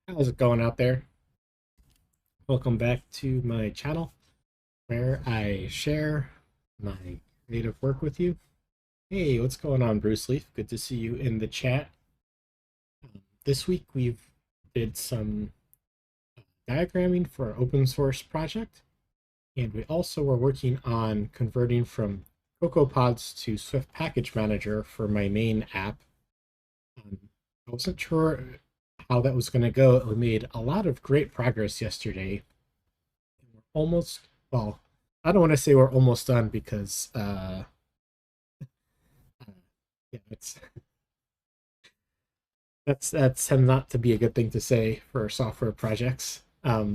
How's it going out there? Welcome back to my channel where I share my creative work with you. Hey, what's going on, Bruce Leaf? Good to see you in the chat. This week we've did some diagramming for our open source project, and we also were working on converting from CocoaPods to Swift Package Manager for my main app. I wasn't sure how that was going to go. We made a lot of great progress yesterday. We're almost, well, I don't want to say we're almost done because yeah, that's tend not to be a good thing to say for software projects. But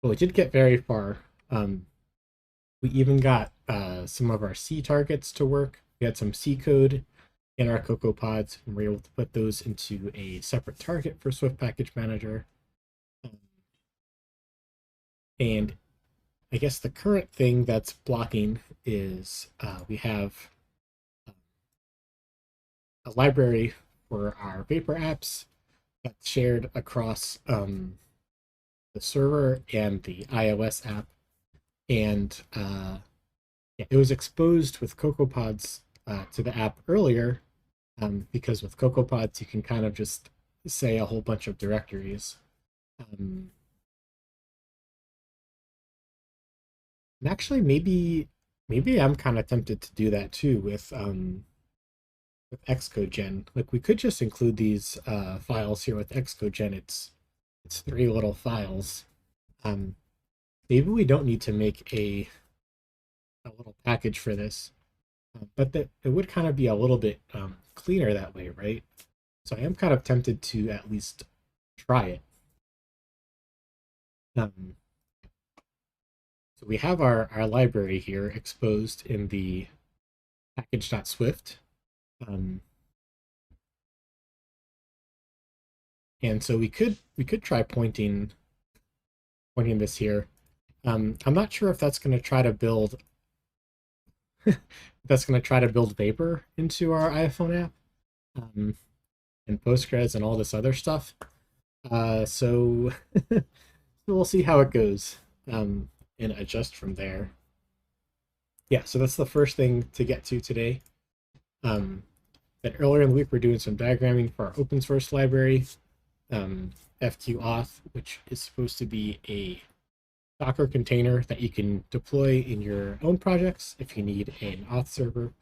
we did get very far. We even got some of our C targets to work. We had some C code in our CocoaPods, and we were able to put those into a separate target for Swift Package Manager. Um, and I guess the current thing that's blocking is we have a library for our Vapor apps that's shared across the server and the iOS app. And yeah, it was exposed with CocoaPods to the app earlier because with CocoaPods, you can kind of just say a whole bunch of directories. Um, and actually, maybe I'm kind of tempted to do that too with Xcode Gen. Like we could just include these files here with Xcode Gen. It's three little files. Um, Maybe we don't need to make a little package for this, but that it would kind of be a little bit cleaner that way, right? So I am kind of tempted to at least try it. Um, so we have our library here exposed in the package.swift. Um, and so we could try pointing this here. I'm not sure if that's going to try to build Vapor into our iPhone app, um, and Postgres and all this other stuff. So we'll see how it goes, and adjust from there. Yeah, so that's the first thing to get to today. Um, that earlier in the week we're doing some diagramming for our open source library, FQAuth, which is supposed to be a Docker container that you can deploy in your own projects if you need an auth server.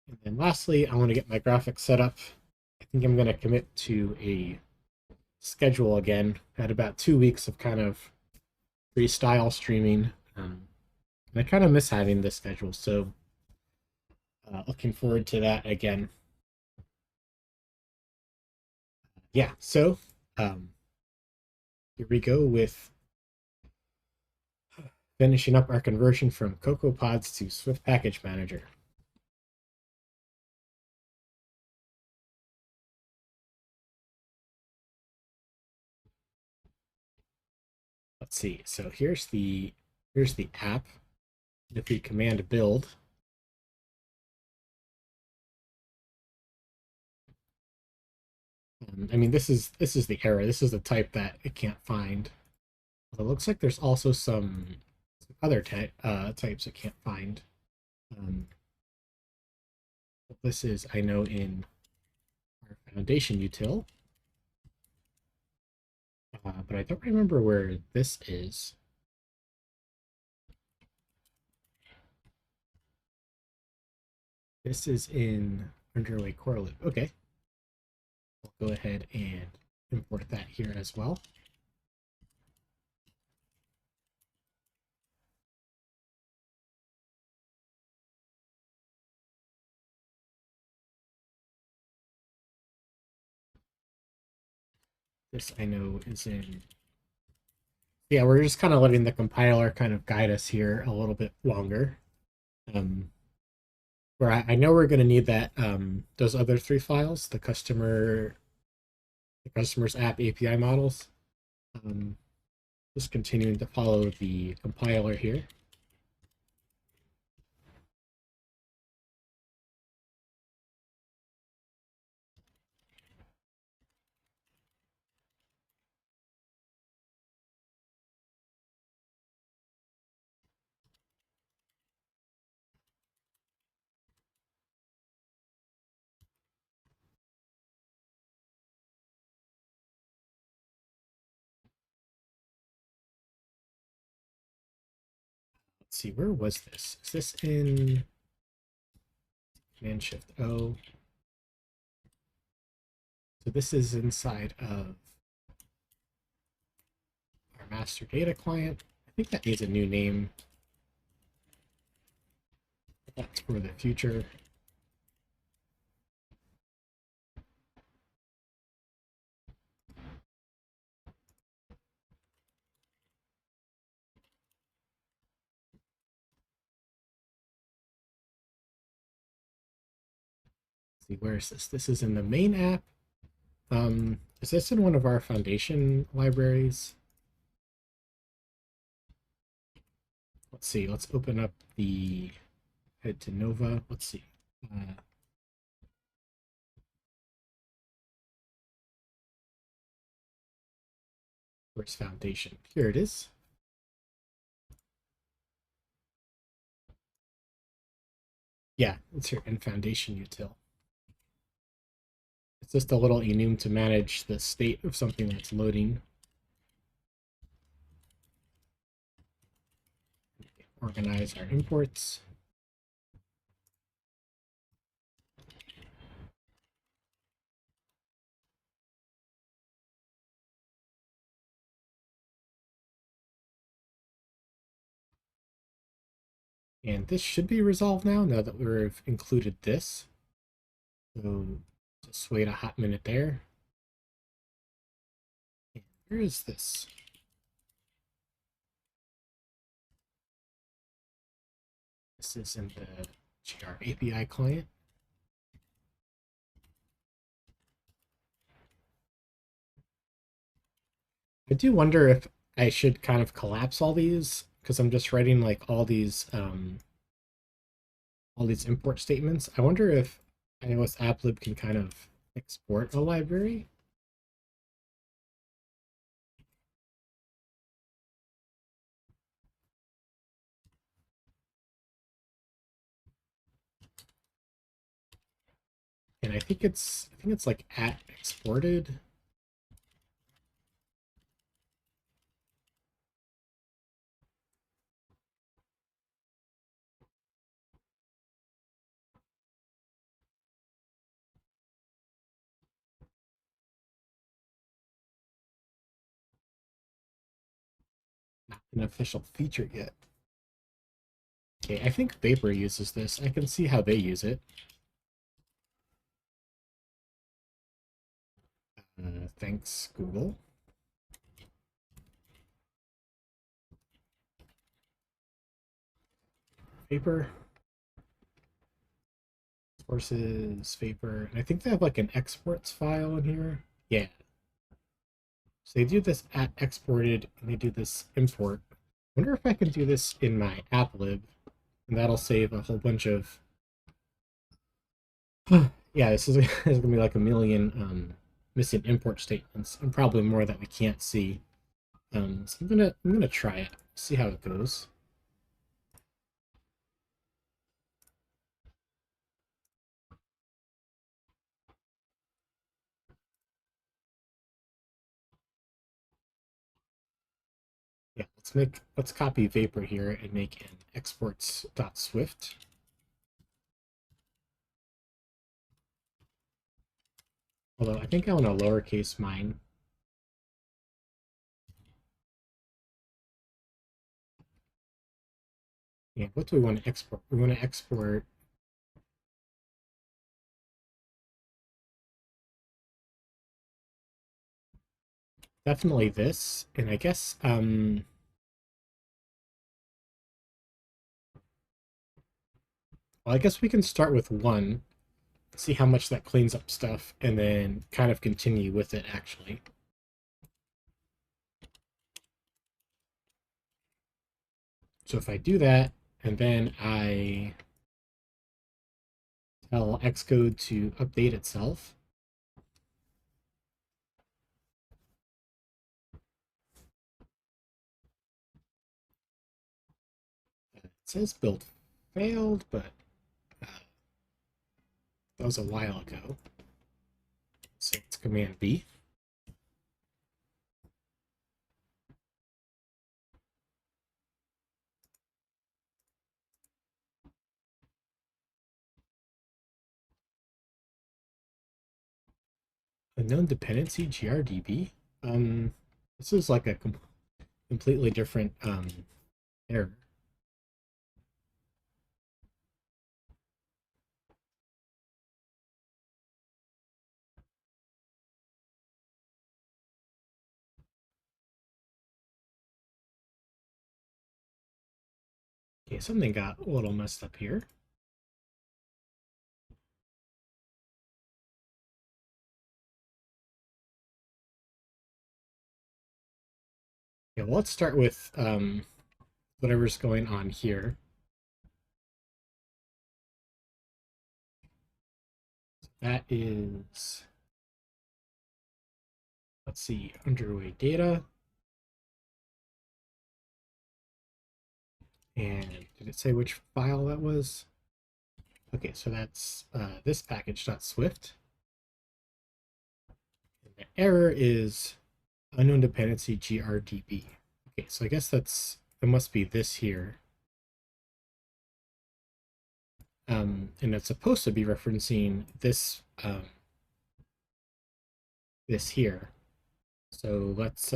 And then lastly, I want to get my graphics set up. I think I'm going to commit to a schedule again. Had about 2 weeks of kind of freestyle streaming. And I kind of miss having this schedule, so looking forward to that again. Yeah, so um, here we go with finishing up our conversion from CocoaPods to Swift Package Manager. Let's see. So here's the app. If we command build, I mean this is the error. This is the type that it can't find. It looks like there's also some other types it can't find. Um, this is, I know, in our foundation util, but I don't remember where this is. This is in underway core loop. Okay, I'll go ahead and import that here as well. This I know is in. Yeah, we're just kind of letting the compiler kind of guide us here a little bit longer. Um, where I know we're going to need that those other three files, the customer's app API models. Um, just continuing to follow the compiler here. Let's see, where was this? Is this in Command Shift O? So this is inside of our master data client. I think that needs a new name. That's for the future. Let's see, where is this? This is in the main app. Is this in one of our foundation libraries? Let's see. Let's open up the head to Nova. Let's see. Where's foundation? Here it is. Yeah, it's here in foundation util. It's just a little enum to manage the state of something that's loading. Organize our imports. And this should be resolved now that we've included this. So just wait a hot minute there. And where is this? This is in the GR API client. I do wonder if I should kind of collapse all these because I'm just writing like all these import statements. I wonder if iOS applib can kind of export a library. And I think it's like at exported. Not an official feature yet. Okay, I think Vapor uses this. I can see how they use it. Thanks, Google. Vapor. Sources, Vapor. And I think they have like an exports file in here. Yeah. So they do this at exported and they do this import. I wonder if I can do this in my applib, and that'll save a whole bunch of yeah, this is gonna be like a million missing import statements, and probably more that we can't see. So I'm gonna try it, see how it goes. Yeah, let's copy Vapor here and make an exports.swift. Although I think I want to lowercase mine. Yeah, what do we want to export? We want to export definitely this, and I guess well, I guess we can start with one, see how much that cleans up stuff, and then kind of continue with it actually. So if I do that, and then I tell Xcode to update itself, it says build failed, but that was a while ago. So it's Command B. Unknown dependency GRDB. This is like a completely different error. Okay, something got a little messed up here. Yeah, well, let's start with whatever's going on here. That is, let's see, underway data. And did it say which file that was? Okay, so that's this package.swift. And the error is unknown dependency grdb. Okay, so I guess it must be this here. And it's supposed to be referencing this here. So let's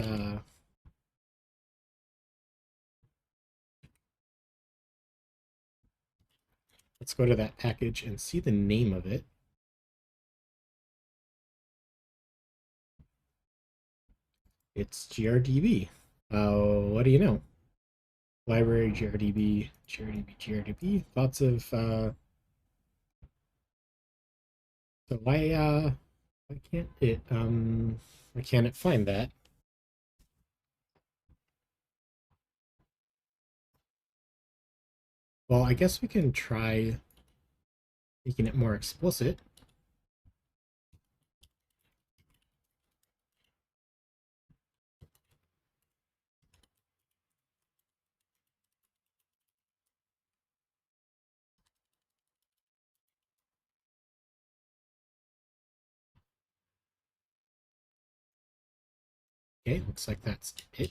go to that package and see the name of it. It's grdb. What do you know? Library grdb, grdb. Lots of so why can't it find that? Well, I guess we can try making it more explicit. Okay, looks like that's it.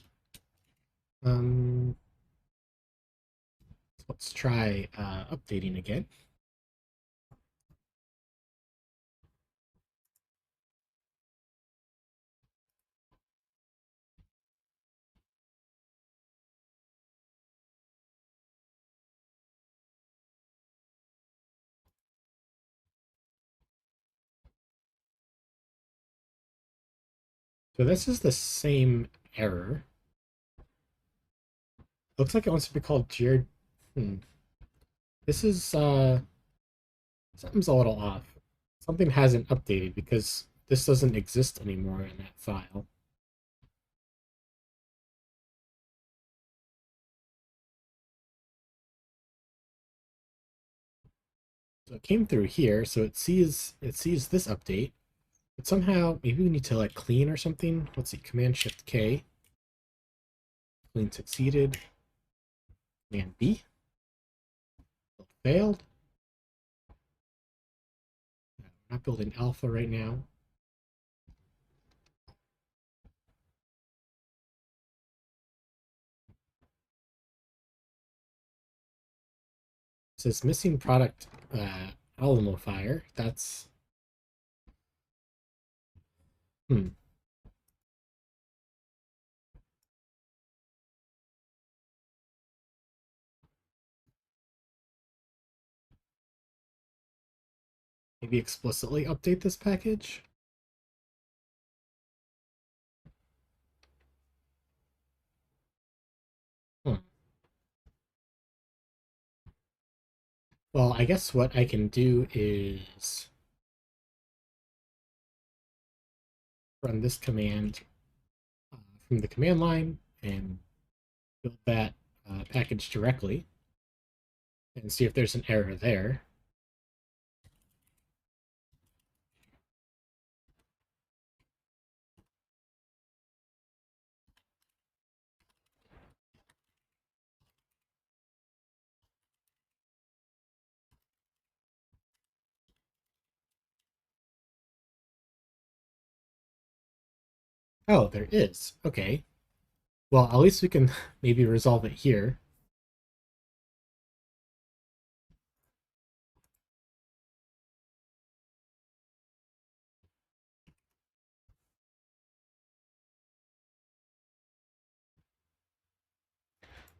Um, let's try updating again. So this is the same error. Looks like it wants to be called gr. This is something's a little off. Something hasn't updated because this doesn't exist anymore in that file. So it came through here, so it sees this update, but somehow maybe we need to like clean or something. Let's see, Command Shift K. Clean succeeded. Command B. Failed. We're not building alpha right now. It says missing product Alamo fire. That's maybe explicitly update this package. Hmm. Well, I guess what I can do is run this command from the command line and build that package directly and see if there's an error there. Oh, there is. Okay. Well, at least we can maybe resolve it here.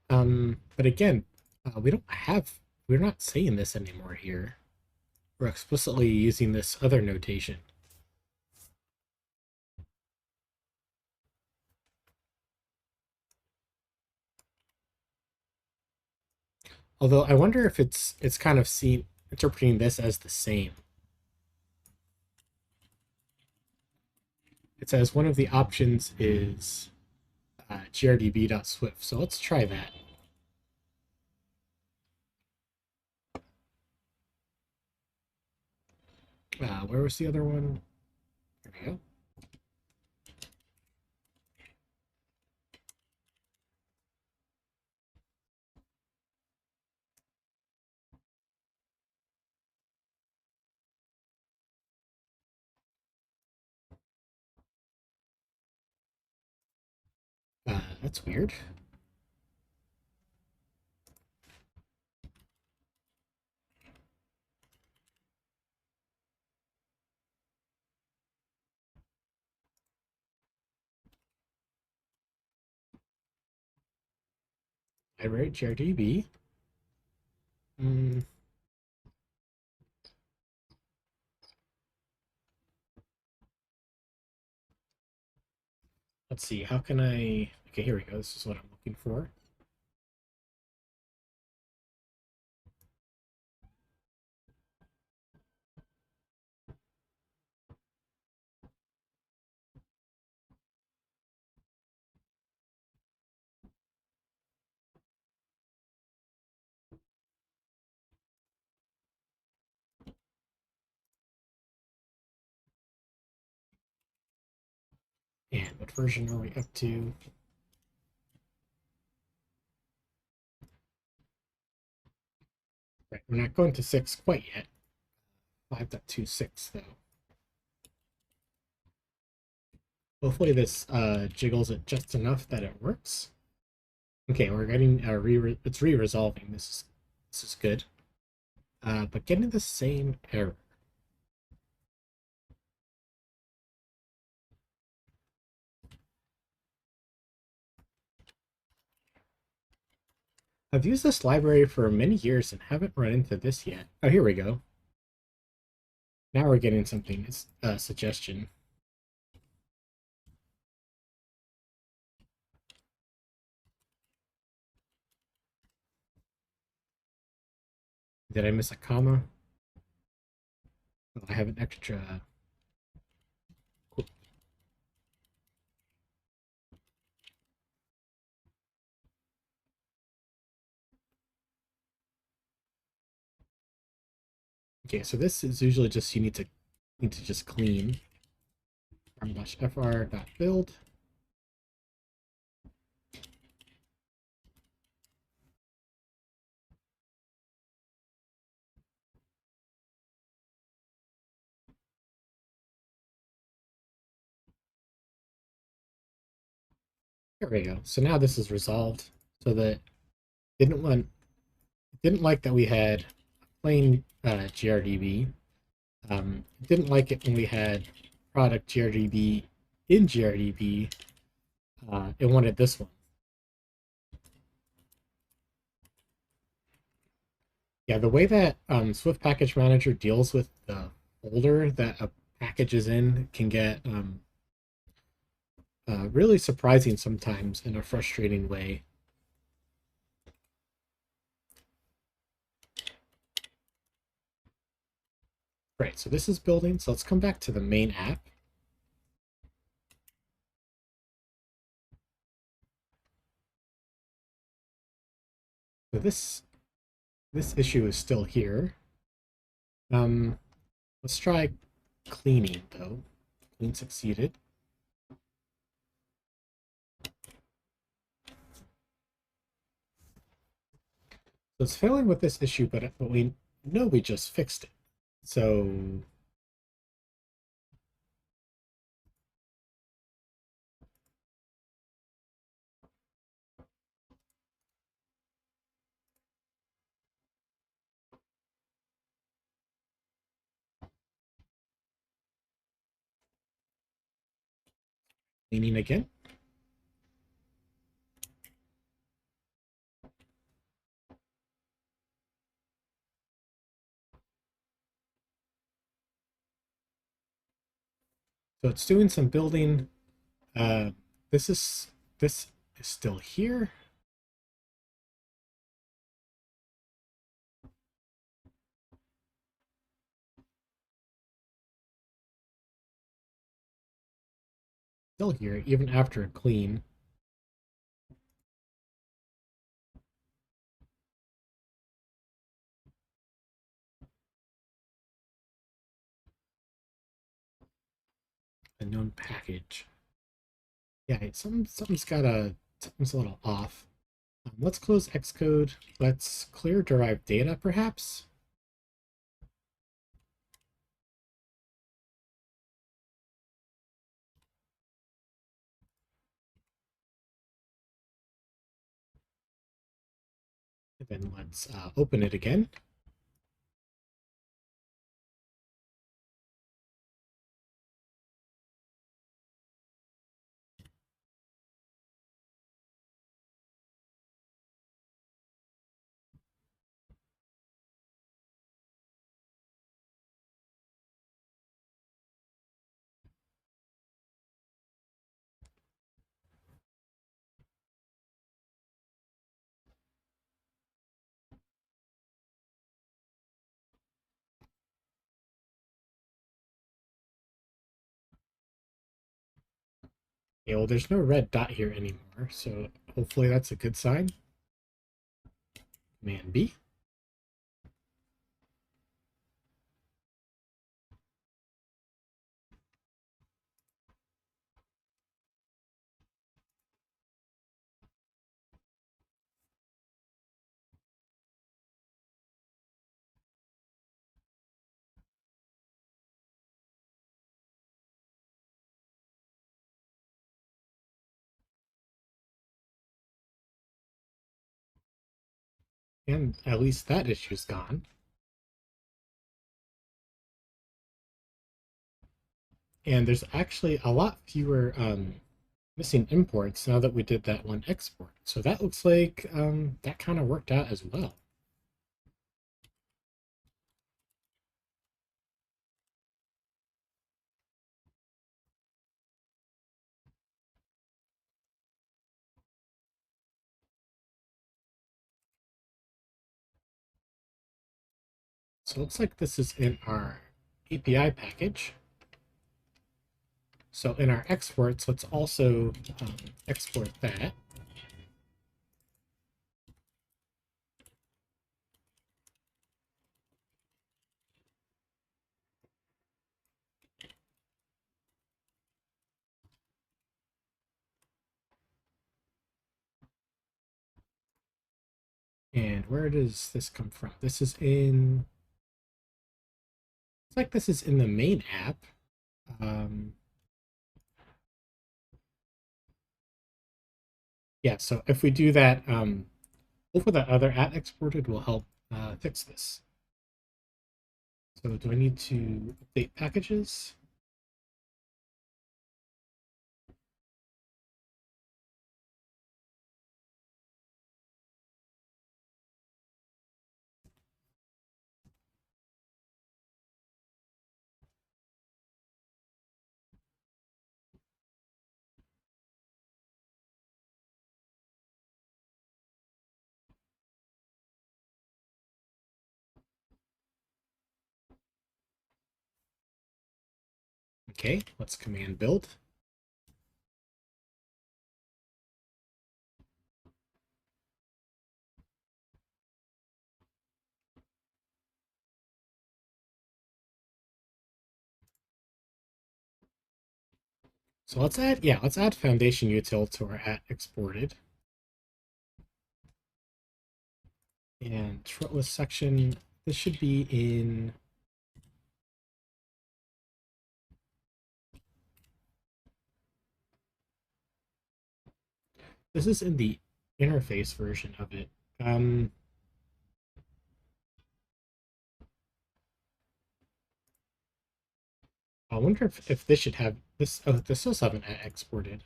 But again, we're not saying this anymore here. We're explicitly using this other notation. Although I wonder if it's kind of interpreting this as the same. It says one of the options is grdb.swift. So let's try that. Where was the other one? There we go. That's weird. I write grdb. Mm, let's see. How can I? Okay, here we go. This is what I'm looking for. And what version are we up to? Right, we're not going to 6 quite yet. 5.26 though. Hopefully this jiggles it just enough that it works. Okay, we're getting it's re-resolving. This is good. But getting the same error. I've used this library for many years and haven't run into this yet. Oh, here we go. Now we're getting something. It's a suggestion. Did I miss a comma? Oh, I have an extra. Okay, so this is usually just you need to just clean arm-fr.build. There we go. So now this is resolved. So that didn't want didn't like that we had plain grdb. Didn't like it when we had product grdb in grdb. It wanted this one. Yeah, the way that Swift Package Manager deals with the folder that a package is in can get really surprising sometimes in a frustrating way. Right, so this is building. So let's come back to the main app. So this issue is still here. Let's try cleaning though. Clean succeeded. So it's failing with this issue, but we know we just fixed it. So cleaning again. So it's doing some building. Uh, this is still here. Still here, even after a clean. A known package. Yeah, something's a little off. Let's close Xcode. Let's clear derived data, perhaps. And then let's open it again. Okay, well, there's no red dot here anymore, so hopefully that's a good sign. Command B. And at least that issue's gone. And there's actually a lot fewer missing imports now that we did that one export. So that looks like that kind of worked out as well. So it looks like this is in our API package. So in our exports, let's also export that. And where does this come from? This is in, it's like this is in the main app. Yeah, so if we do that, hopefully that other app exported will help fix this. So do I need to update packages? Okay, let's command build. So let's add foundation util to our at exported. And shortlist section, this should be in, this is in the interface version of it. I wonder if this should have this. Oh, this does have an at exported.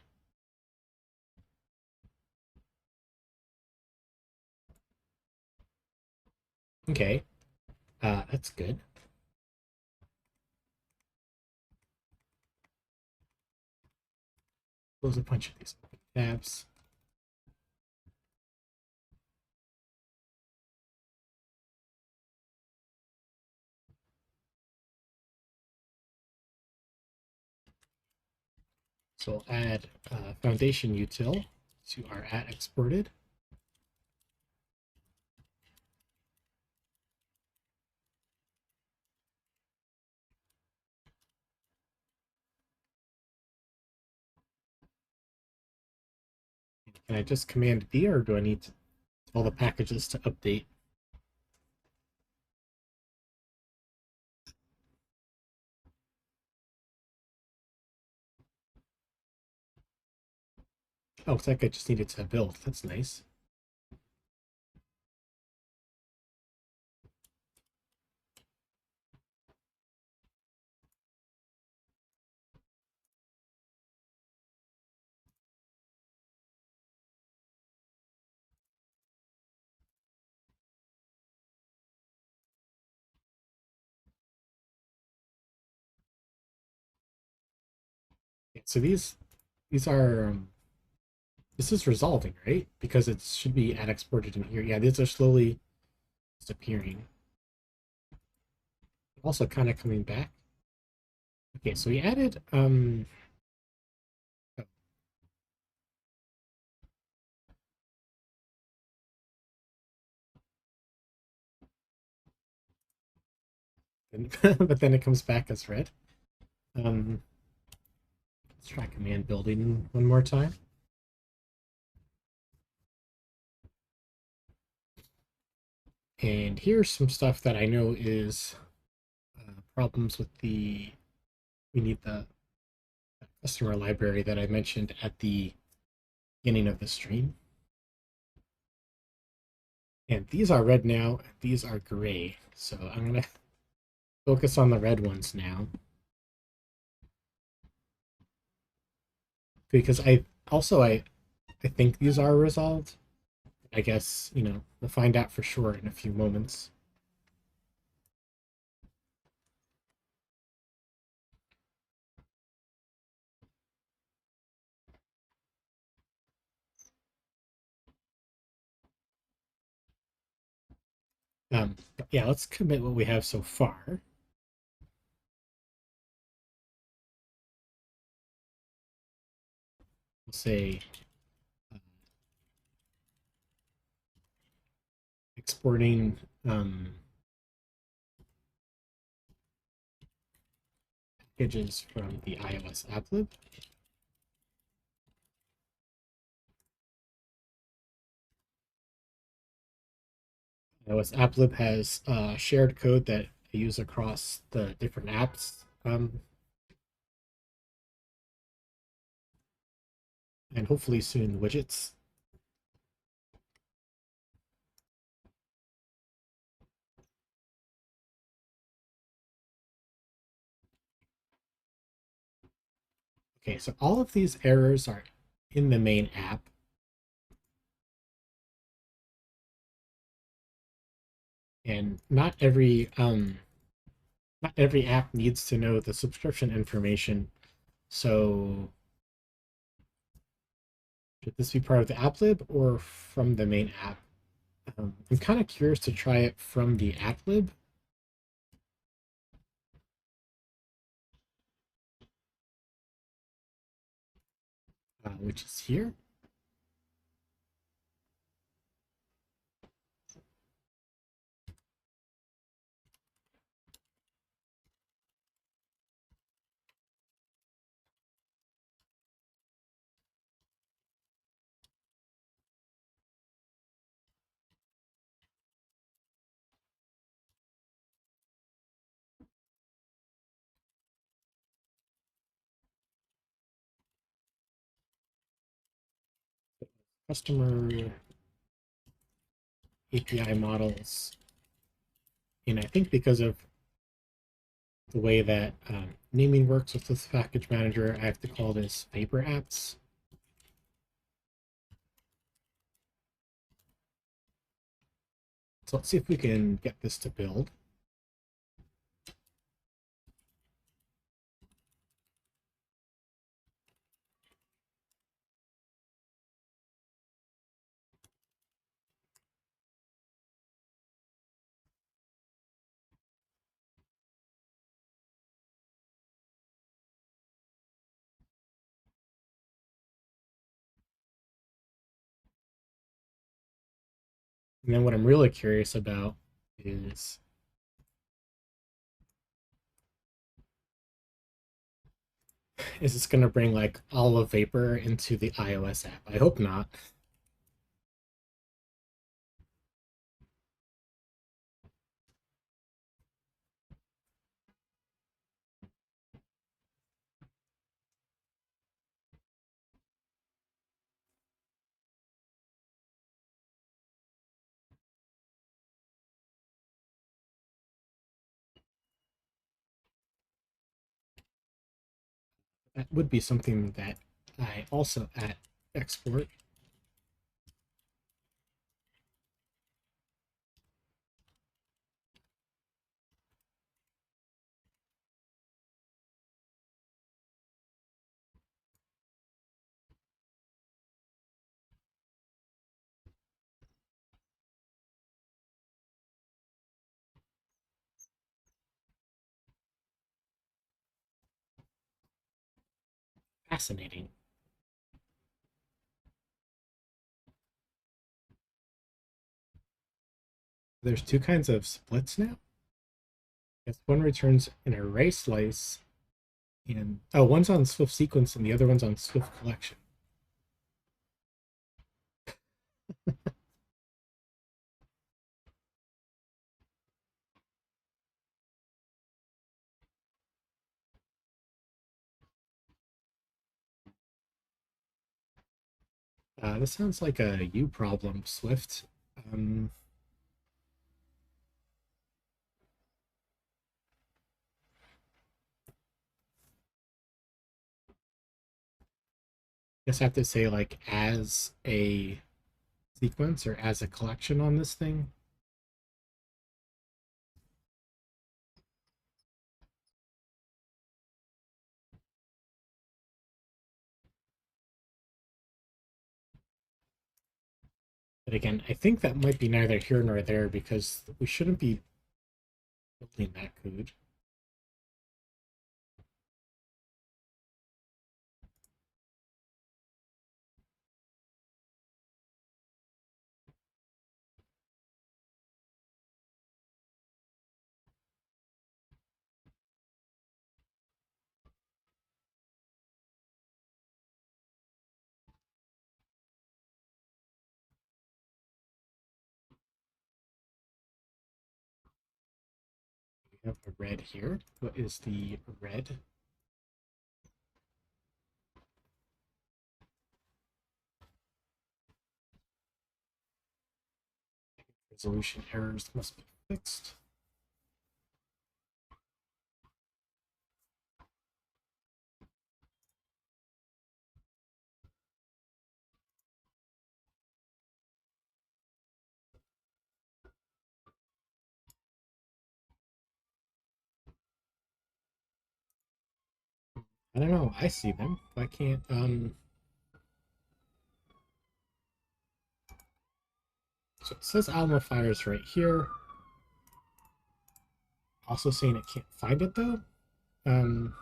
Okay, that's good. close a bunch of these tabs. So we'll add foundation util to our at exported. Can I just command D, or do I need to all the packages to update? Oh, it's like I just needed to build. That's nice. Yeah, so these are this is resolving, right? Because it should be at exported in here. Yeah, these are slowly disappearing. Also kind of coming back. Okay, so we added oh, but then it comes back as red. Let's try command building one more time. And here's some stuff that I know is problems with the, we need the customer library that I mentioned at the beginning of the stream. And these are red now, these are gray. So I'm going to focus on the red ones now. Because I think these are resolved. I guess, we'll find out for sure in a few moments. But yeah, let's commit what we have so far. We'll say exporting packages from the iOS applib. iOS applib has shared code that I use across the different apps. And hopefully soon widgets. Okay, so all of these errors are in the main app. And not every app needs to know the subscription information. So should this be part of the applib or from the main app? I'm kind of curious to try it from the applib. Which is here. Customer API models. And I think because of the way that naming works with this package manager, I have to call this Vapor Apps. So let's see if we can get this to build. And then what I'm really curious about is this going to bring like all of Vapor into the iOS app? I hope not. That would be something that I also at export. Fascinating. There's two kinds of splits now. Yes, one returns an array slice, and oh, one's on Swift sequence and the other one's on Swift collection. This sounds like a you problem, Swift. Um, guess I have to say like as a sequence or as a collection on this thing. But again, I think that might be neither here nor there because we shouldn't be building that code. We have a red here. What is the red? Resolution errors must be fixed. I don't know. I see them. I can't. So it says Alma Fires right here. Also saying it can't find it though. Um,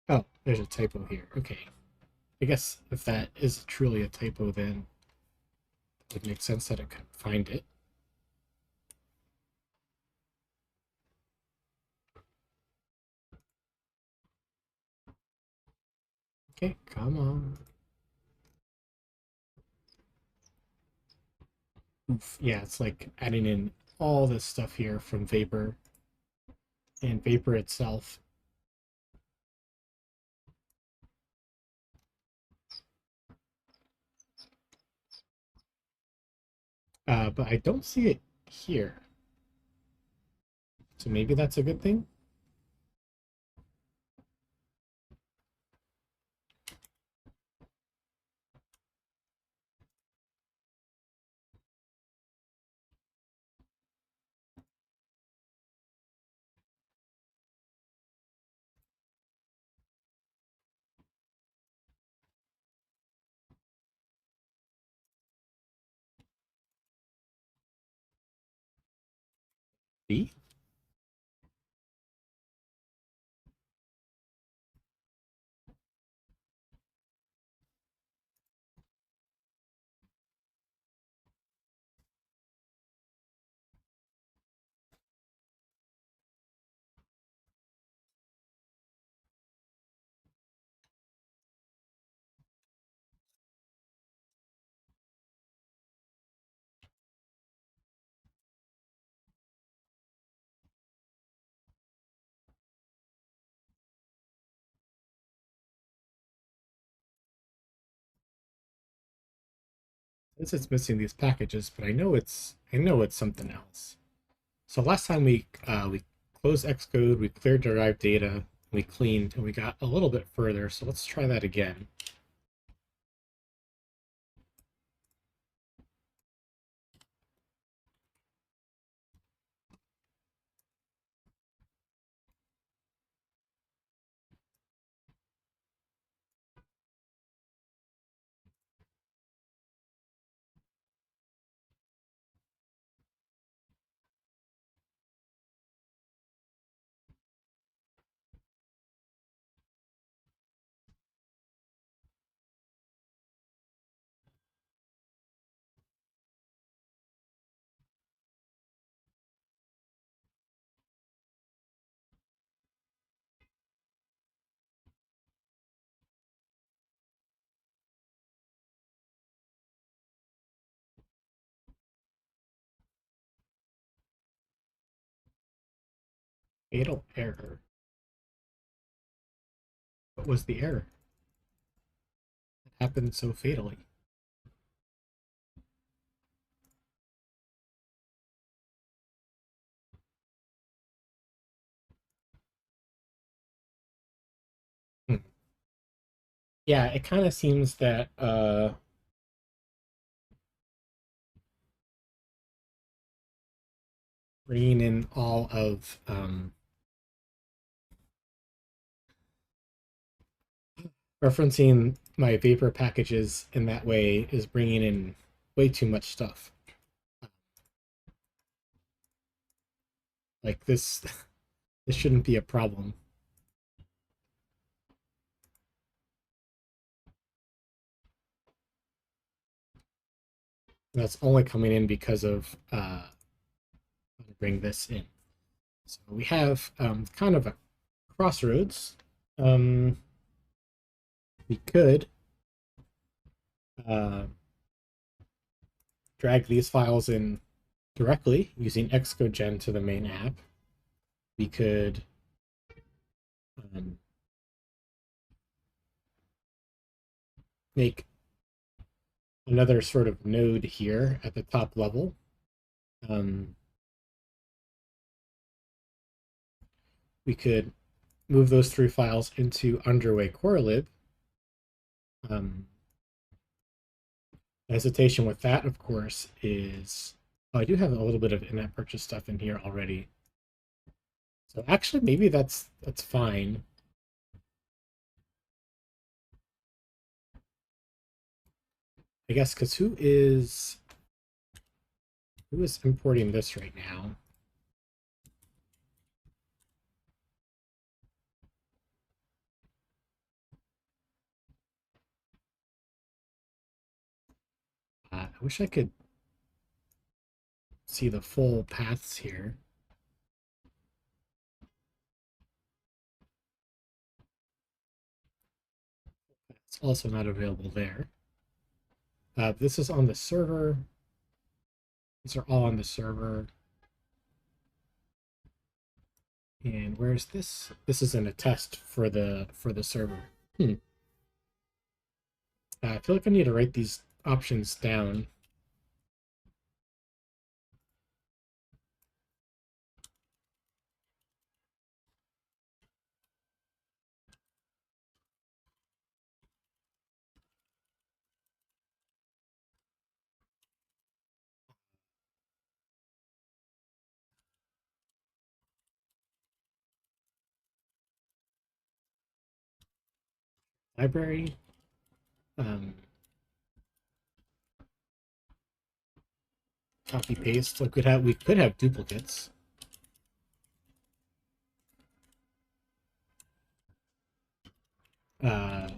oh, there's a typo here. Okay. I guess if that is truly a typo, then it would make sense that it couldn't find it. Okay, come on. Oof. Yeah, it's like adding in all this stuff here from Vapor and Vapor itself. But I don't see it here. So maybe that's a good thing. B. This is missing these packages, but I know it's something else. So last time we closed Xcode, we cleared derived data, we cleaned, and we got a little bit further. So let's try that again. Fatal error. What was the error? It happened so fatally. Hmm. Yeah, it kind of seems that bringing in all of referencing my vapor packages in that way is bringing in way too much stuff. Like this, this shouldn't be a problem. That's only coming in because of bring this in. So we have kind of a crossroads. Um, we could uh, drag these files in directly using Xcode Gen to the main app. We could um, make another sort of node here at the top level. Um, we could move those three files into underway corelib. Um, hesitation with that, of course, is I do have a little bit of in-app purchase stuff in here already. So actually, maybe that's fine. I guess because who is importing this right now? I wish I could see the full paths here. It's also not available there. This is on the server. These are all on the server. And where's this? This is in a test for the server. I feel like I need to write these options down. Library. Um, Copy paste. We could have duplicates. Uh,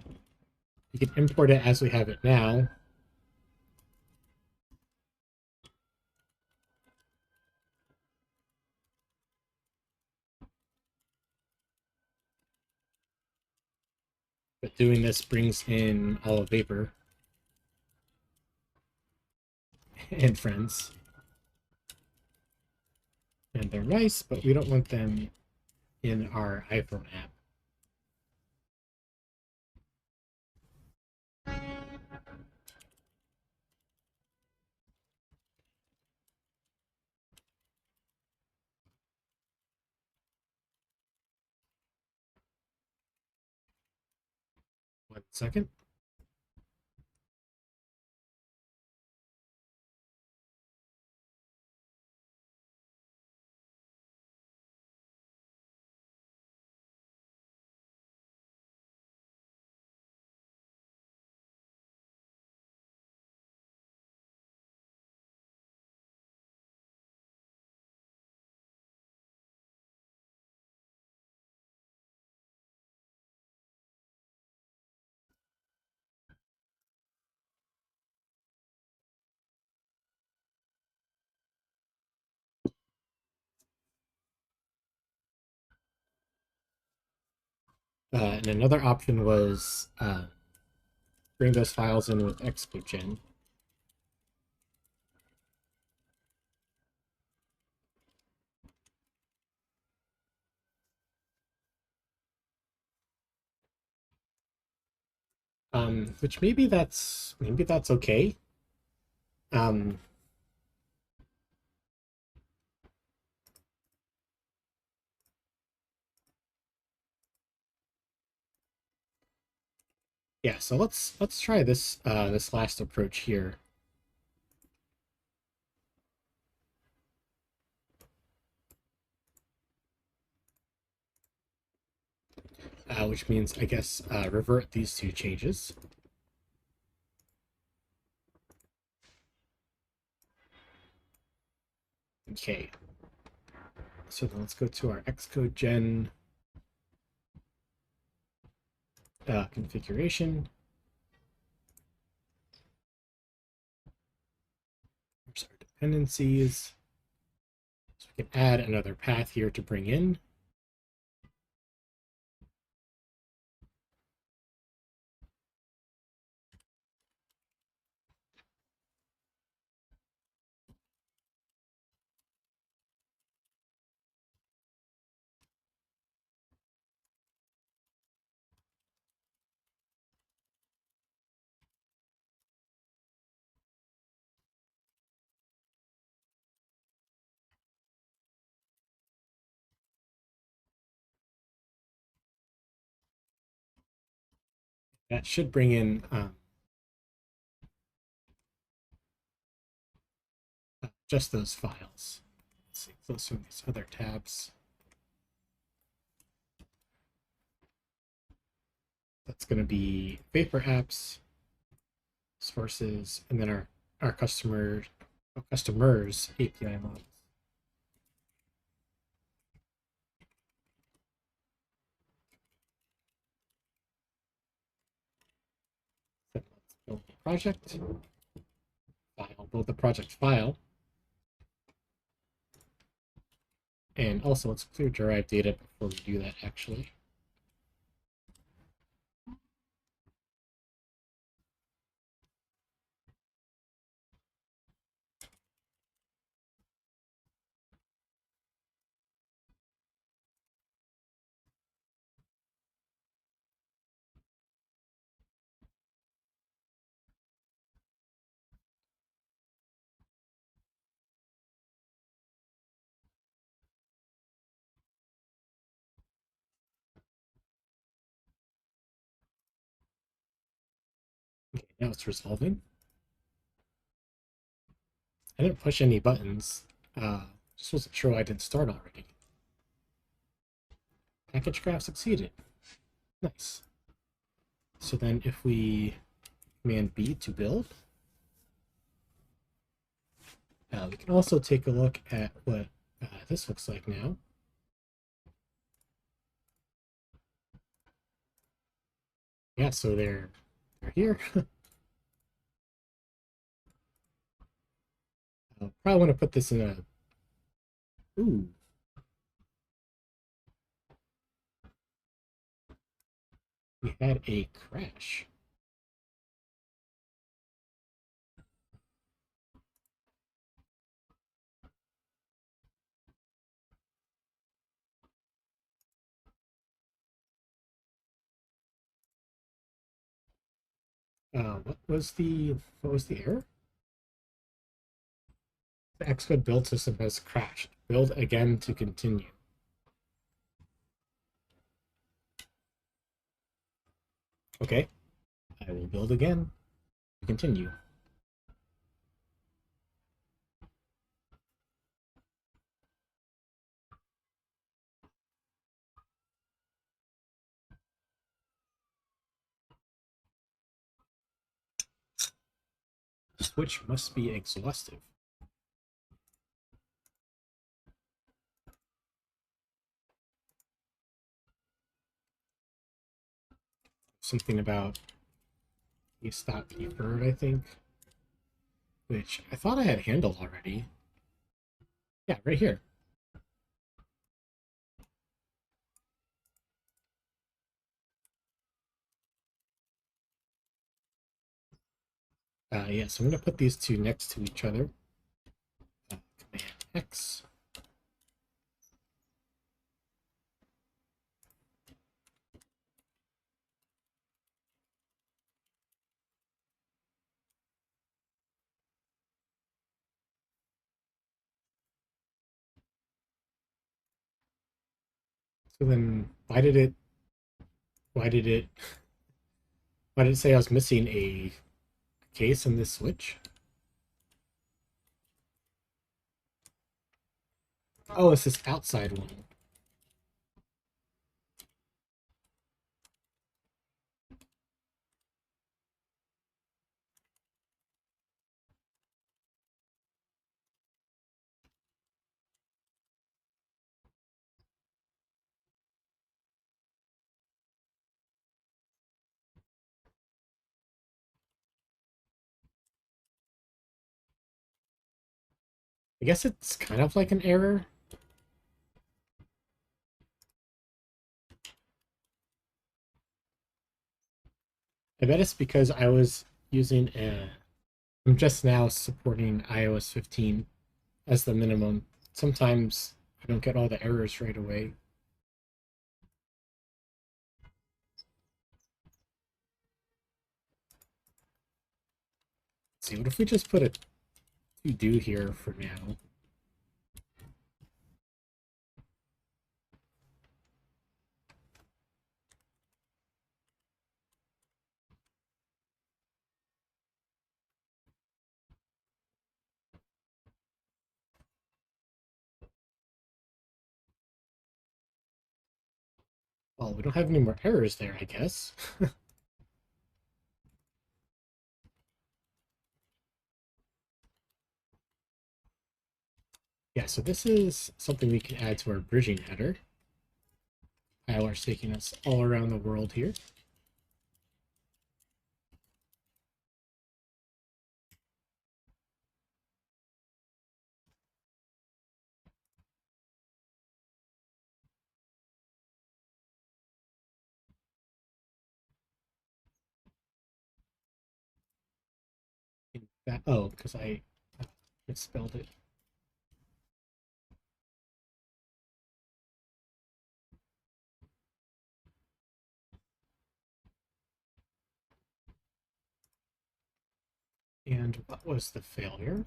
you can import it as we have it now. But doing this brings in all of Vapor and friends. And they're nice, but we don't want them in our iPhone app. Second. And another option was bring those files in with Xcogen. Which maybe that's okay. Um, yeah, so let's try this last approach here. Which means I guess revert these two changes. Okay. So then let's go to our Xcode configuration. Here's our dependencies. So we can add another path here to bring in. That should bring in just those files. Let's see, close some of these other tabs. That's going to be Vapor apps, sources, and then our customers API models. Then let's build the project file, build the project file. And also let's clear derived data before we do that actually. Okay, now it's resolving. I didn't push any buttons. Just wasn't sure why I didn't start already. Package graph succeeded. Nice. So then if we command B to build, we can also take a look at what this looks like now. Yeah, so they're here. I'll probably want to put this in a... Ooh. We had a crash. What was the error? The Xcode build system has crashed. Build again to continue. Okay. I will build again to continue. Switch must be exhaustive. Something about you stop preferred, I think. Which I thought I had handled already. Yeah, right here. Yeah, so I'm going to put these two next to each other. Command X. So then why did it why did it say I was missing a case in this switch? Oh, it's this outside one. I guess it's kind of like an error. I bet it's because I was using I'm just now supporting iOS 15 as the minimum. Sometimes I don't get all the errors right away. Let's see, what if we just put a to-do here for now? Well, we don't have any more errors there, I guess. Yeah, so this is something we can add to our bridging header. ILR's taking us all around the world here. In fact, oh, because I misspelled it. And what was the failure?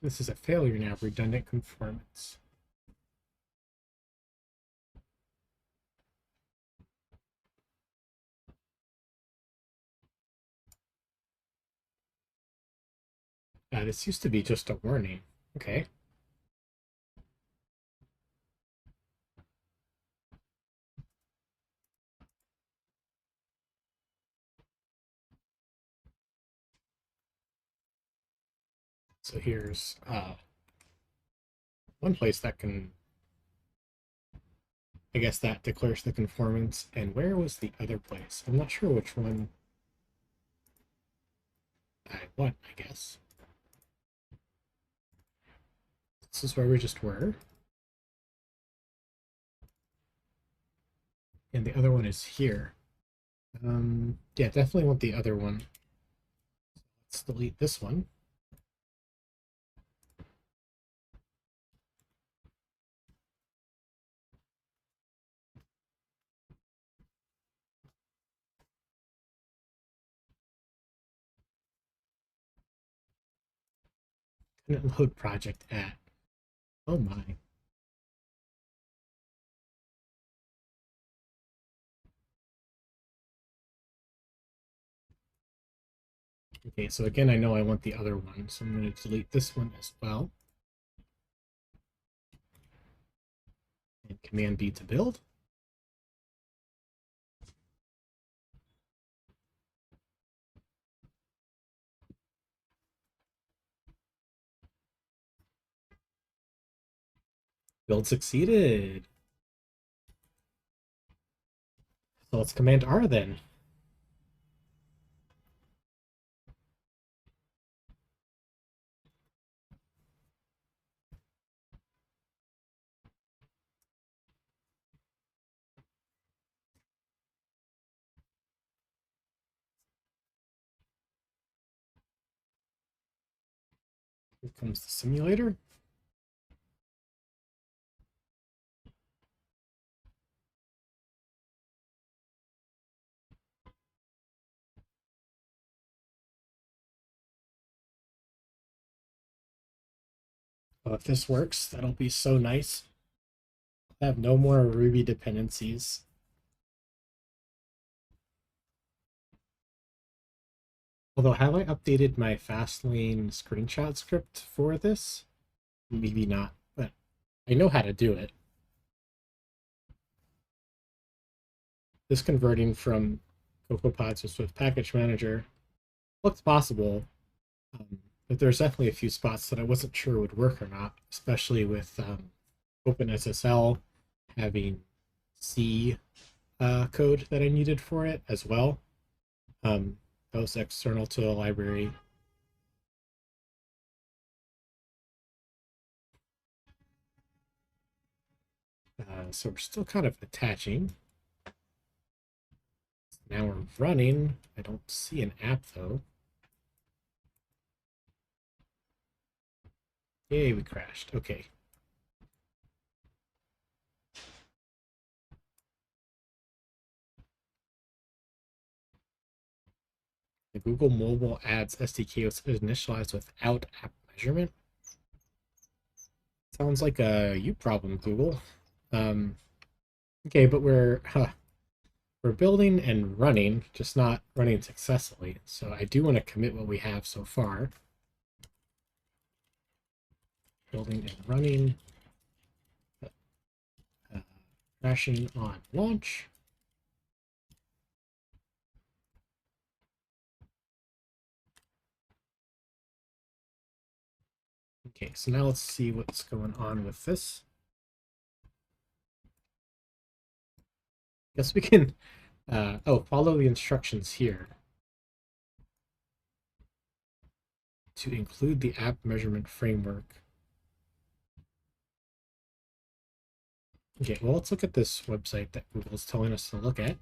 This is a failure now, redundant conformance. This used to be just a warning. Okay. So here's one place that can, I guess that declares the conformance. And where was the other place? I'm not sure which one I want, I guess. This is where we just were. And the other one is here. Yeah, definitely want the other one. Let's delete this one. And load project at. Oh my. Okay, so again, I know I want the other one, so I'm going to delete this one as well. And Command B to build. Build succeeded. So let's Command R then. Here comes the simulator. Oh, if this works, that'll be so nice. I have no more Ruby dependencies. Although, have I updated my Fastlane screenshot script for this? Maybe not, but I know how to do it. This converting from CocoaPods to Swift Package Manager looks possible, but there's definitely a few spots that I wasn't sure would work or not, especially with OpenSSL having C code that I needed for it as well. That was external to the library. So we're still kind of attaching. Now we're running. I don't see an app though. Yay, we crashed. Okay. The Google Mobile Ads SDK was initialized without app measurement. Sounds like a you problem, Google. Um, okay, but we're building and running, just not running successfully. So I do want to commit what we have so far. Building and running. Crashing on launch. Okay, so now let's see what's going on with this. Guess we can, follow the instructions here to include the app measurement framework. Okay, well, let's look at this website that Google's telling us to look at.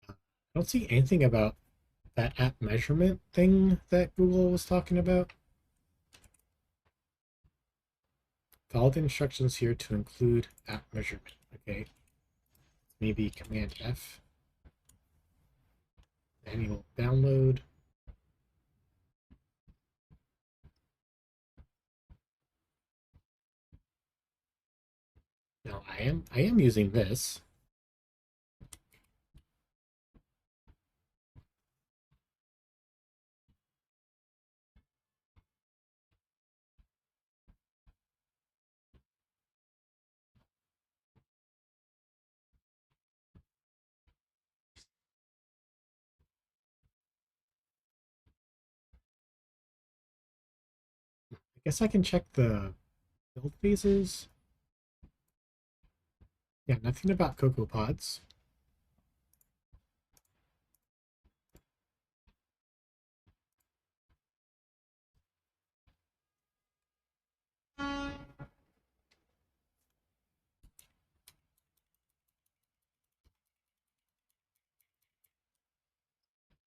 I don't see anything about that app measurement thing that Google was talking about. Follow the instructions here to include app measurement. Okay, maybe Command F. Manual download. Now I am using this. I guess I can check the build phases. Yeah, nothing about CocoaPods.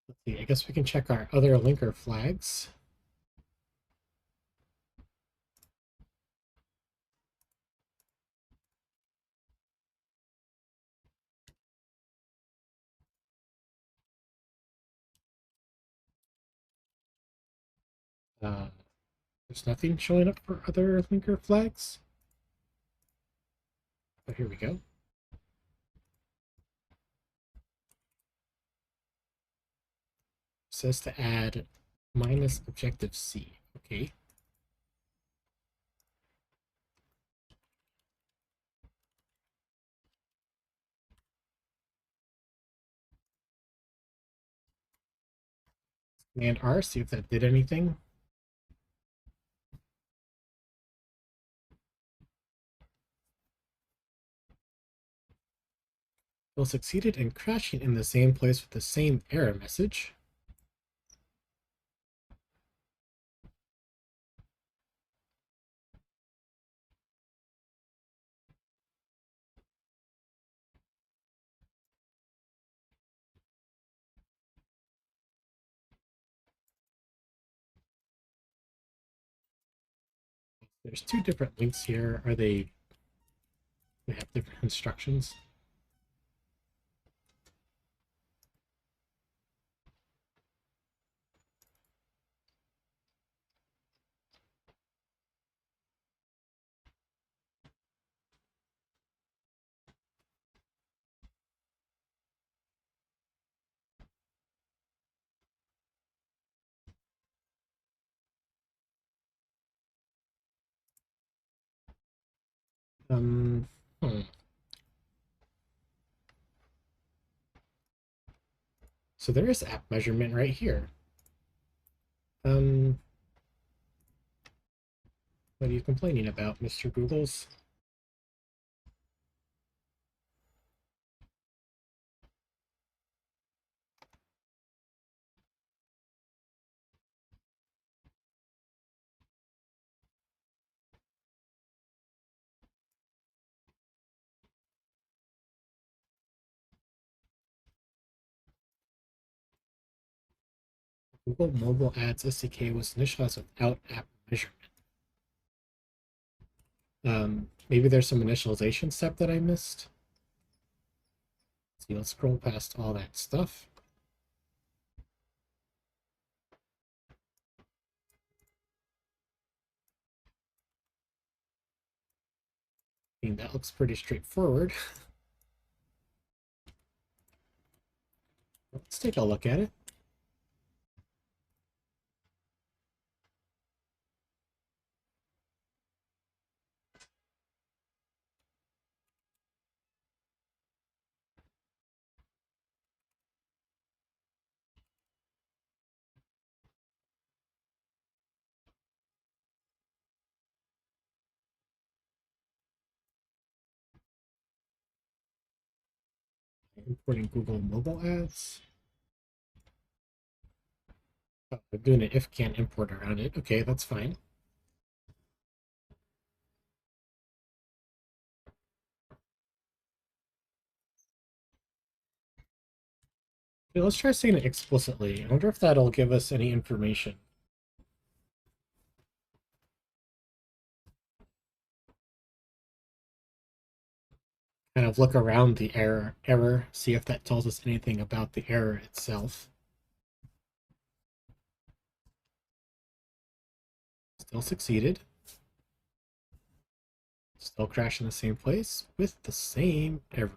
Let's see, I guess we can check our other linker flags. Uh, there's nothing showing up for other linker flags. Oh, here we go. It says to add minus objective C. Okay. Command R, see if that did anything. Will succeeded in crashing in the same place with the same error message. There's two different links here. Are they have different instructions? Um, hmm. So there is app measurement right here. Um, what are you complaining about, Mr. Googles? Google Mobile Ads SDK was initialized without app measurement. Maybe there's some initialization step that I missed. See, let's scroll past all that stuff. I mean, that looks pretty straightforward. Let's take a look at it. Importing Google Mobile Ads. Oh, I'm doing an if can't import around it. Okay, that's fine. Okay, let's try saying it explicitly. I wonder if that'll give us any information. Kind of look around the error, see if that tells us anything about the error itself. Still succeeded. Still crash in the same place with the same error.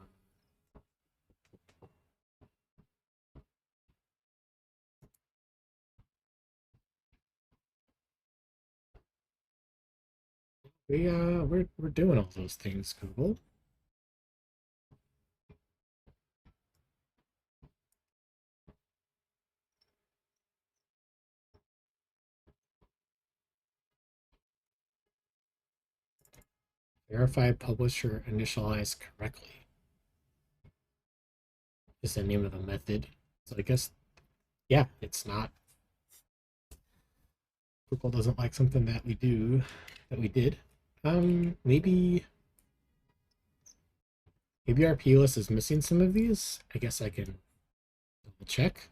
We're doing all those things, Google. Verify publisher initialized correctly is the name of the method. So I guess, yeah, it's not. Google doesn't like something that we did. Maybe our P list is missing some of these. I guess I can double check.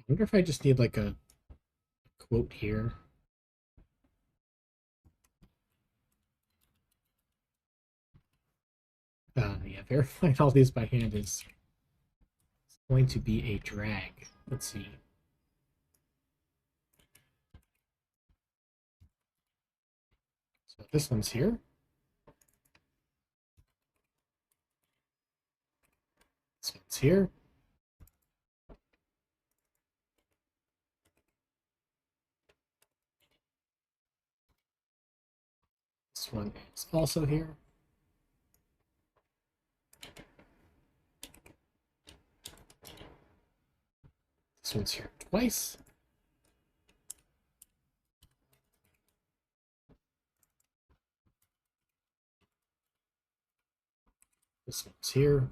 wonder if I just need like a quote here. Yeah, verifying all these by hand is going to be a drag. Let's see. So this one's here. This one's here. This one is also here. This one's here twice. This one's here.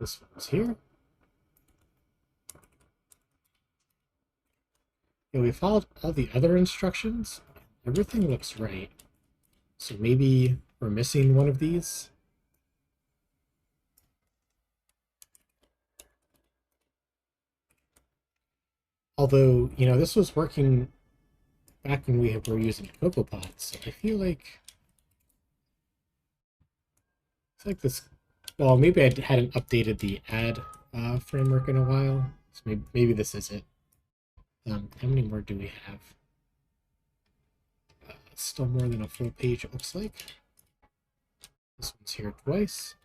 This one's here. Yeah, we followed all the other instructions. Everything looks right. So maybe we're missing one of these. Although, you know, this was working back when we were using CocoaPods. So I feel like it's like this. Well, maybe I hadn't updated the ad framework in a while. So maybe this is it. How many more do we have? Still more than a full page, it looks like. This one's here twice.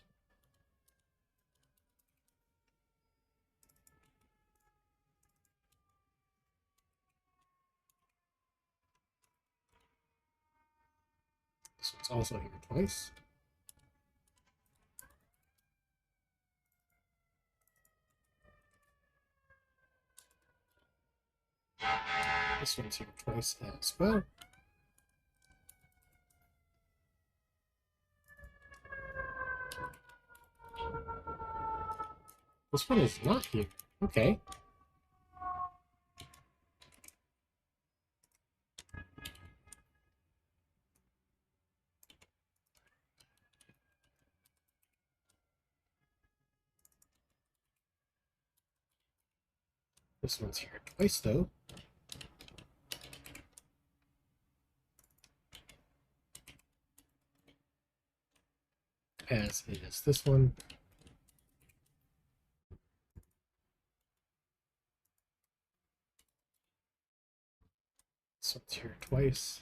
This one's also here twice. This one's here twice as well. This one is not here. Okay. This one's here twice, though. As is this one. This one's here twice.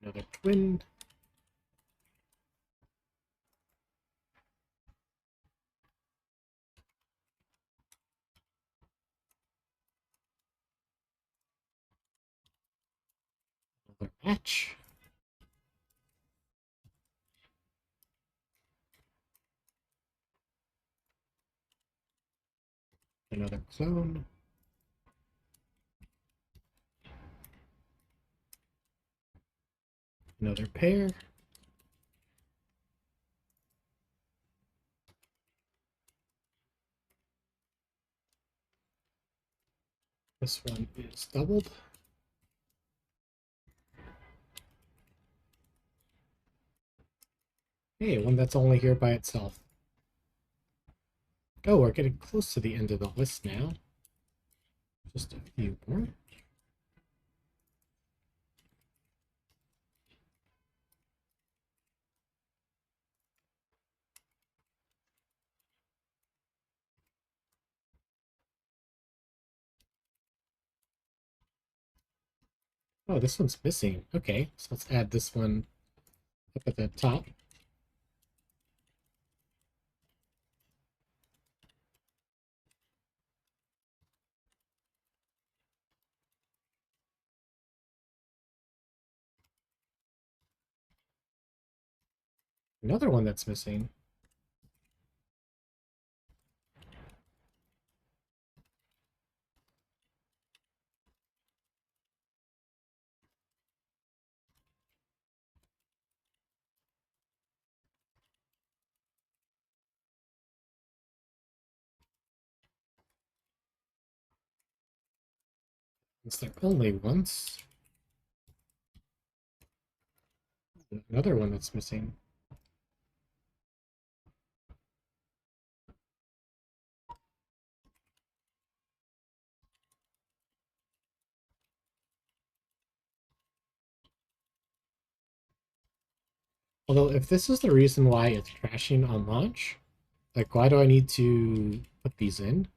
Another twin. Another match. Another clone. Another pair. This one is doubled. Hey, one that's only here by itself. Oh, we're getting close to the end of the list now. Just a few more. Oh, this one's missing. Okay, so let's add this one up at the top. Another one that's missing. Is there only once? Another one that's missing. Although, if this is the reason why it's crashing on launch, like, why do I need to put these in?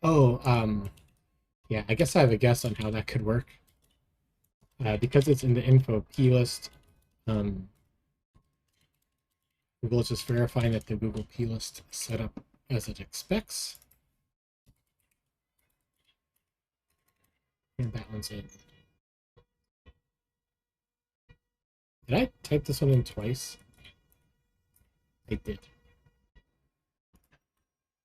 Oh, yeah, I guess I have a guess on how that could work. Because it's in the info key list, Google is just verifying that the Google key list is set up as it expects. And that one's in. Did I type this one in twice? I did.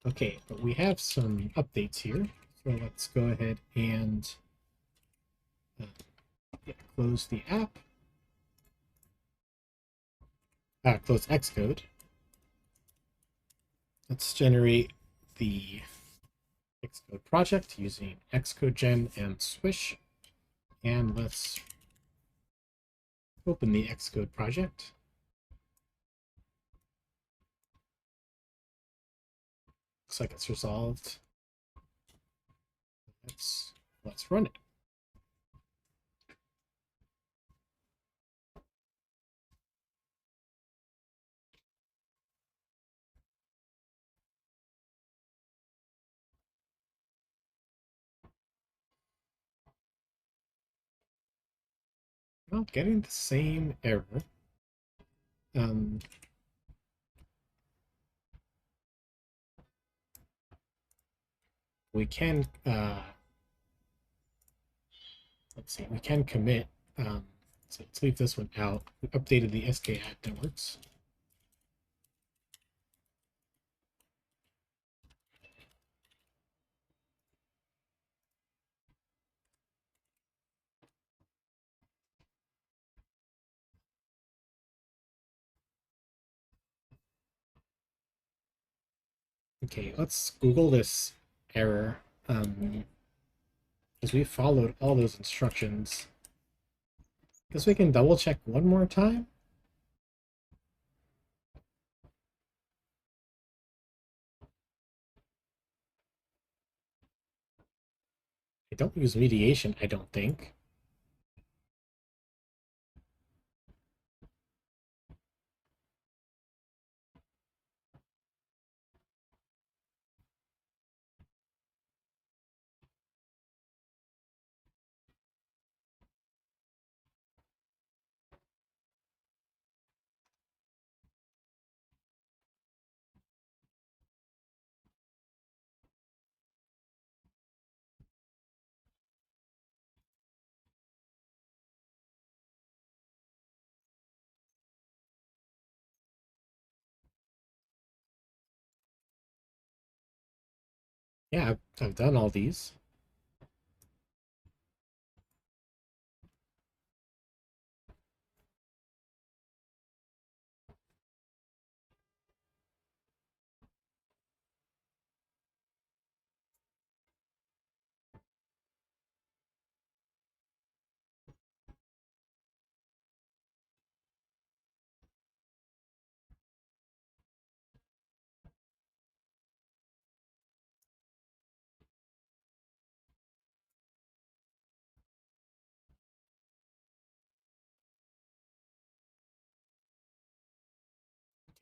Okay, but we have some updates here. So let's go ahead and close the app. Close Xcode. Let's generate the Xcode project using Xcode and Swish. And let's open the Xcode project. Looks like it's resolved. Let's run it. Well, getting the same error. We can let's see, we can commit. So let's leave this one out. We updated the SKAd networks. Okay, let's Google this error. Because we followed all those instructions. Guess we can double check one more time. I don't use mediation, I don't think. Yeah, I've done all these.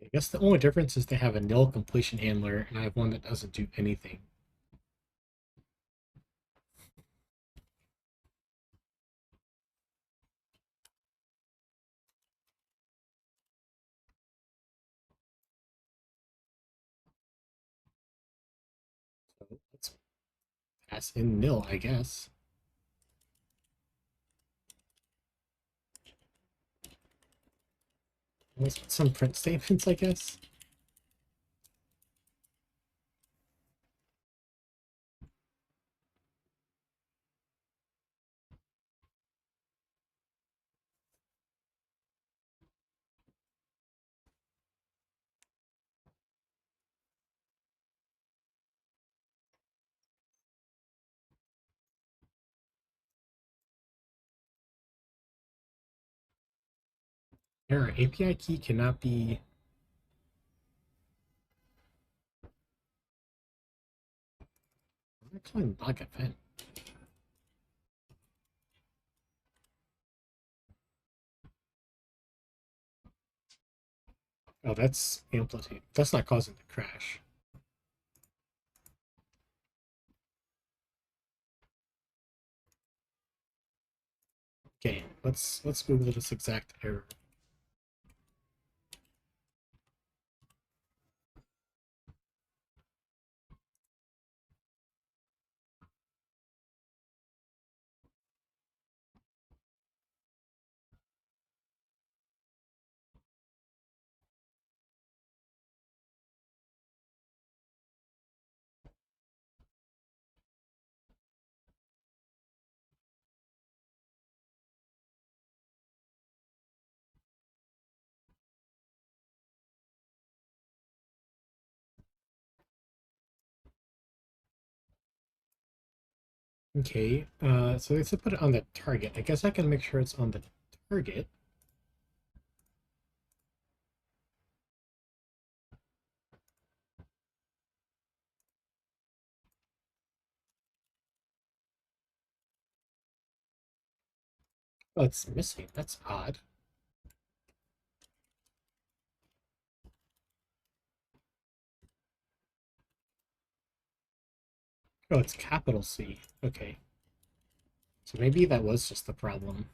I guess the only difference is they have a nil completion handler, and I have one that doesn't do anything. Pass in nil, I guess. Let's put some print statements, I guess. Error, API key cannot be... I'm calling log event. Oh, that's amplitude. That's not causing the crash. Okay, let's Google this exact error. Okay, so they said put it on the target. I guess I can make sure it's on the target. Oh, it's missing. That's odd. Oh, it's capital C. Okay. So maybe that was just the problem.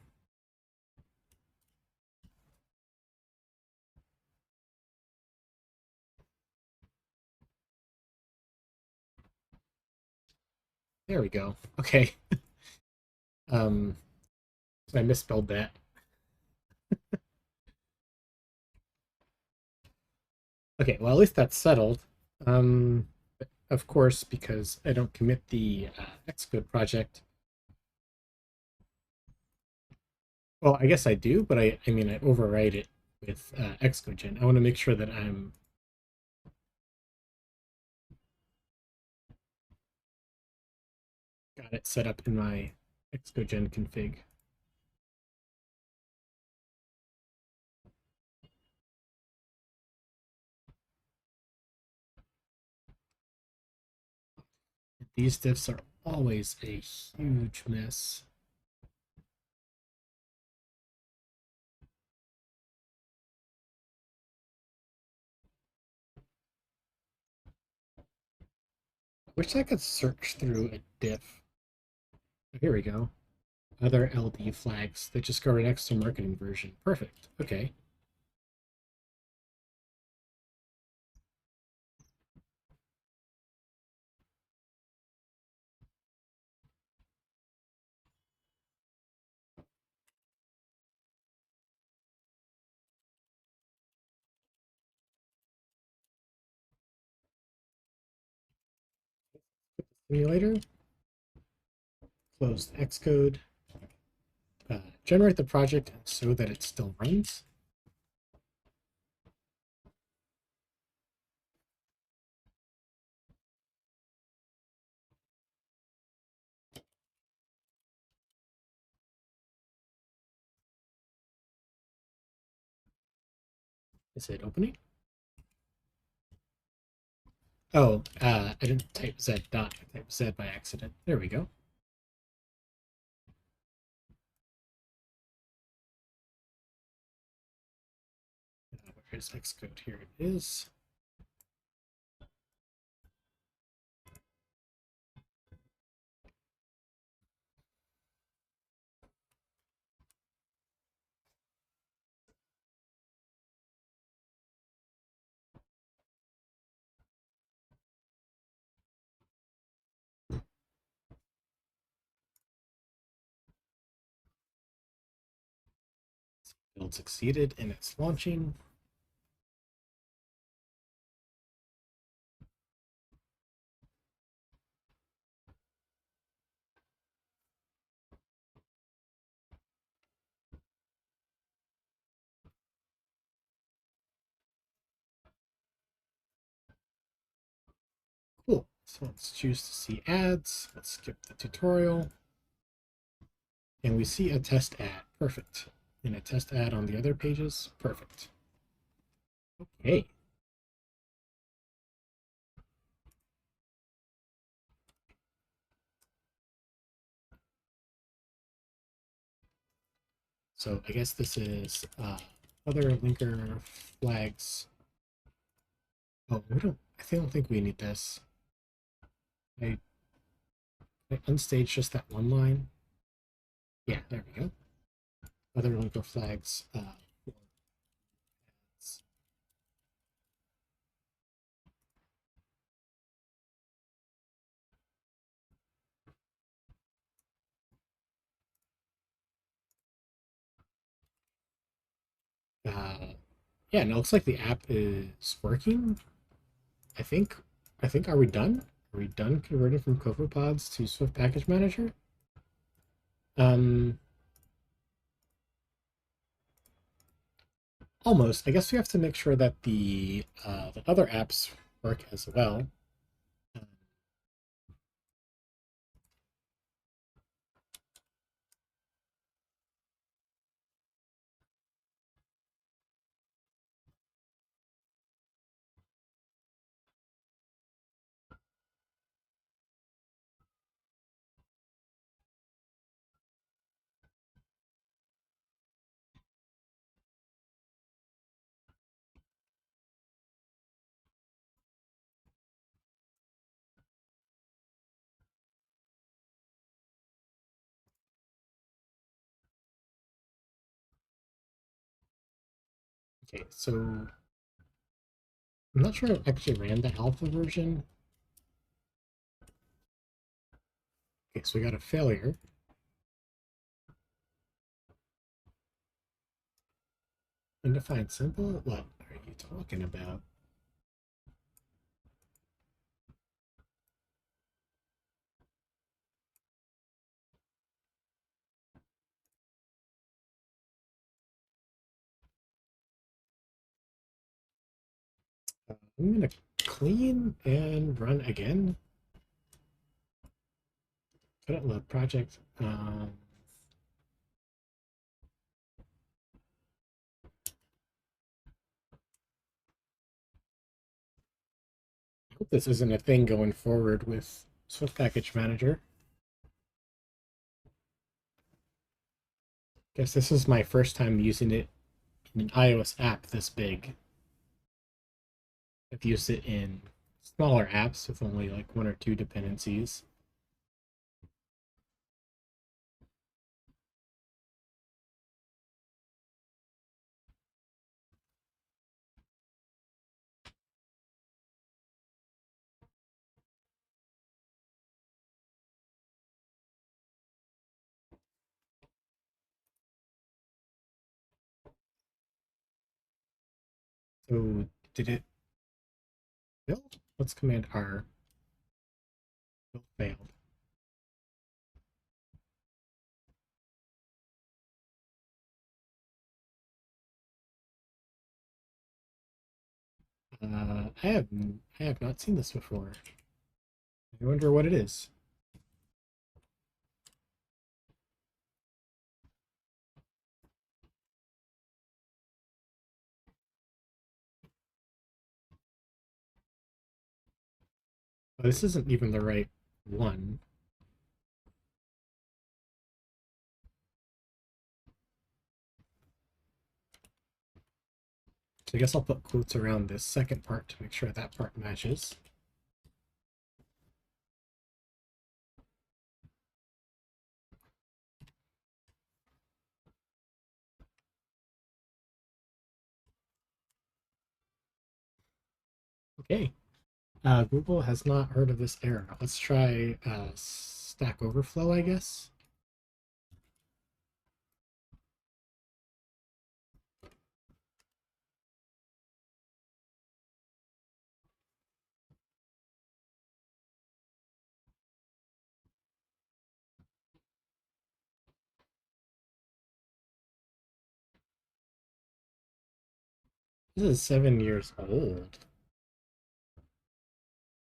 There we go. Okay. Um, I misspelled that. Okay, well, at least that's settled. Um, of course, because I don't commit the Xcode project. Well, I guess I do, but I mean, I overwrite it with Xcode. I want to make sure that I'm got it set up in my Xcode config. These diffs are always a huge mess. Wish I could search through a diff. Here we go. Other LD flags that just go right next to marketing version. Perfect. Okay. Simulator. Close Xcode. Generate the project so that it still runs. Is it opening? Oh, I didn't type Z dot. I typed Z by accident. There we go. Where's Xcode? Here it is. Build succeeded and it's launching. Cool. So let's choose to see ads. Let's skip the tutorial. And we see a test ad. Perfect. And a test ad on the other pages. Perfect. Okay. So I guess this is other linker flags. Oh, we don't. I don't think we need this. I, I unstage just that one line. Yeah, there we go. Other linker flags. Yeah, and it looks like the app is working. I think. I think. Are we done? Are we done converting from CocoaPods to Swift Package Manager? Um, Almost. I guess we have to make sure that the other apps work as well. Okay, so I'm not sure I actually ran the alpha version. Okay, so we got a failure. Undefined symbol? What are you talking about? I'm gonna clean and run again. Couldn't load project. I hope this isn't a thing going forward with Swift Package Manager. Guess this is my first time using it in an iOS app this big. I've used it in smaller apps with only like one or two dependencies. So did it build? What's Command R? Build failed. I have not seen this before. I wonder what it is. Oh, this isn't even the right one. So I guess I'll put quotes around this second part to make sure that part matches. Okay. Google has not heard of this error. Let's try Stack Overflow, I guess. This is 7 years old.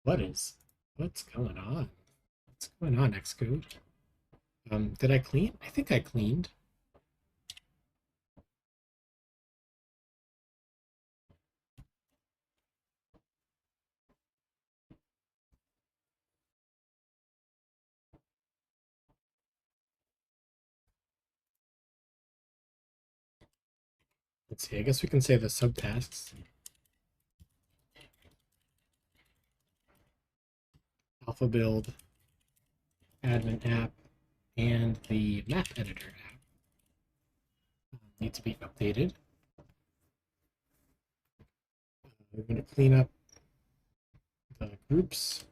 What's going on? What's going on, Xcode? Did I clean? I think I cleaned. Let's see, I guess we can say the subtasks. Alpha build, admin app, and the map editor app need to be updated. We're going to clean up the groups.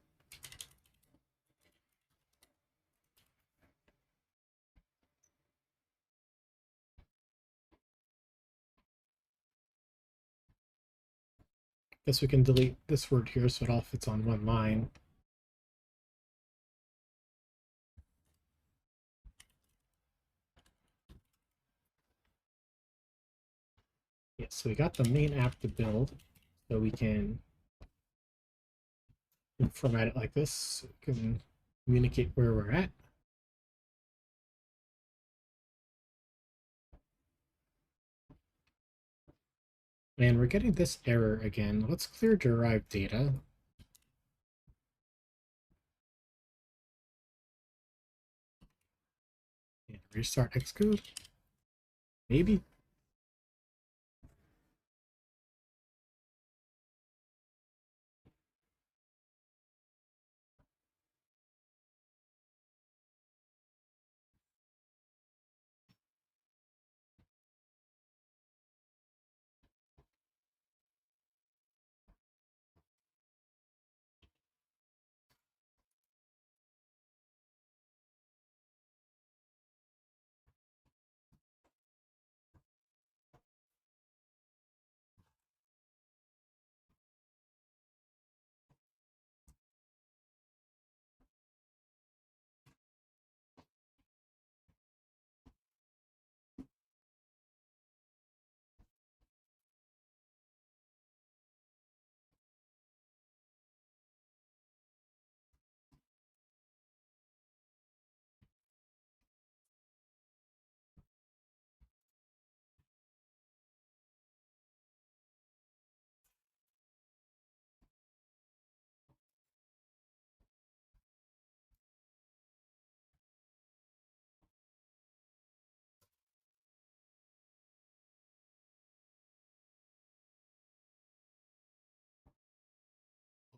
Guess we can delete this word here so it all fits on one line. Yeah, so we got the main app to build, so we can format it like this. So we can communicate where we're at. And we're getting this error again. Let's clear derived data. And restart Xcode. Maybe.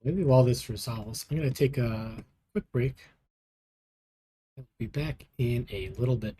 Maybe while this resolves, I'm going to take a quick break. I'll be back in a little bit.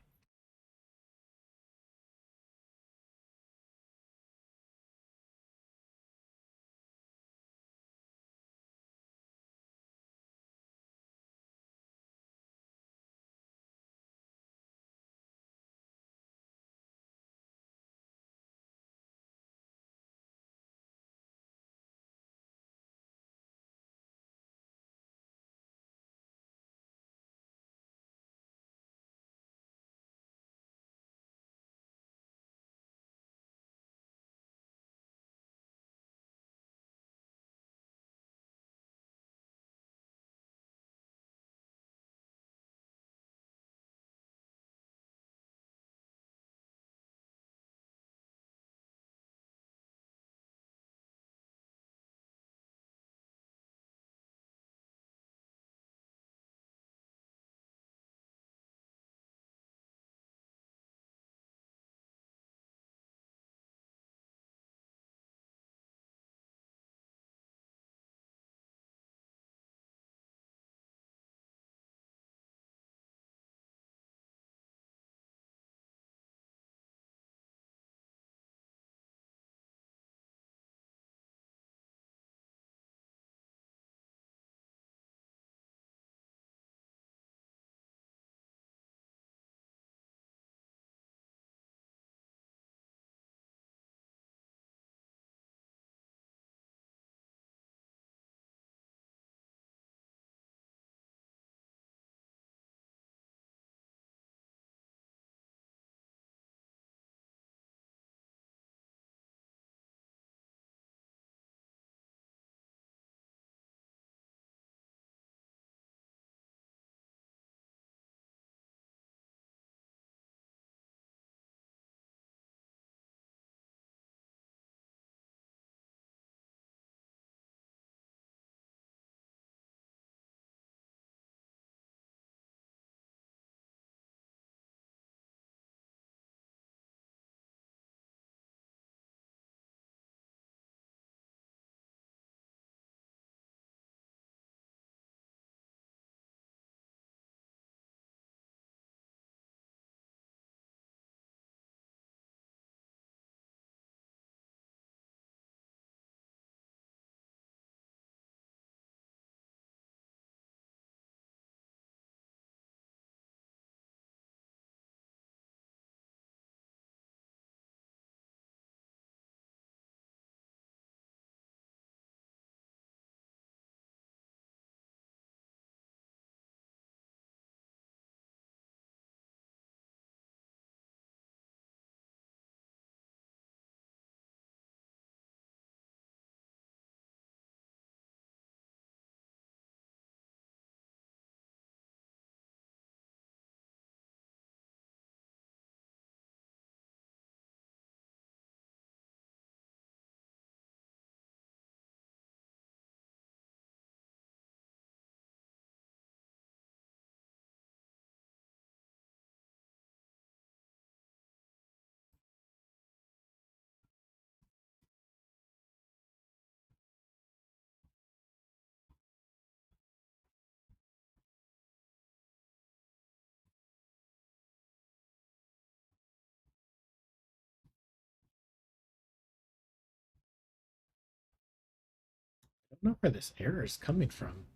don't know where this error is coming from.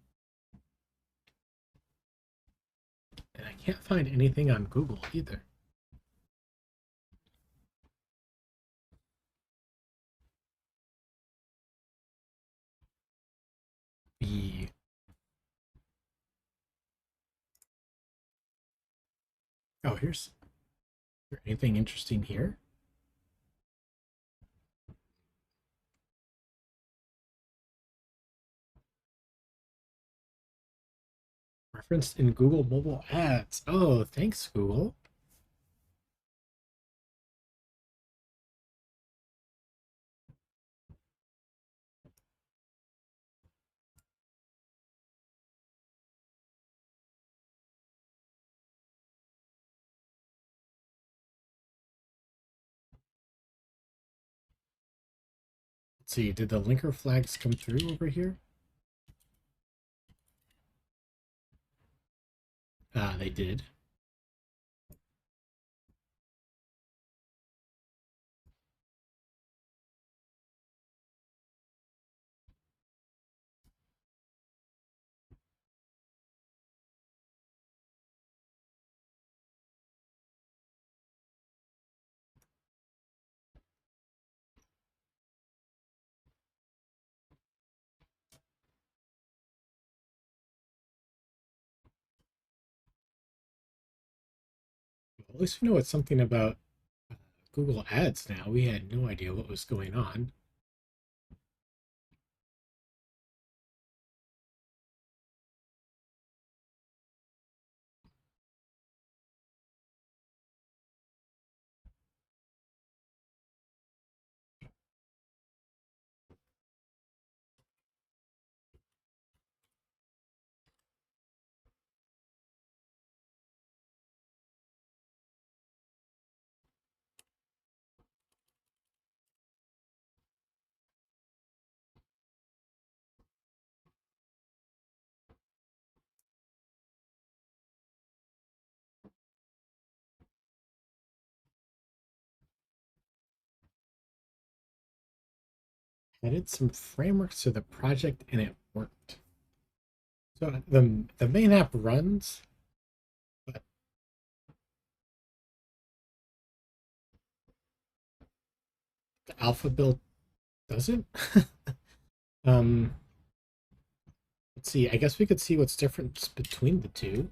And I can't find anything on Google either. The Oh, is there anything interesting here? Referenced in Google mobile ads. Oh, thanks, Google. Let's see, did the linker flags come through over here? They did. Well, at least we know it's something about Google Ads now. We had no idea what was going on. Added some frameworks to the project and it worked. So the main app runs, but the alpha build doesn't. um, let's see. I guess we could see what's different between the two.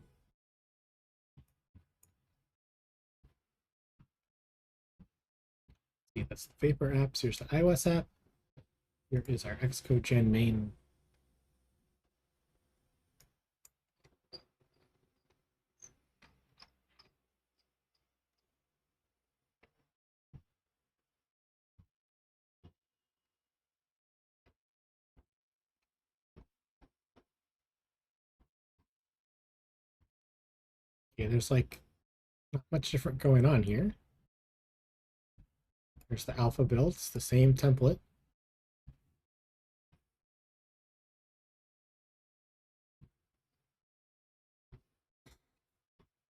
See, that's the Vapor apps. Here's the iOS app. Here is our Xcode Gen main. Okay, there's like not much different going on here. There's the alpha build. It's the same template.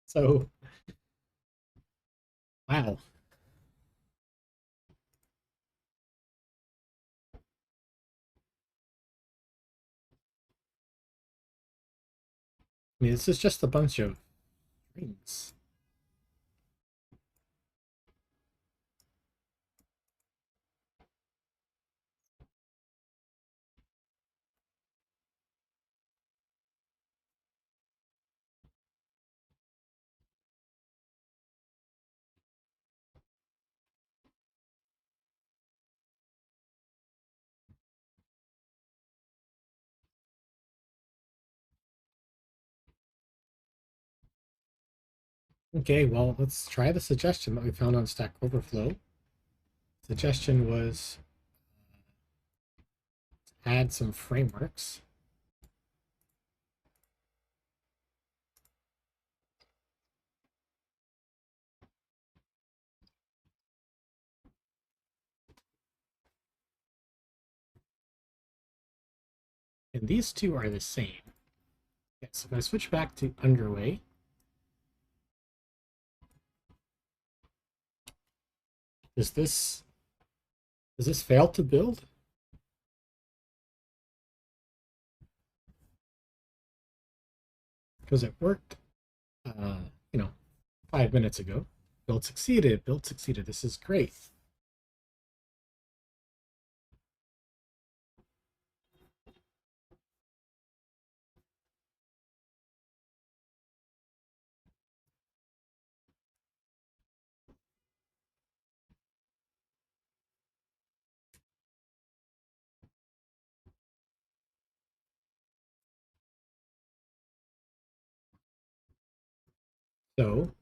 So, wow. I mean, this is just a bunch of strings. Okay, well, let's try the suggestion that we found on Stack Overflow. Suggestion was add some frameworks. And these two are the same. Okay, so if I switch back to underway, does this fail to build? because it worked, uh, you know, 5 minutes ago. Build succeeded. Build succeeded. This is great. So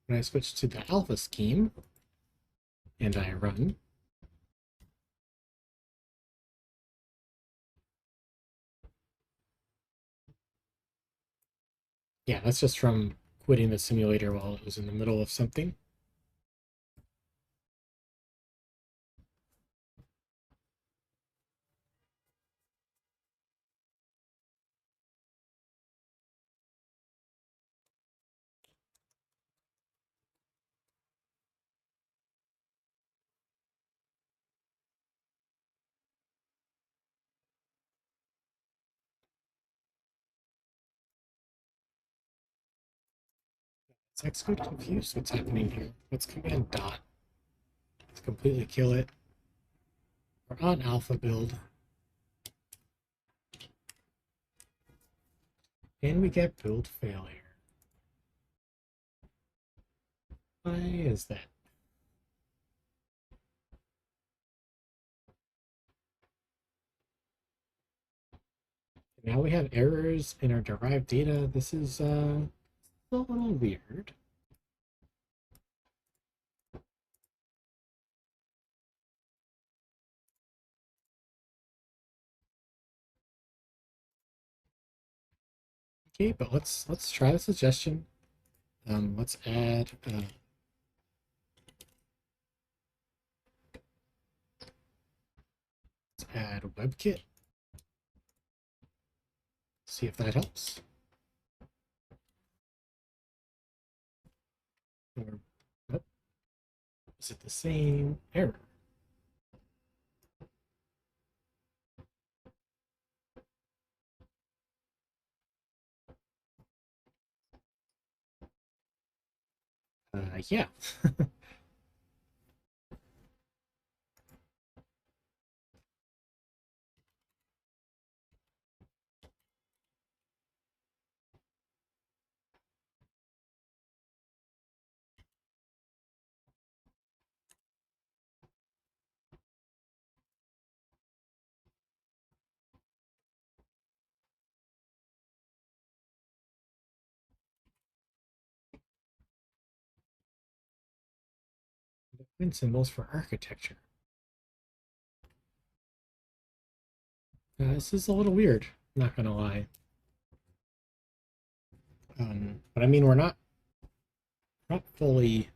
when I switch to the alpha scheme and I run, yeah, that's just from quitting the simulator while it was in the middle of something. Is Xcode confused? What's happening here? Let's command dot. Let's completely kill it. We're on alpha build. And we get build failure. Why is that? Now we have errors in our derived data. This is a little weird. Okay, but let's try the suggestion. Let's add WebKit. See if that helps. Or, nope. Is it the same error? Yeah. Define symbols for architecture. This is a little weird. Not gonna lie. But I mean, we're not fully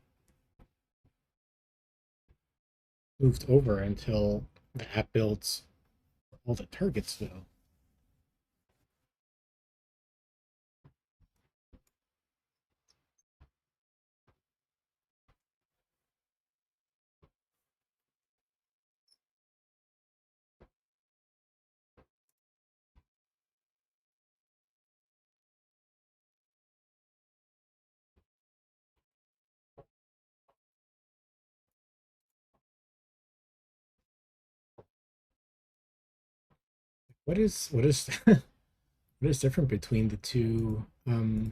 moved over until the app builds all the targets, though. What is what is different between the two? No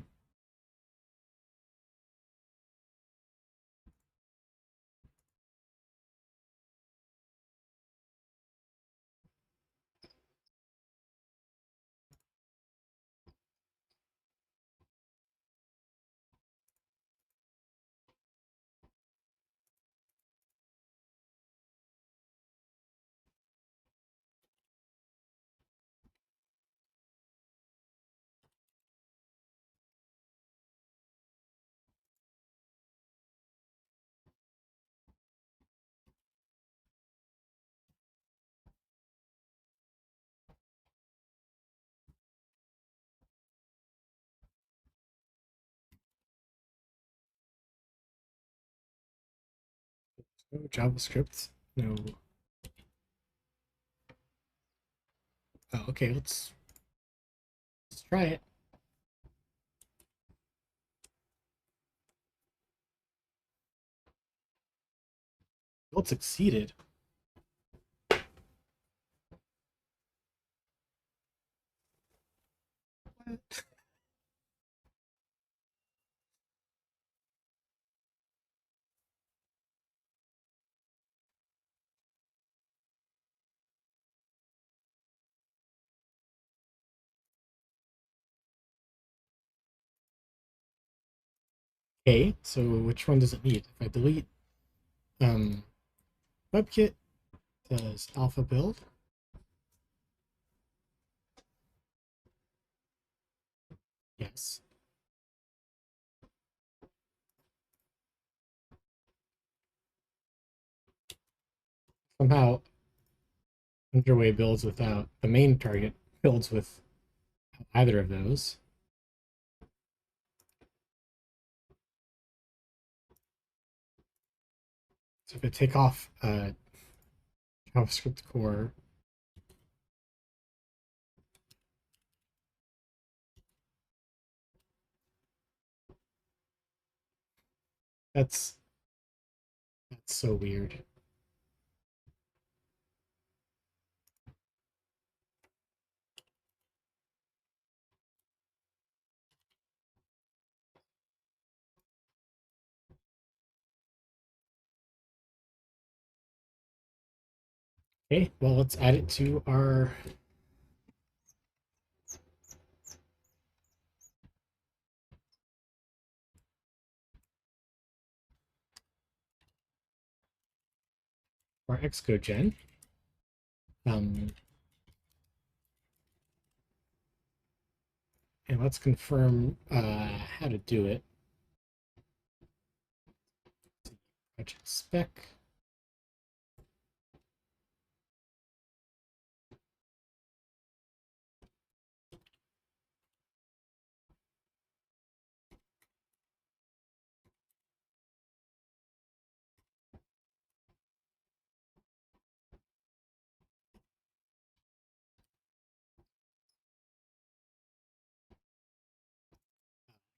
JavaScript. No. Oh, okay. Let's try it. Build succeeded. What? Okay, so which one does it need? If I delete um, WebKit, does alpha build? Yes. Somehow underway builds without the main target builds with either of those. So if I take off JavaScript core, that's so weird. Okay, well let's add it to our Xcode gen. And let's confirm how to do it. Project spec.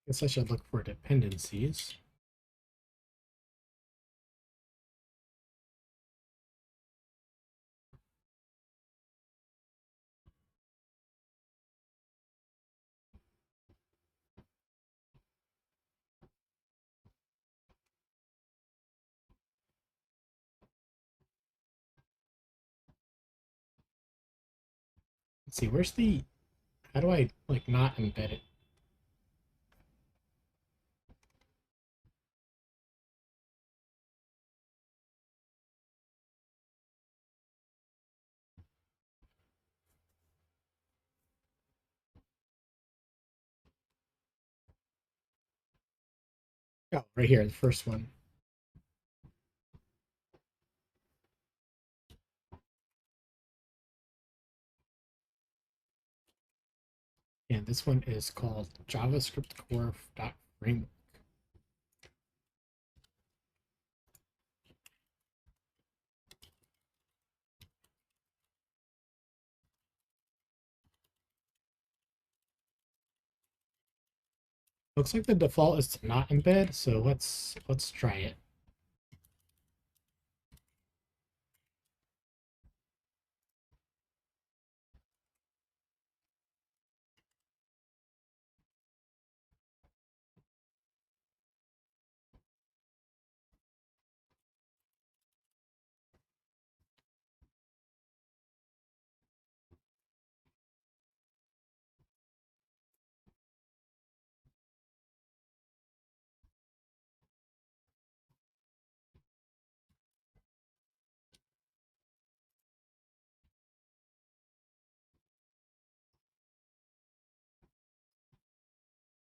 I guess I should look for dependencies. Let's see, where's the, how do I like not embed it? Oh, right here, the first one. And this one is called JavaScript Core Framework. Looks like the default is to not embed, so let's try it.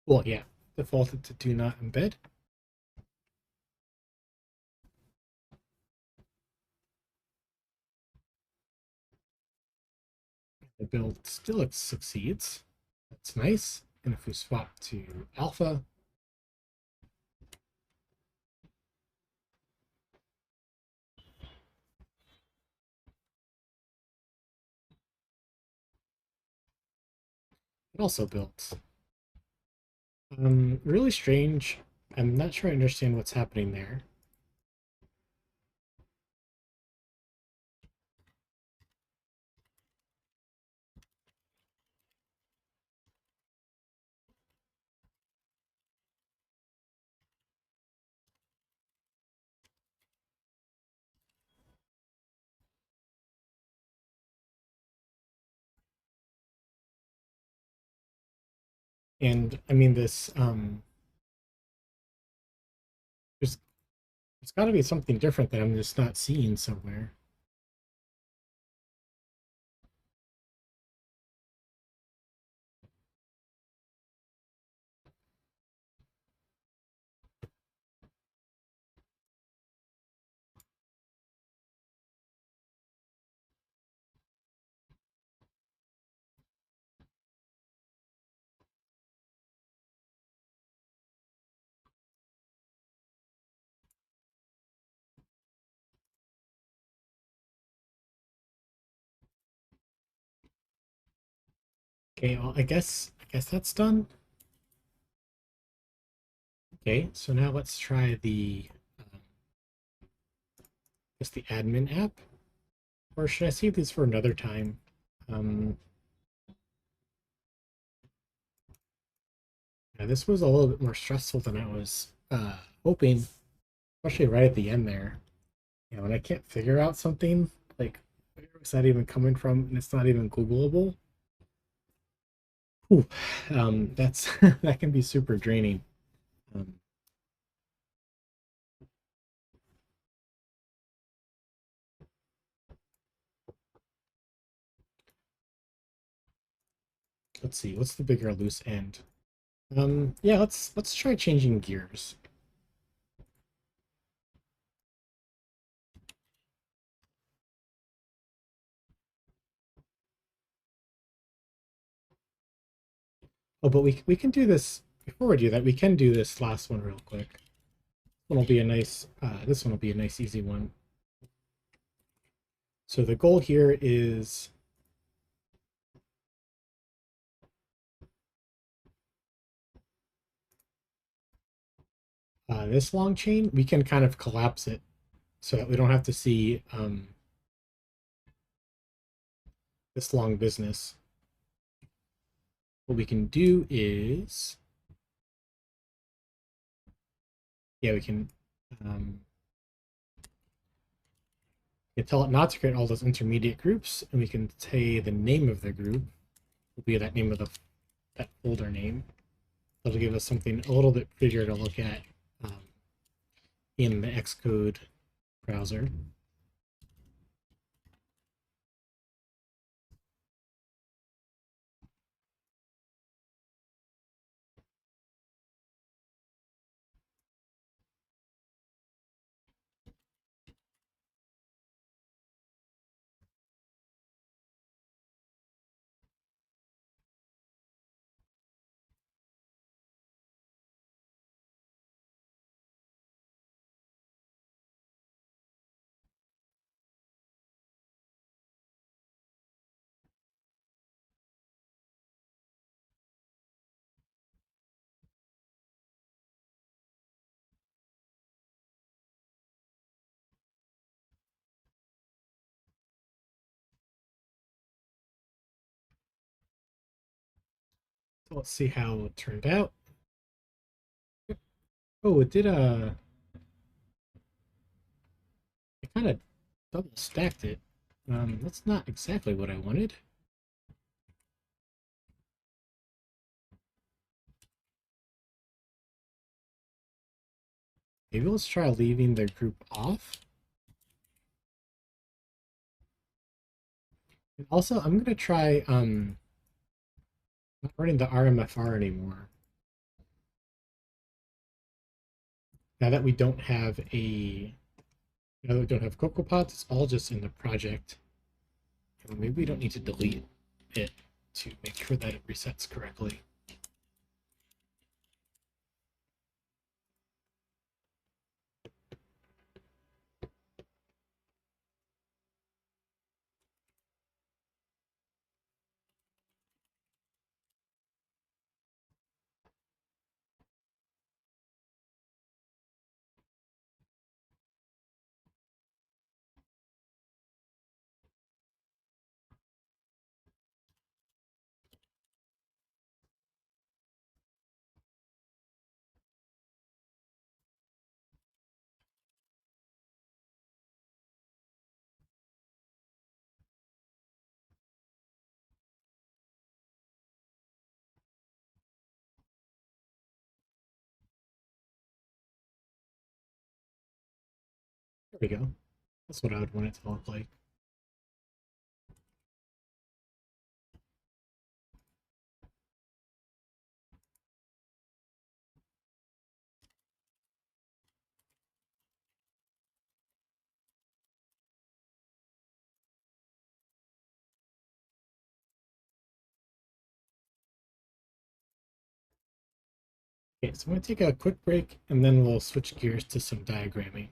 Well, yeah, defaulted to do not embed. The build still succeeds. That's nice. And if we swap to alpha, it also builds. Really strange. I'm not sure I understand what's happening there. And I mean, there's, there's got to be something different that I'm just not seeing somewhere. Okay, well, I guess that's done. Okay, so now let's try the just the admin app, or should I save these for another time? Um, yeah, this was a little bit more stressful than I was hoping, especially right at the end there. You know, when I can't figure out something, like where is that even coming from, and it's not even Googleable. Whew, that's that can be super draining. Um, let's see, what's the bigger loose end? Yeah, let's try changing gears. Oh, but we can do this before we do that. We can do this last one real quick. One will be a nice. This one will be a nice easy one. So the goal here is this long chain. We can kind of collapse it so that we don't have to see this long business. What we can do is, yeah, um, we can tell it not to create all those intermediate groups, and we can say the name of the group will be that name of that folder name. That'll give us something a little bit prettier to look at in the Xcode browser. So let's see how it turned out. Oh, it did it kind of double stacked it. That's not exactly what I wanted. Maybe let's try leaving the group off. And also, I'm gonna try not running the RMFR anymore. Now that we don't have now that we don't have CocoaPods, it's all just in the project. And maybe we don't need to delete it to make sure that it resets correctly. There we go. That's what I would want it to look like. Okay, so I'm going to take a quick break and then we'll switch gears to some diagramming.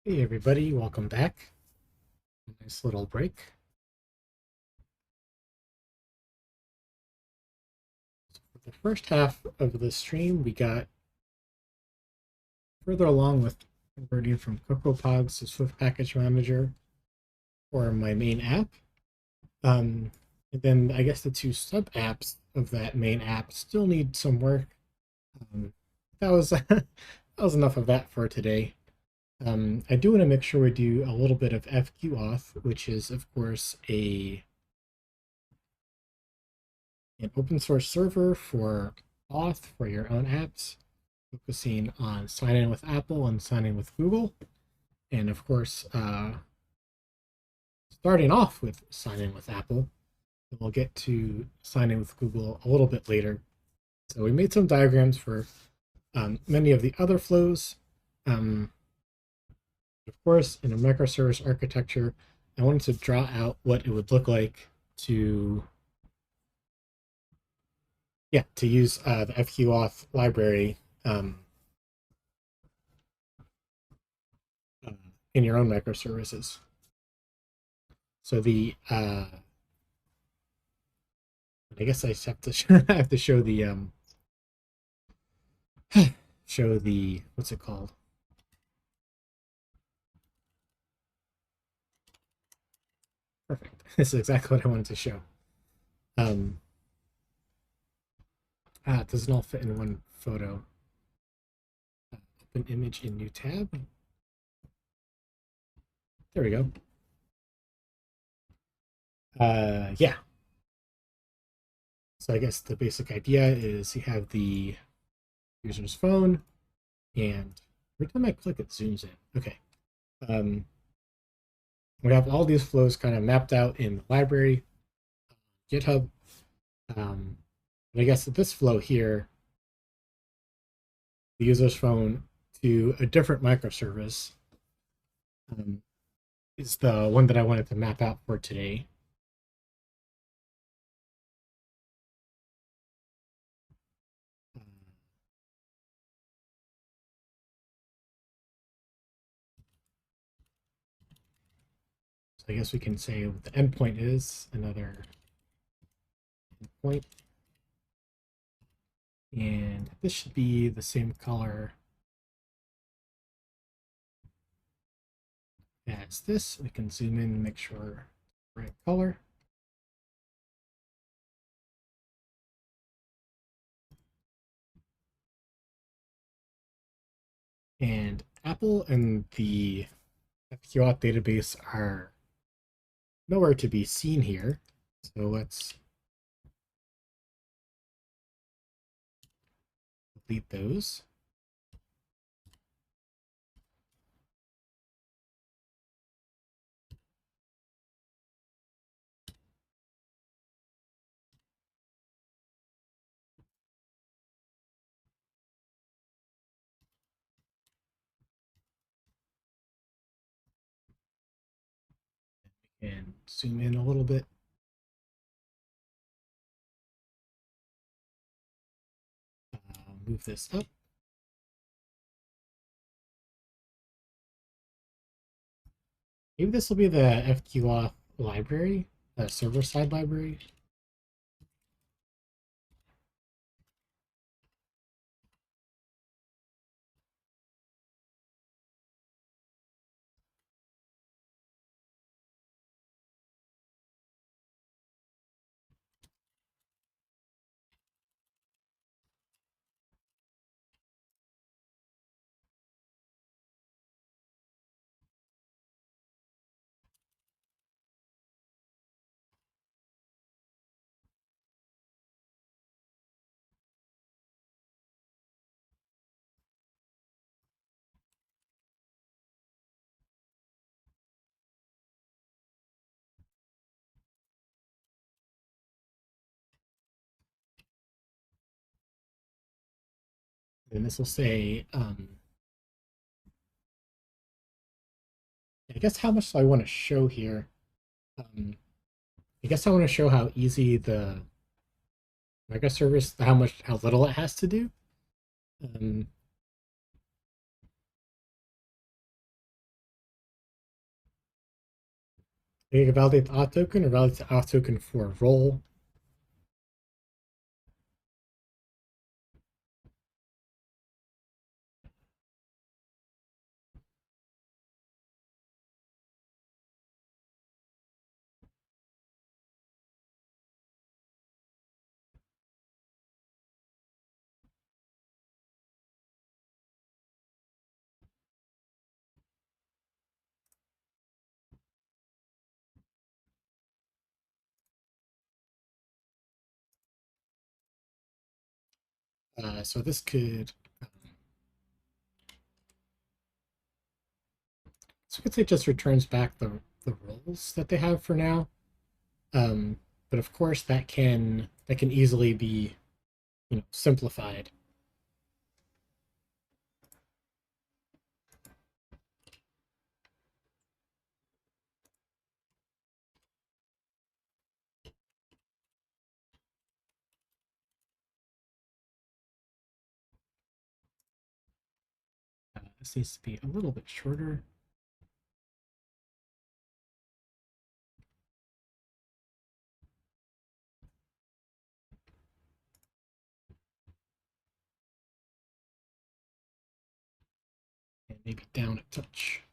Hey everybody, welcome back. Nice little break. For the first half of the stream, we got further along with converting from CocoaPods to Swift Package Manager for my main app. And then I guess the two sub apps of that main app still need some work. That was that was enough of that for today. I do want to make sure we do a little bit of FQAuth, which is of course an open source server for auth for your own apps, focusing on signing in with Apple and signing with Google. And of course, starting off with signing with Apple, and we'll get to signing with Google a little bit later. So we made some diagrams for many of the other flows. Of course, in a microservice architecture, I wanted to draw out what it would look like to use the FQAuth library in your own microservices. So I guess I just have to I have to show the show the what's it called? Perfect. This is exactly what I wanted to show. It doesn't all fit in one photo. Open image in new tab. There we go. Yeah. So I guess the basic idea is you have the user's phone, and every time I click, it zooms in. Okay. We have all these flows kind of mapped out in the library, GitHub. And I guess this flow here, the user's phone to a different microservice, is the one that I wanted to map out for today. So I guess we can say what the endpoint is, another endpoint. And this should be the same color as this. We can zoom in and make sure it's the right color. And Apple and the FQAuth database are nowhere to be seen here. So let's delete those. And zoom in a little bit. Move this up. Maybe this will be the FQAuth library, the server-side library. And this will say, I guess how much do I want to show here? I guess I want to show how easy the microservice, how little it has to do. You can validate the auth token or validate the auth token for a role. So this could, so I could say just returns back the roles that they have for now. Um, but of course that can easily be simplified. This needs to be a little bit shorter. And maybe down a touch.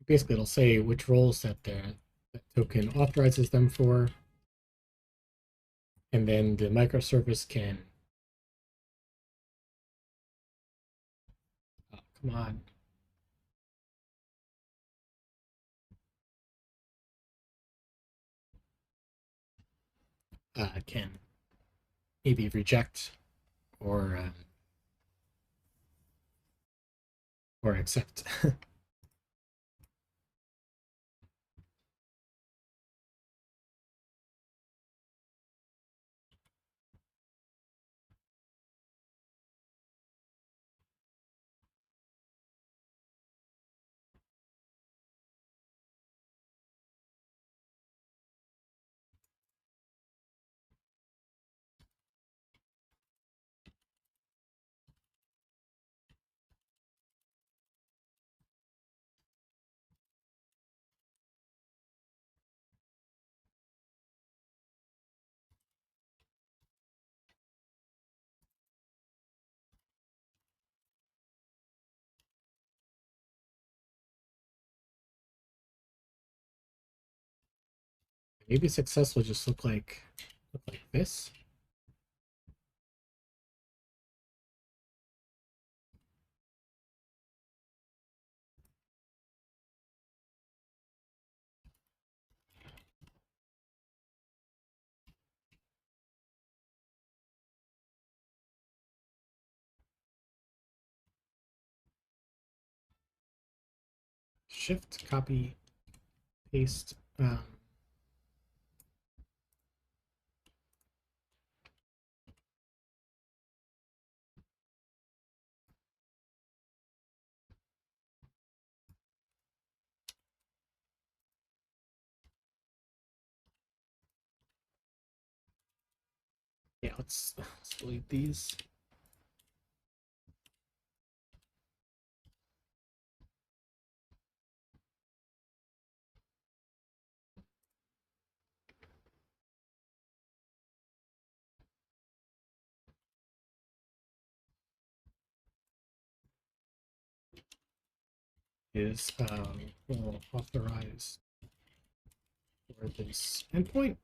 Basically, it'll say which roles that token authorizes them for, and then the microservice can, oh, come on, can maybe reject or or accept. Maybe success will just look like this. Shift, copy, paste. Yeah, let's delete these. Is will authorize for this endpoint.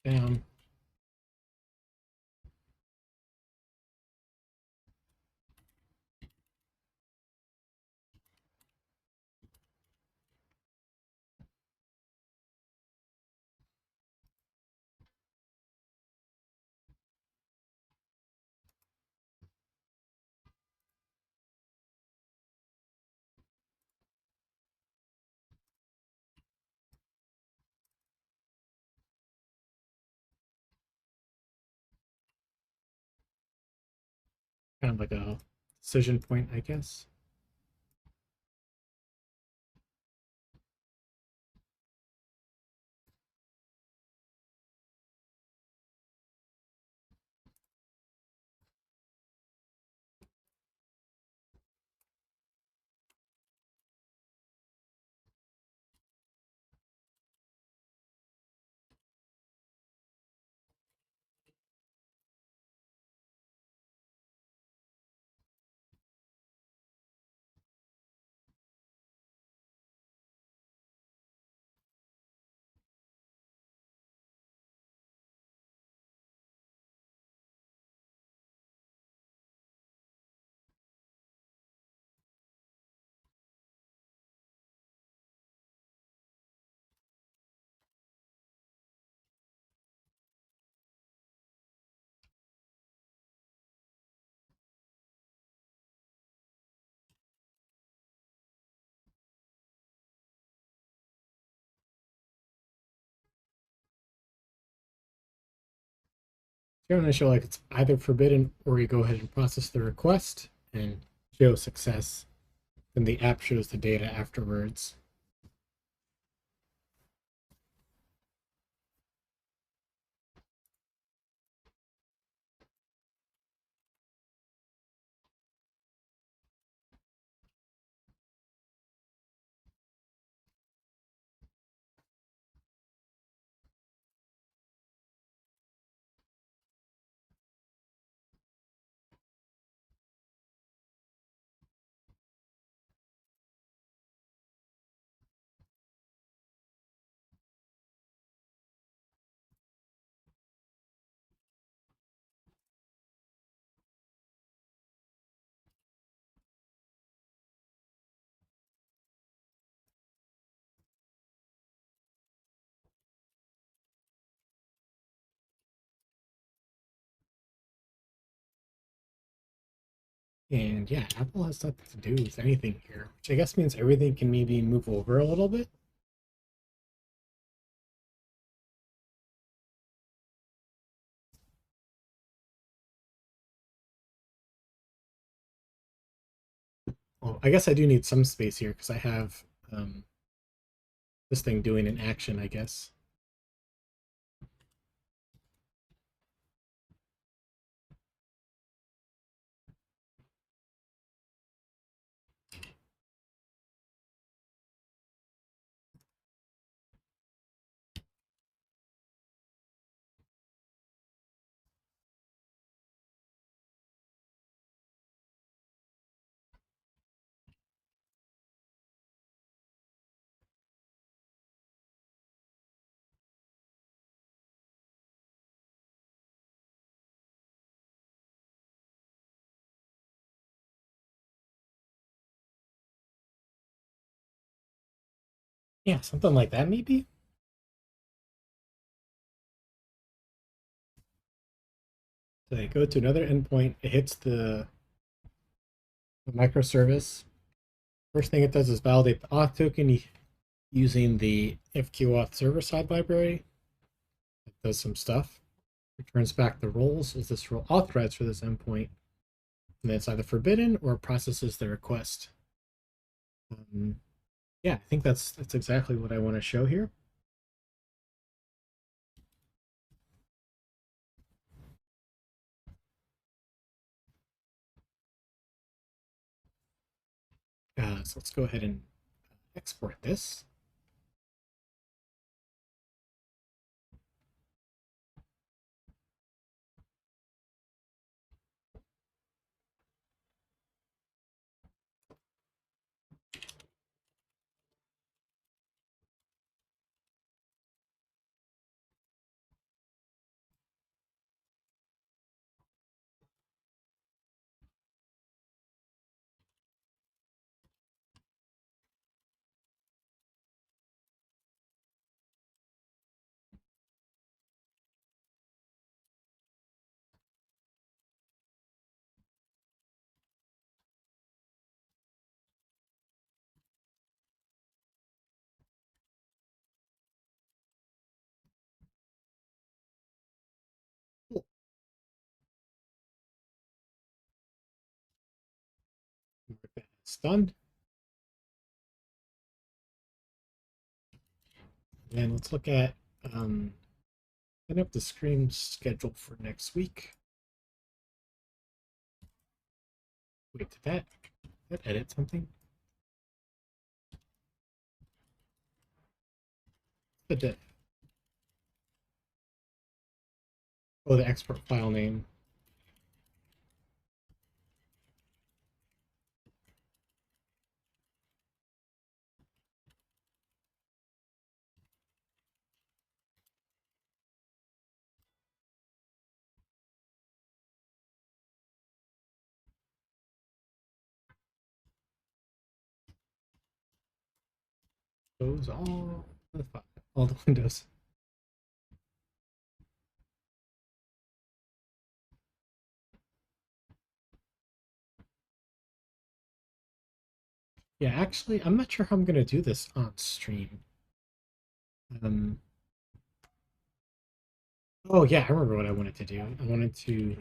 Down. kind of like a decision point, I guess. You're going to show like it's either forbidden or you go ahead and process the request and show success. Then the app shows the data afterwards. And yeah, Apple has nothing to do with anything here, which I guess means everything can maybe move over a little bit. Well, I guess I do need some space here because I have this thing doing an action, I guess. Yeah, something like that maybe. So they go to another endpoint, it hits the microservice. First thing it does is validate the auth token using the FQAuth server-side library. It does some stuff. Returns back the roles. Is this role authorized for this endpoint? And then it's either forbidden or processes the request. Yeah, I think that's exactly what I want to show here. So let's go ahead and export this. It's done. And let's look at setting up the screen schedule for next week. Wait, did that edit something? The diff. Oh, the export file name. Shows all the windows. Yeah, actually, I'm not sure how I'm gonna do this on stream. Um, oh yeah, I remember what I wanted to do. I wanted to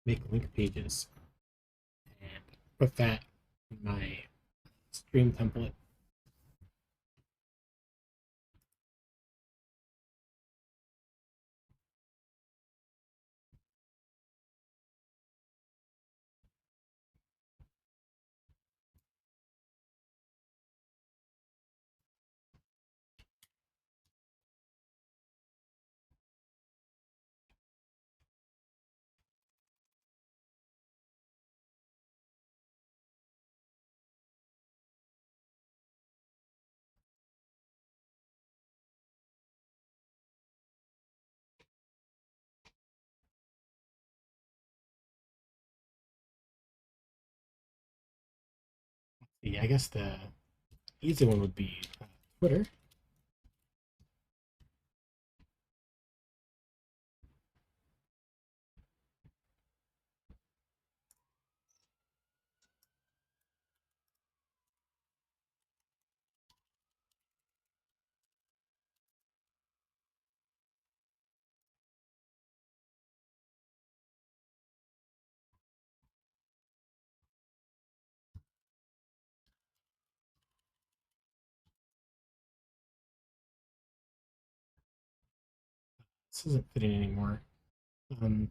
make link pages and put that in my stream template. Yeah, I guess the easy one would be Twitter. This isn't fitting anymore. Um,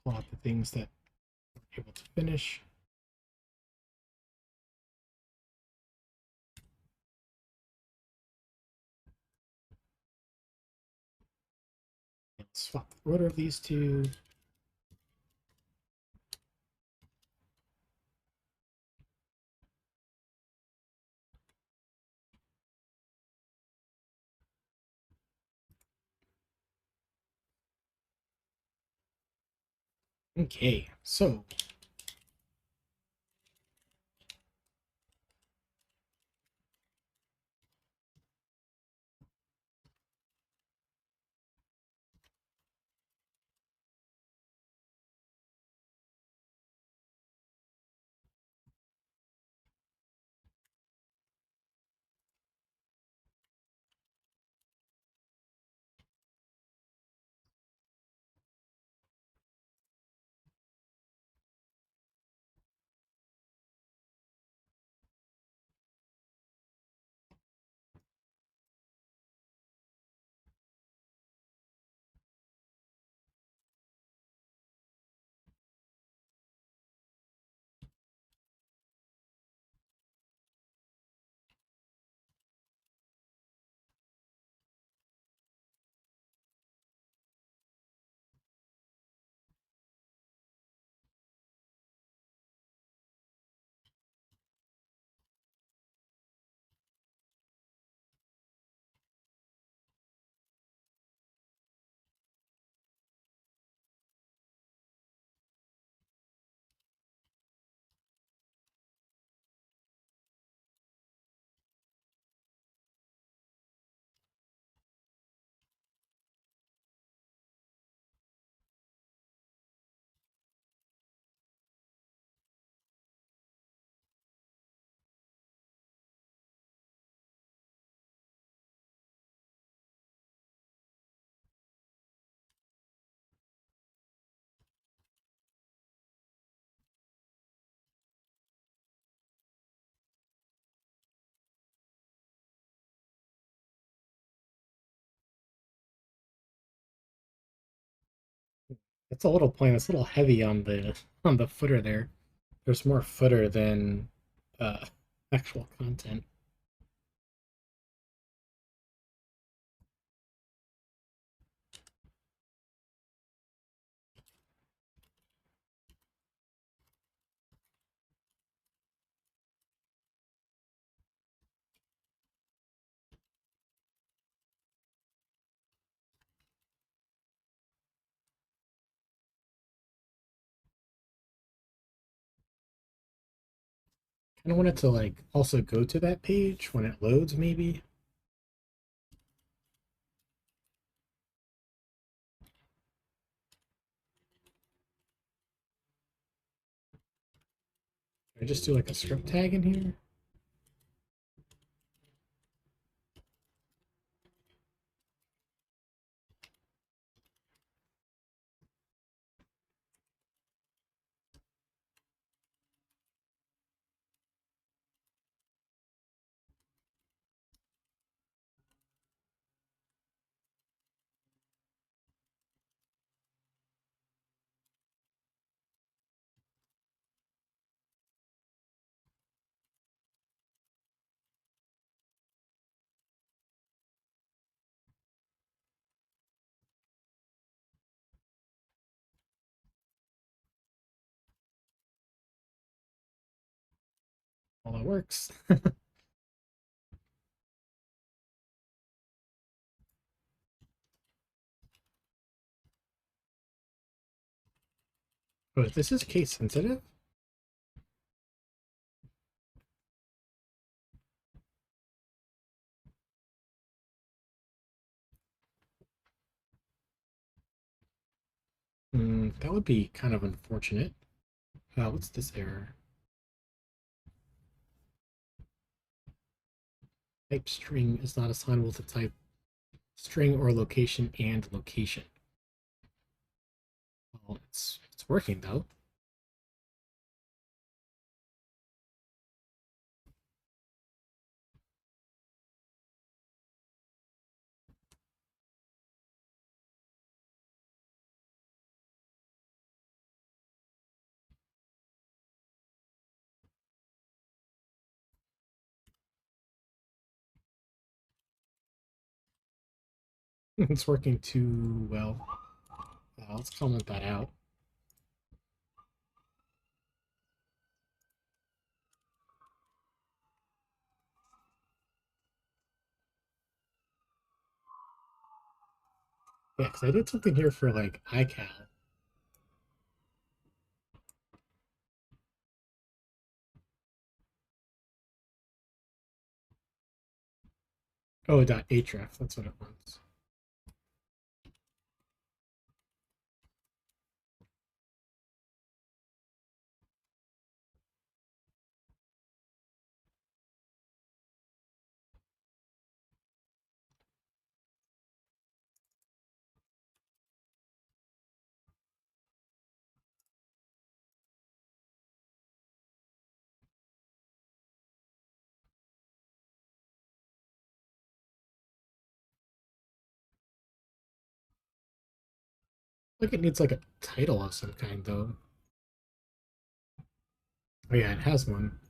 pull out the things that we're able to finish. And swap the order of these two. Okay, so It's a little plain. It's a little heavy on the footer there. There's more footer than uh, actual content. Kind of want it to like also go to that page when it loads, maybe. I just do like a script tag in here. All that works. But this is case sensitive. That would be kind of unfortunate. What's this error? Type string is not assignable to type string or location and location. Well, it's working though. It's working too well. Let's comment that out. Yeah, because I did something here for like iCal. Oh, .href. That's what it was. Like it needs like a title of some kind though. Oh yeah, it has one.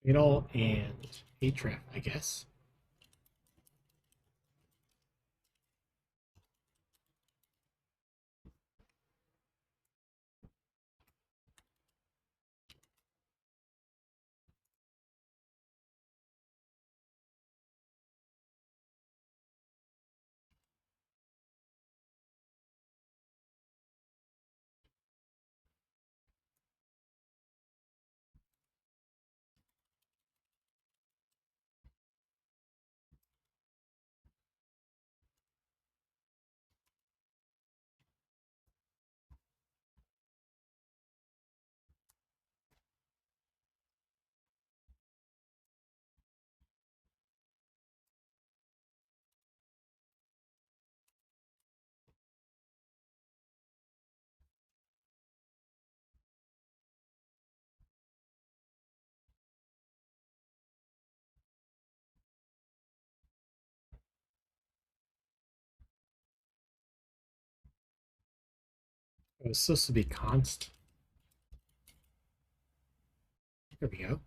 Title and href, I guess. It was supposed to be const. There we go.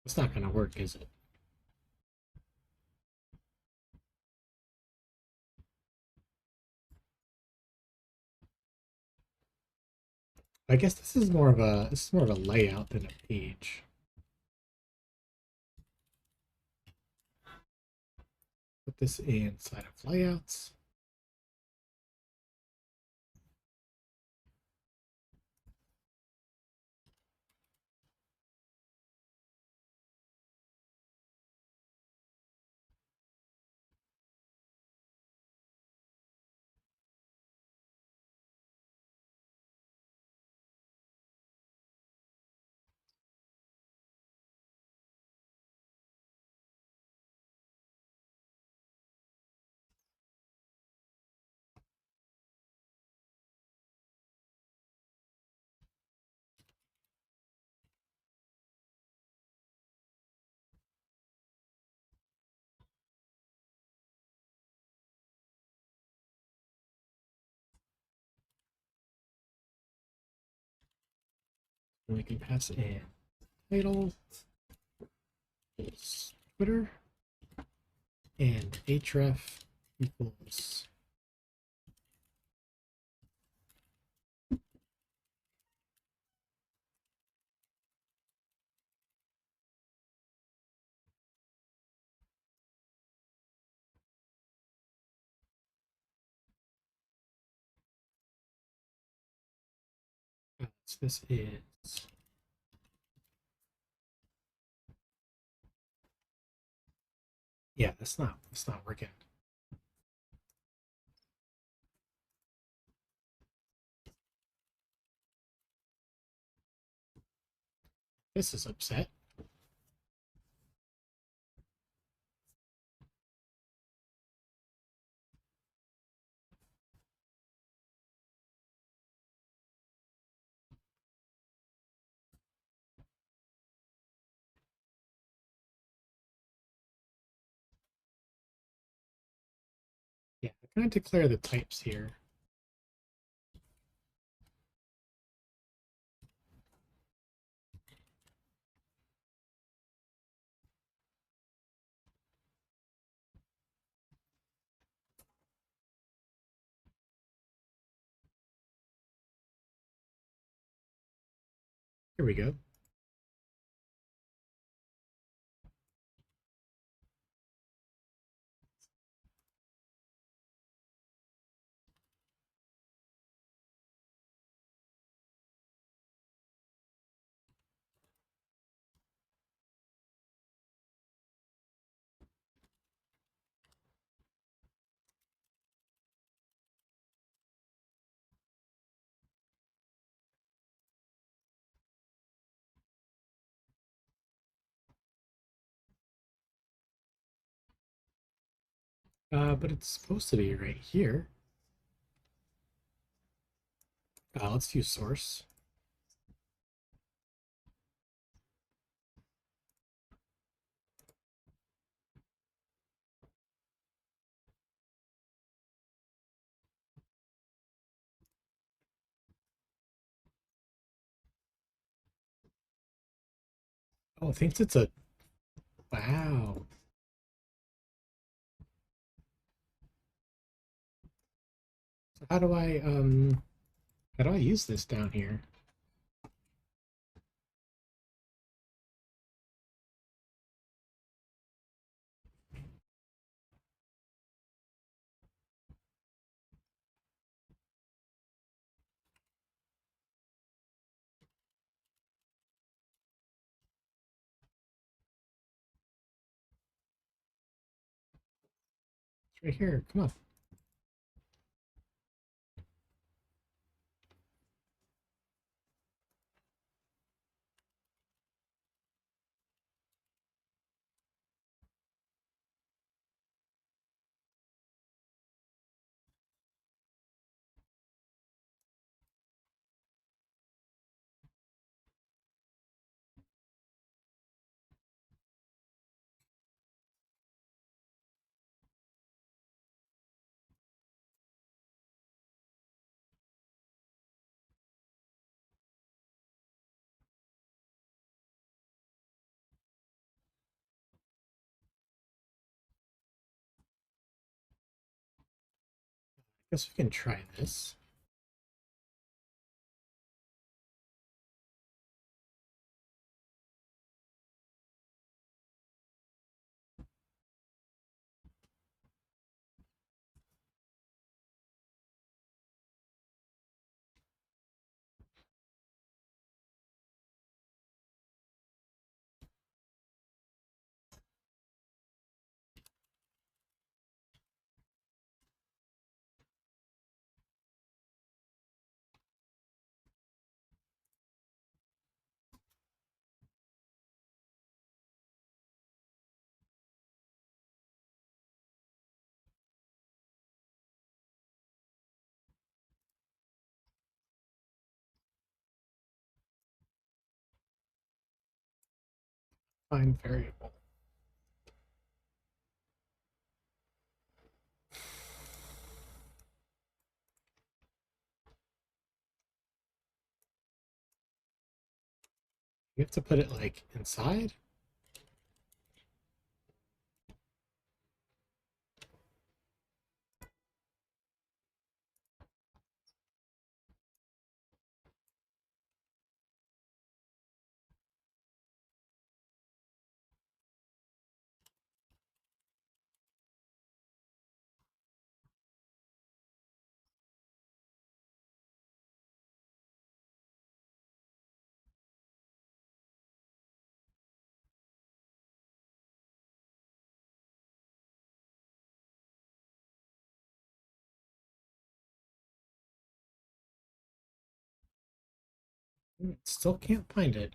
It's not going to work, is it? I guess this is more of a layout than a page. Put this inside of layouts. And we can pass in title, Twitter, and href equals this is yeah, that's not working. This is upset. Yeah, I'm gonna declare the types here. Here we go. But it's supposed to be right here. Let's use source. Oh, it thinks it's a wow. So how do I use this down here? It's right here. Come on. Guess we can try this. Find variable. You have to put it like inside. Still can't find it.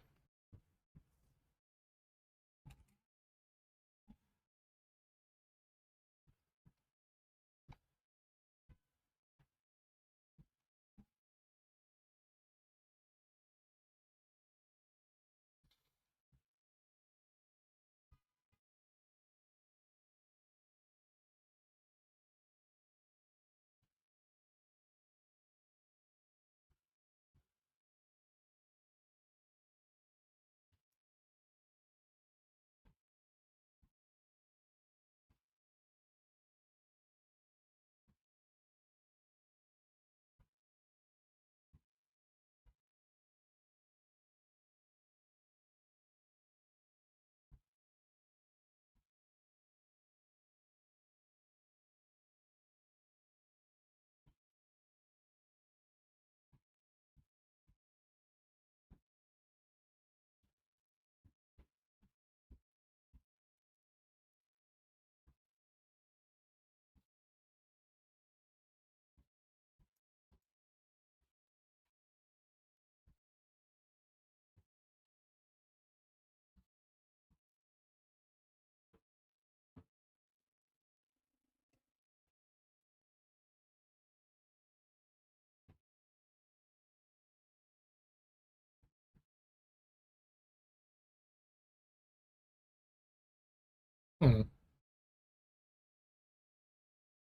Hmm.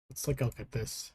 Let's take a look at this.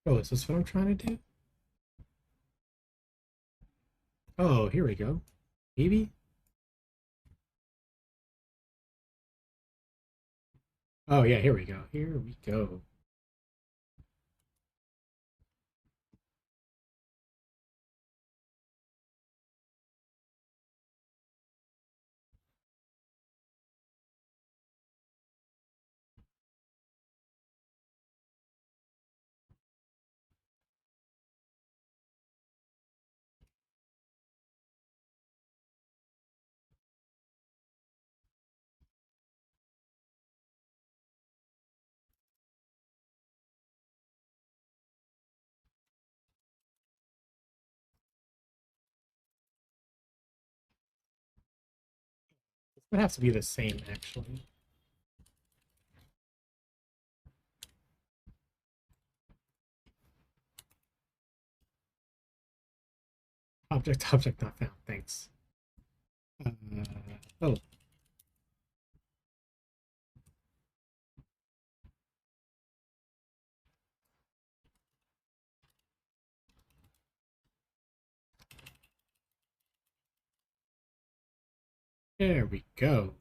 Oh, is this what I'm trying to do? Oh, here we go. Maybe? Oh, yeah, here we go. Here we go. Would have to be the same, actually. Object not found. Thanks. Uh, oh, there we go.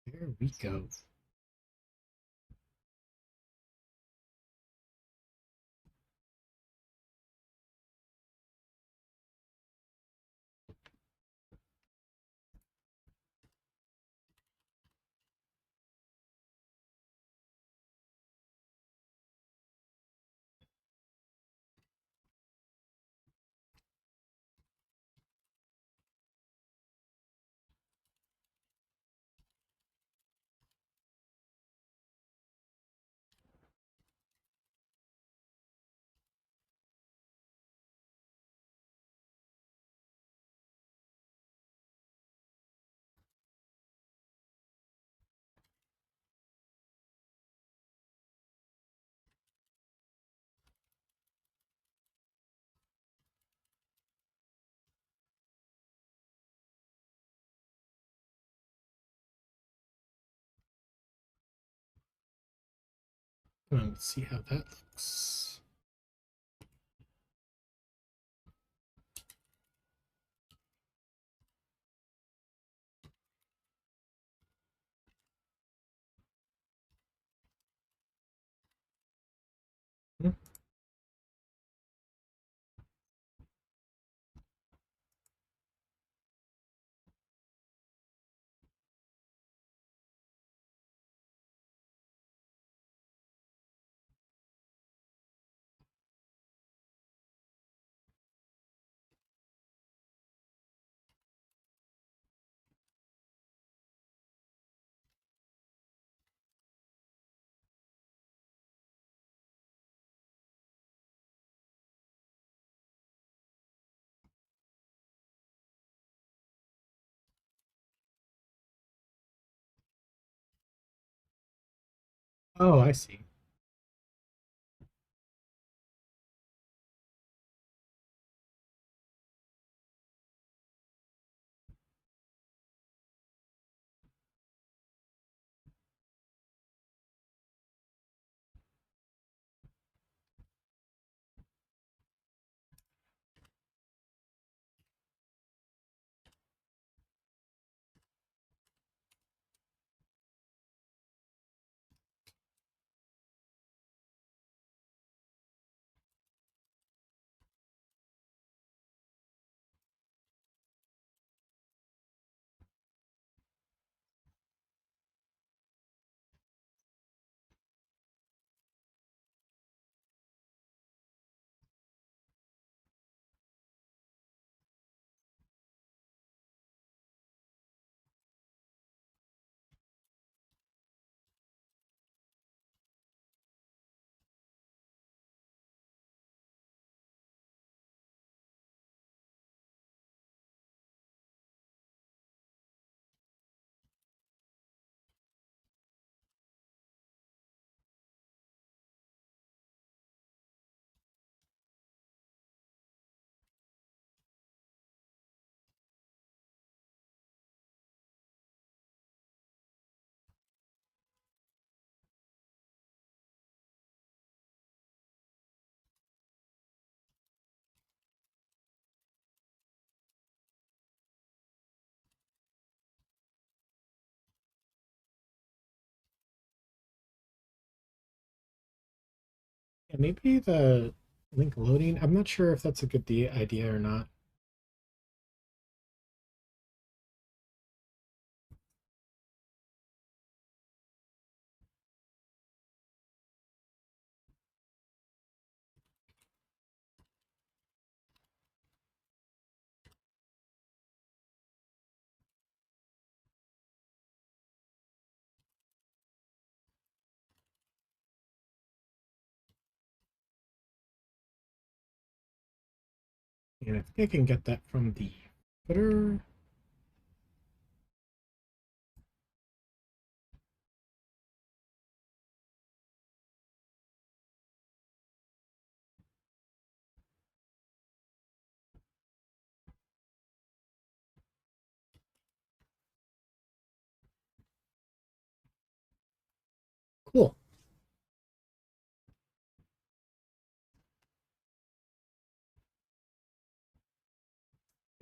There we go. Let's see how that looks. Hmm. Oh, I see. Yeah, maybe the link loading. I'm not sure if that's a good idea or not. And I think I can get that from the footer.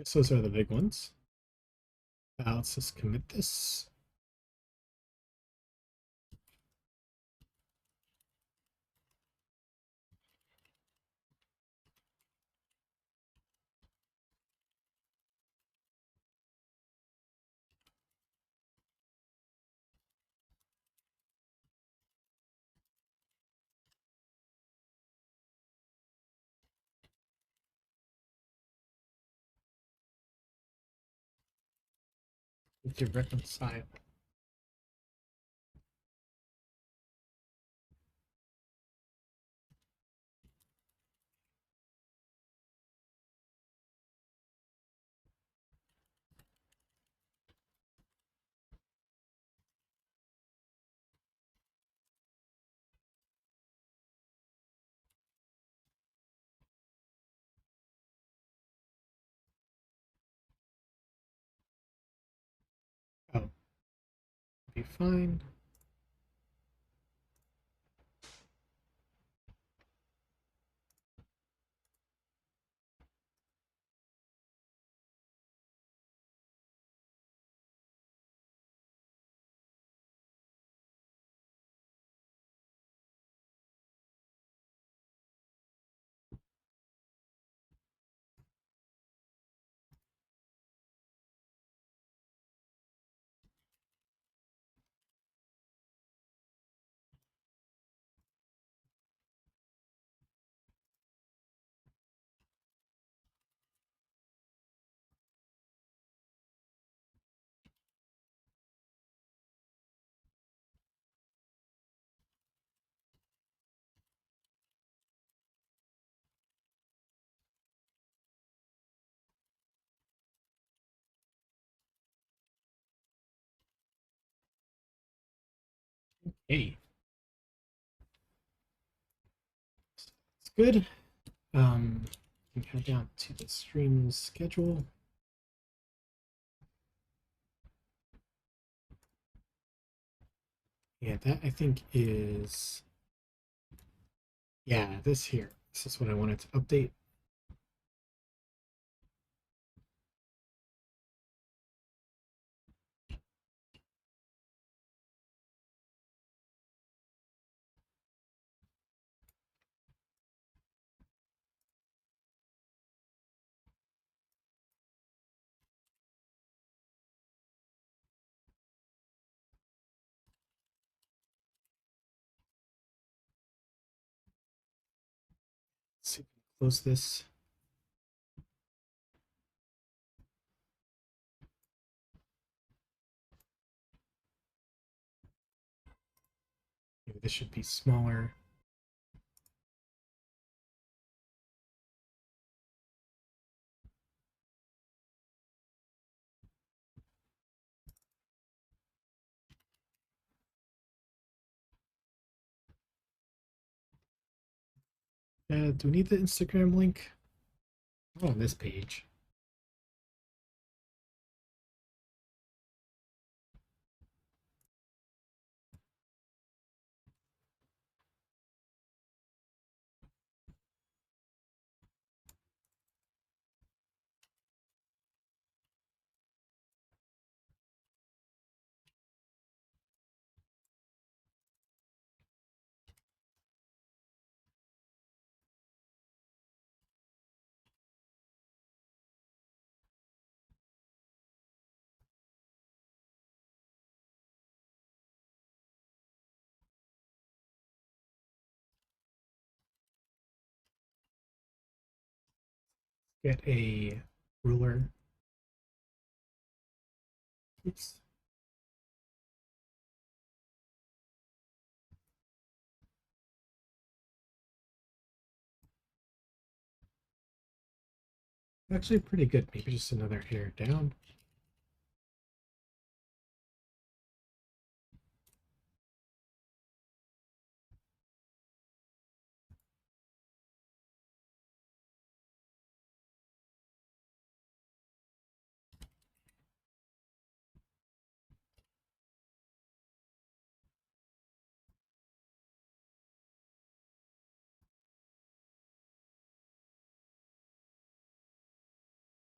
Guess those are the big ones. Let's just commit this. We can reconcile. Oh, be fine. Hey, it's good. We can head down to the stream schedule. Yeah, that I think is, yeah, this here. This is what I wanted to update. Let's see if we can close this. Maybe this should be smaller. Do we need the Instagram link? Oh, on this page. Get a ruler. Oops. Actually, pretty good. Maybe just another hair down.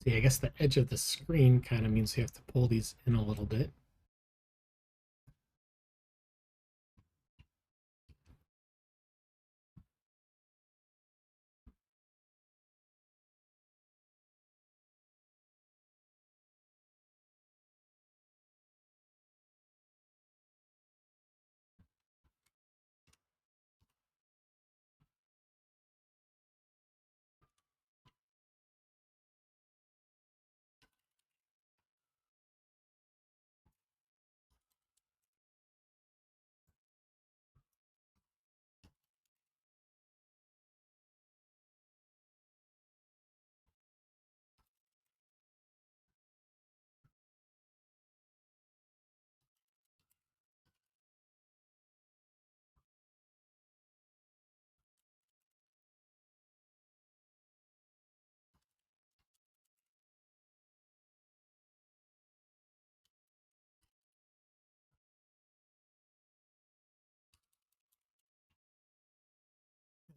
See, I guess the edge of the screen kind of means you have to pull these in a little bit.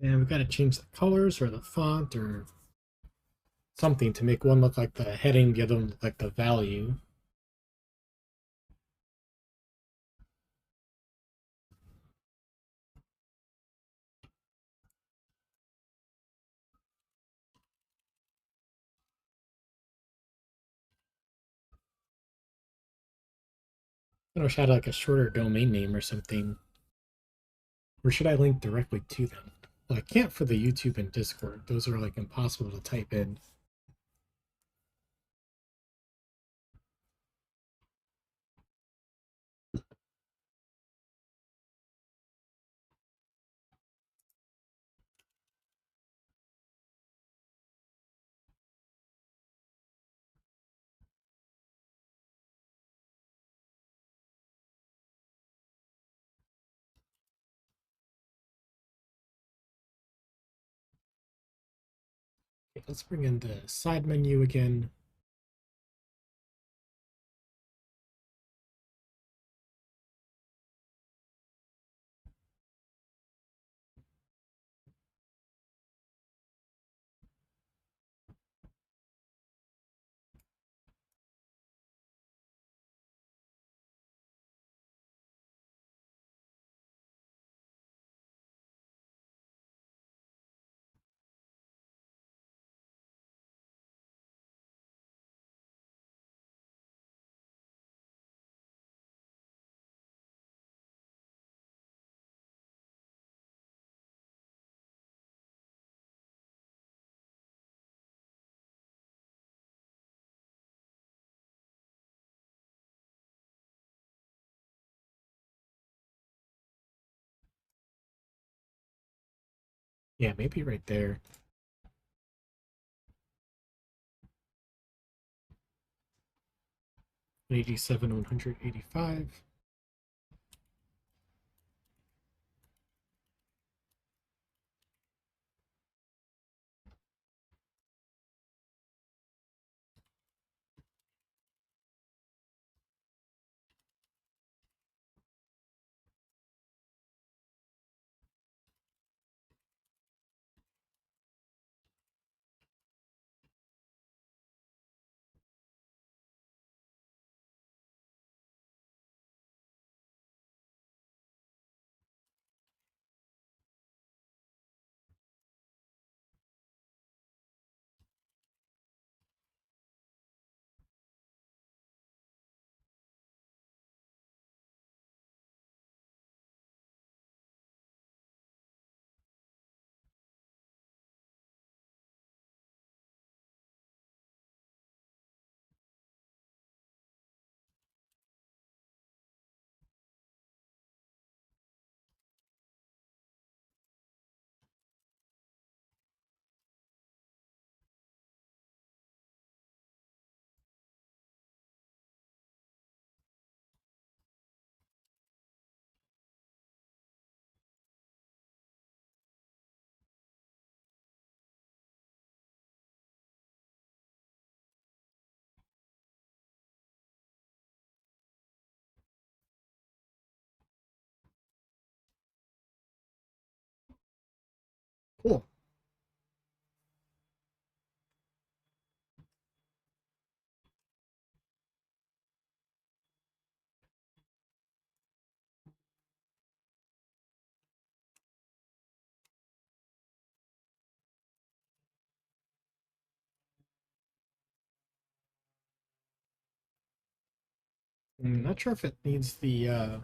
And we've got to change the colors or the font or something to make one look like the heading, the other one look like the value. I wish I had like a shorter domain name or something. Or should I link directly to them? Well, I can't for the YouTube and Discord. Those are like impossible to type in. Okay, let's bring in the side menu again. Yeah, maybe right there. 87, 185. Cool. I'm not sure if it needs the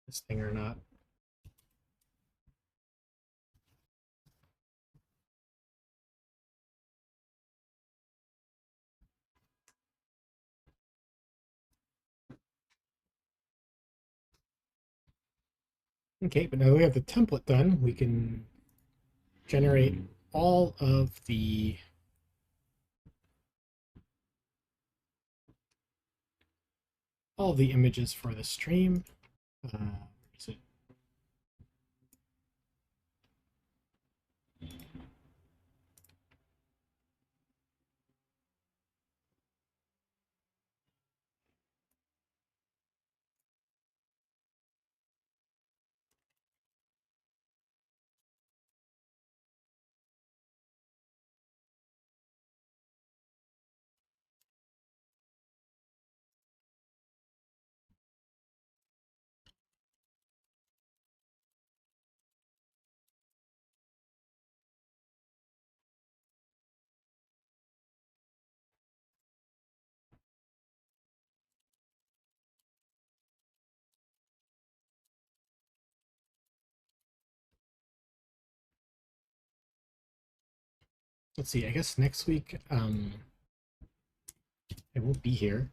this thing or not. Okay, but now that we have the template done, we can generate all of the images for the stream. Where is it? Let's see. I guess next week I won't be here.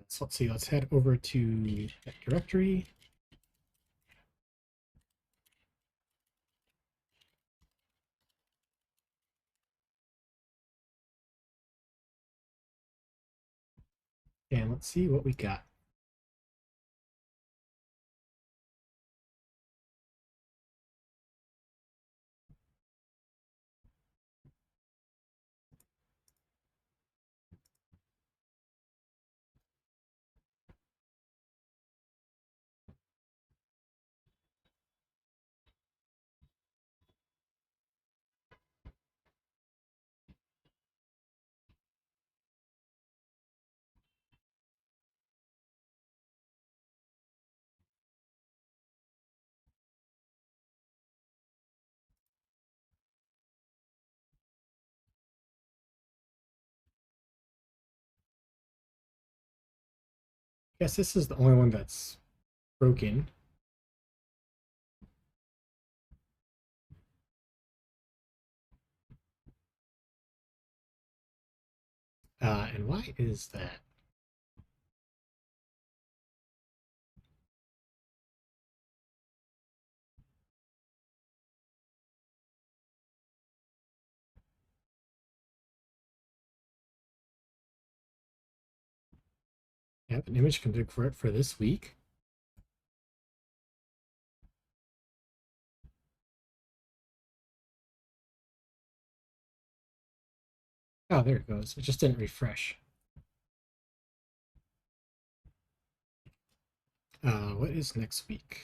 So let's see. Let's head over to that directory. And let's see what we got. I guess this is the only one that's broken. And why is that? I have an image config for it for this week. Oh, there it goes. It just didn't refresh. What is next week?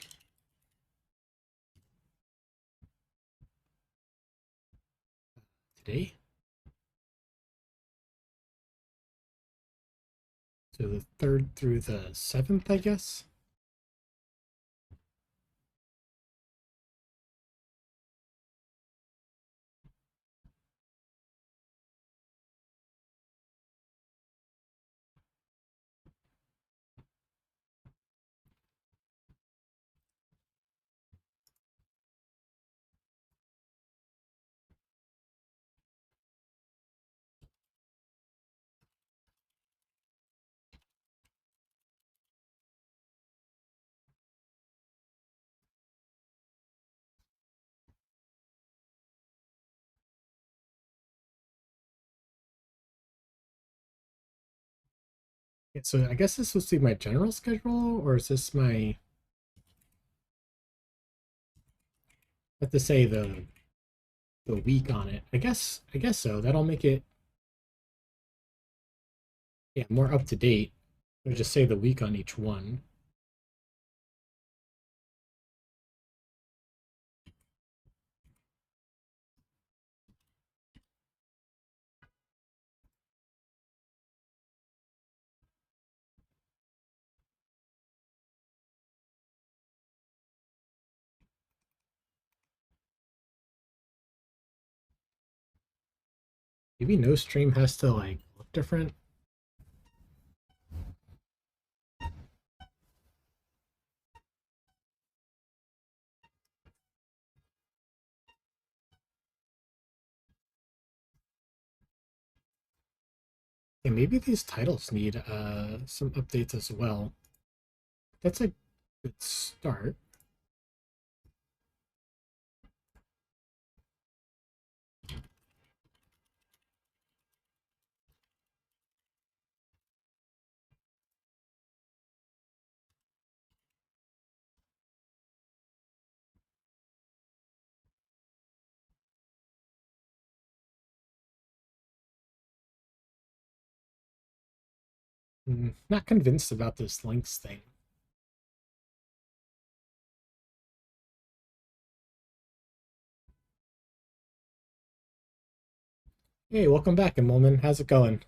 Today? So the 3rd through the 7th, I guess? Yeah, so I guess this was to my general schedule, or is this my... I have to say the week on it. I guess so. That'll make it, yeah, more up to date. Or just say the week on each one. Maybe no stream has to like look different. Yeah, maybe these titles need some updates as well. That's a good start. Not convinced about this links thing. Hey, welcome back, Immelman. How's it going?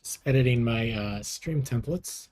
Just editing my stream templates.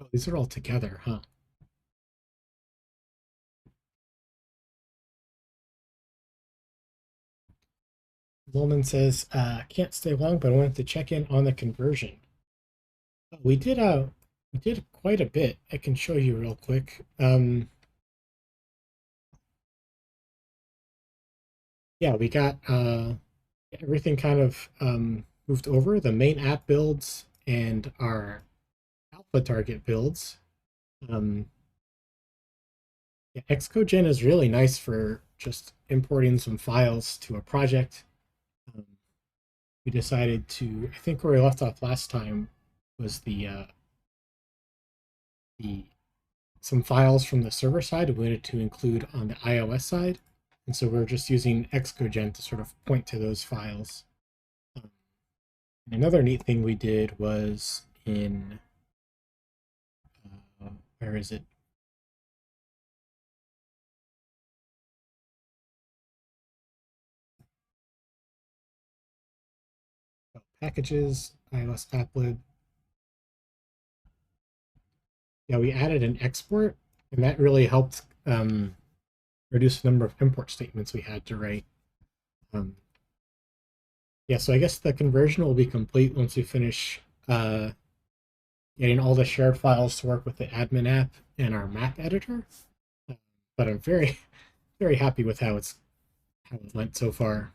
Oh, these are all together, huh? Immelman says, can't stay long, but I wanted to check in on the conversion. We did quite a bit. I can show you real quick. Yeah, we got everything kind of moved over. The main app builds and our alpha target builds. Um, yeah, Xcode is really nice for just importing some files to a project. Um, we decided to, I think where we left off last time was the some files from the server side we wanted to include on the iOS side. And so we're just using Xcode to sort of point to those files. Um, Another neat thing we did was in, where is it? Packages, iOS applib. Yeah, we added an export, and that really helped reduce the number of import statements we had to write. Um, yeah, so I guess the conversion will be complete once we finish getting all the shared files to work with the admin app and our map editor. Uh, but I'm very, very happy with how it went so far.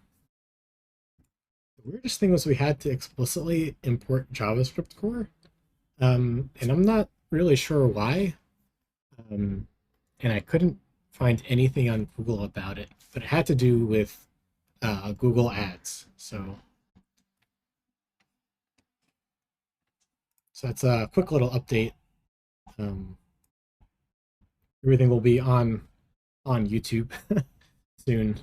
The weirdest thing was we had to explicitly import JavaScript core, and I'm not really sure why. Um, and I couldn't find anything on Google about it, but it had to do with Google Ads. So that's a quick little update. Um, Everything will be on YouTube soon.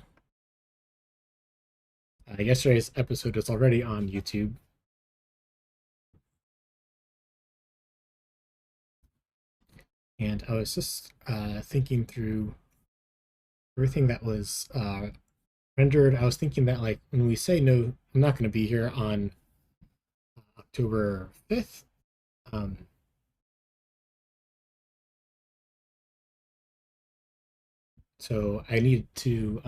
Yesterday's episode is already on YouTube. And I was just thinking through everything that was rendered. I was thinking that like when we say no, I'm not going to be here on October 5th. Um, so I need to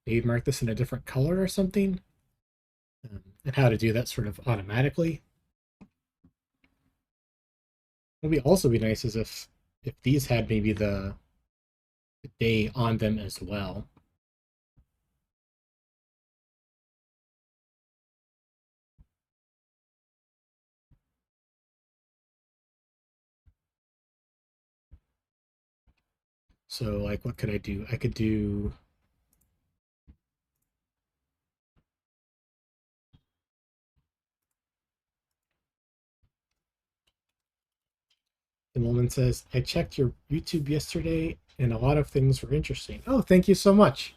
maybe mark this in a different color or something. And how to do that sort of automatically. What would also be nice is if these had maybe the day on them as well. So like what could I do? I could do The woman says, I checked your YouTube yesterday and a lot of things were interesting. Oh, thank you so much.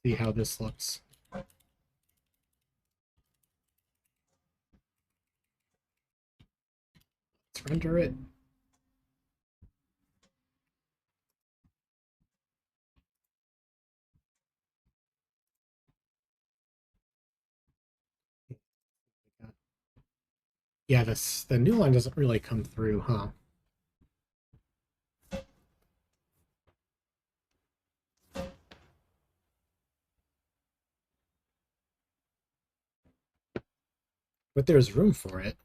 See how this looks. Let's render it. Yeah, the new line doesn't really come through, huh? But there's room for it.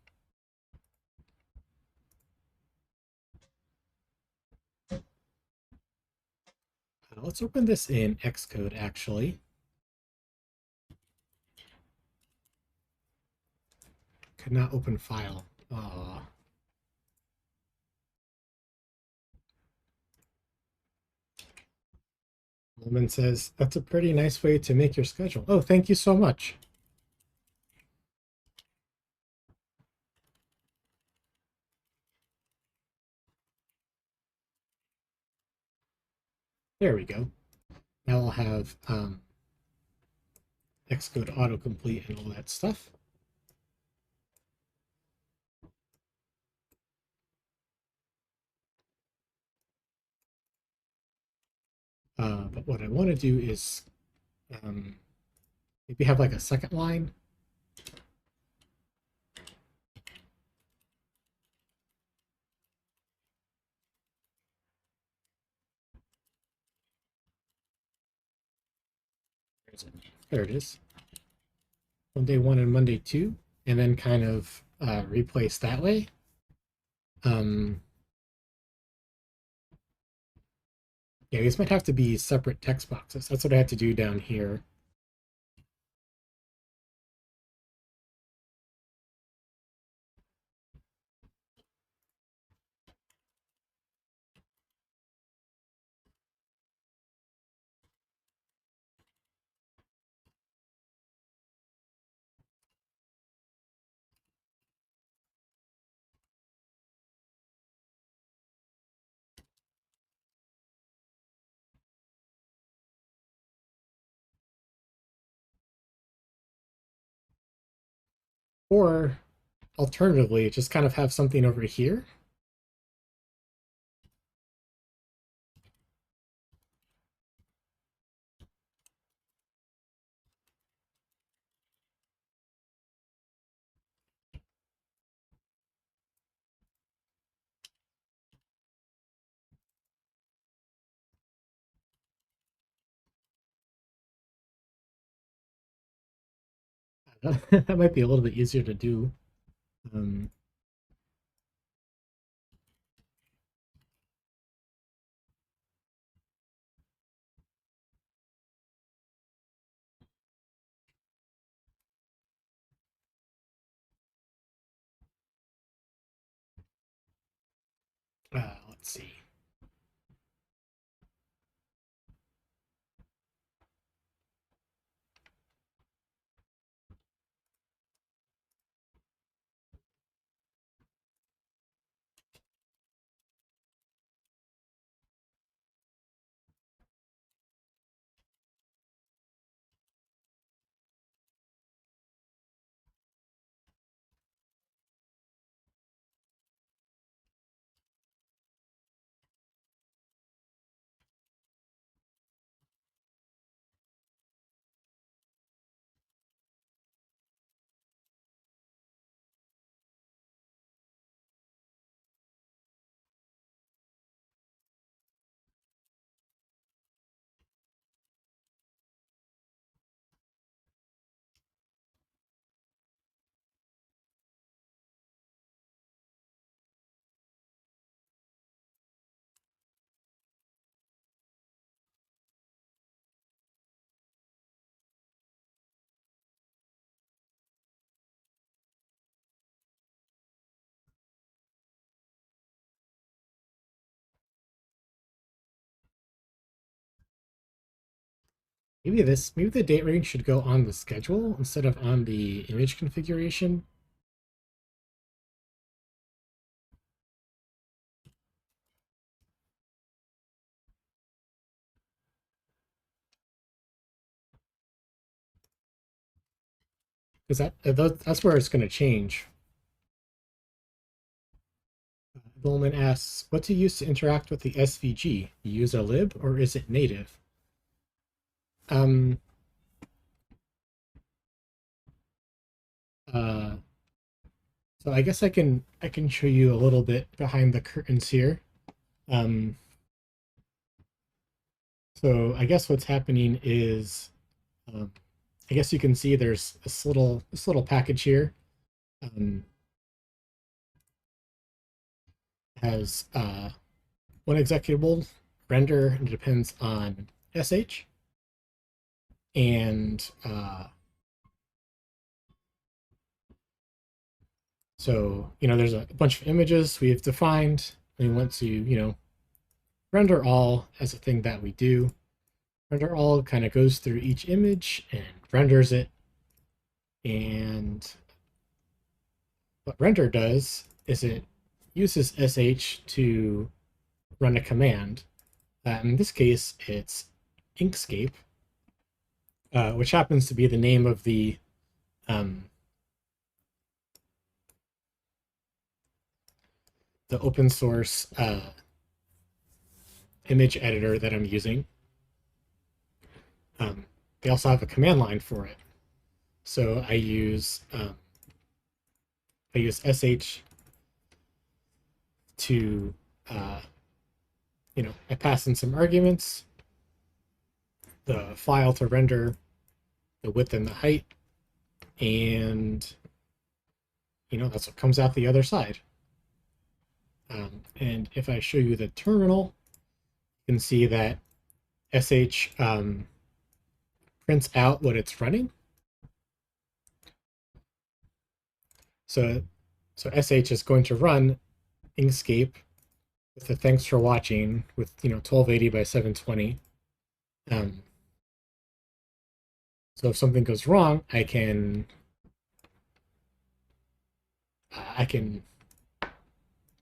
Let's open this in Xcode, actually. Could not open file. Woman says, that's a pretty nice way to make your schedule. Oh, thank you so much. There we go. Now I'll have Xcode autocomplete and all that stuff. But what I want to do is maybe have like a second line. There it is. Monday 1 and Monday 2, and then kind of replace that way. Yeah, these might have to be separate text boxes. That's what I had to do down here. Or alternatively, just kind of have something over here. That might be a little bit easier to do. Um, let's see. maybe the date range should go on the schedule instead of on the image configuration. Because that's where it's going to change. Bowman asks, what to use to interact with the SVG? You use a lib or is it native? Um, uh, so I guess I can show you a little bit behind the curtains here. Um, so I guess what's happening is, I guess you can see there's this little package here. Um, has one executable render, and it depends on sh, and so there's a bunch of images we've defined. We want to render all as a thing that we do. Render all kind of goes through each image and renders it, and what render does is it uses sh to run a command. In this case, it's Inkscape, which happens to be the name of um, the open source image editor that I'm using. They also have a command line for it, so I use sh to I pass in some arguments, the file to render the width and the height, and that's what comes out the other side. And if I show you the terminal, you can see that sh prints out what it's running. So sh is going to run Inkscape with the thanks for watching with 1280 by 720. So if something goes wrong, I can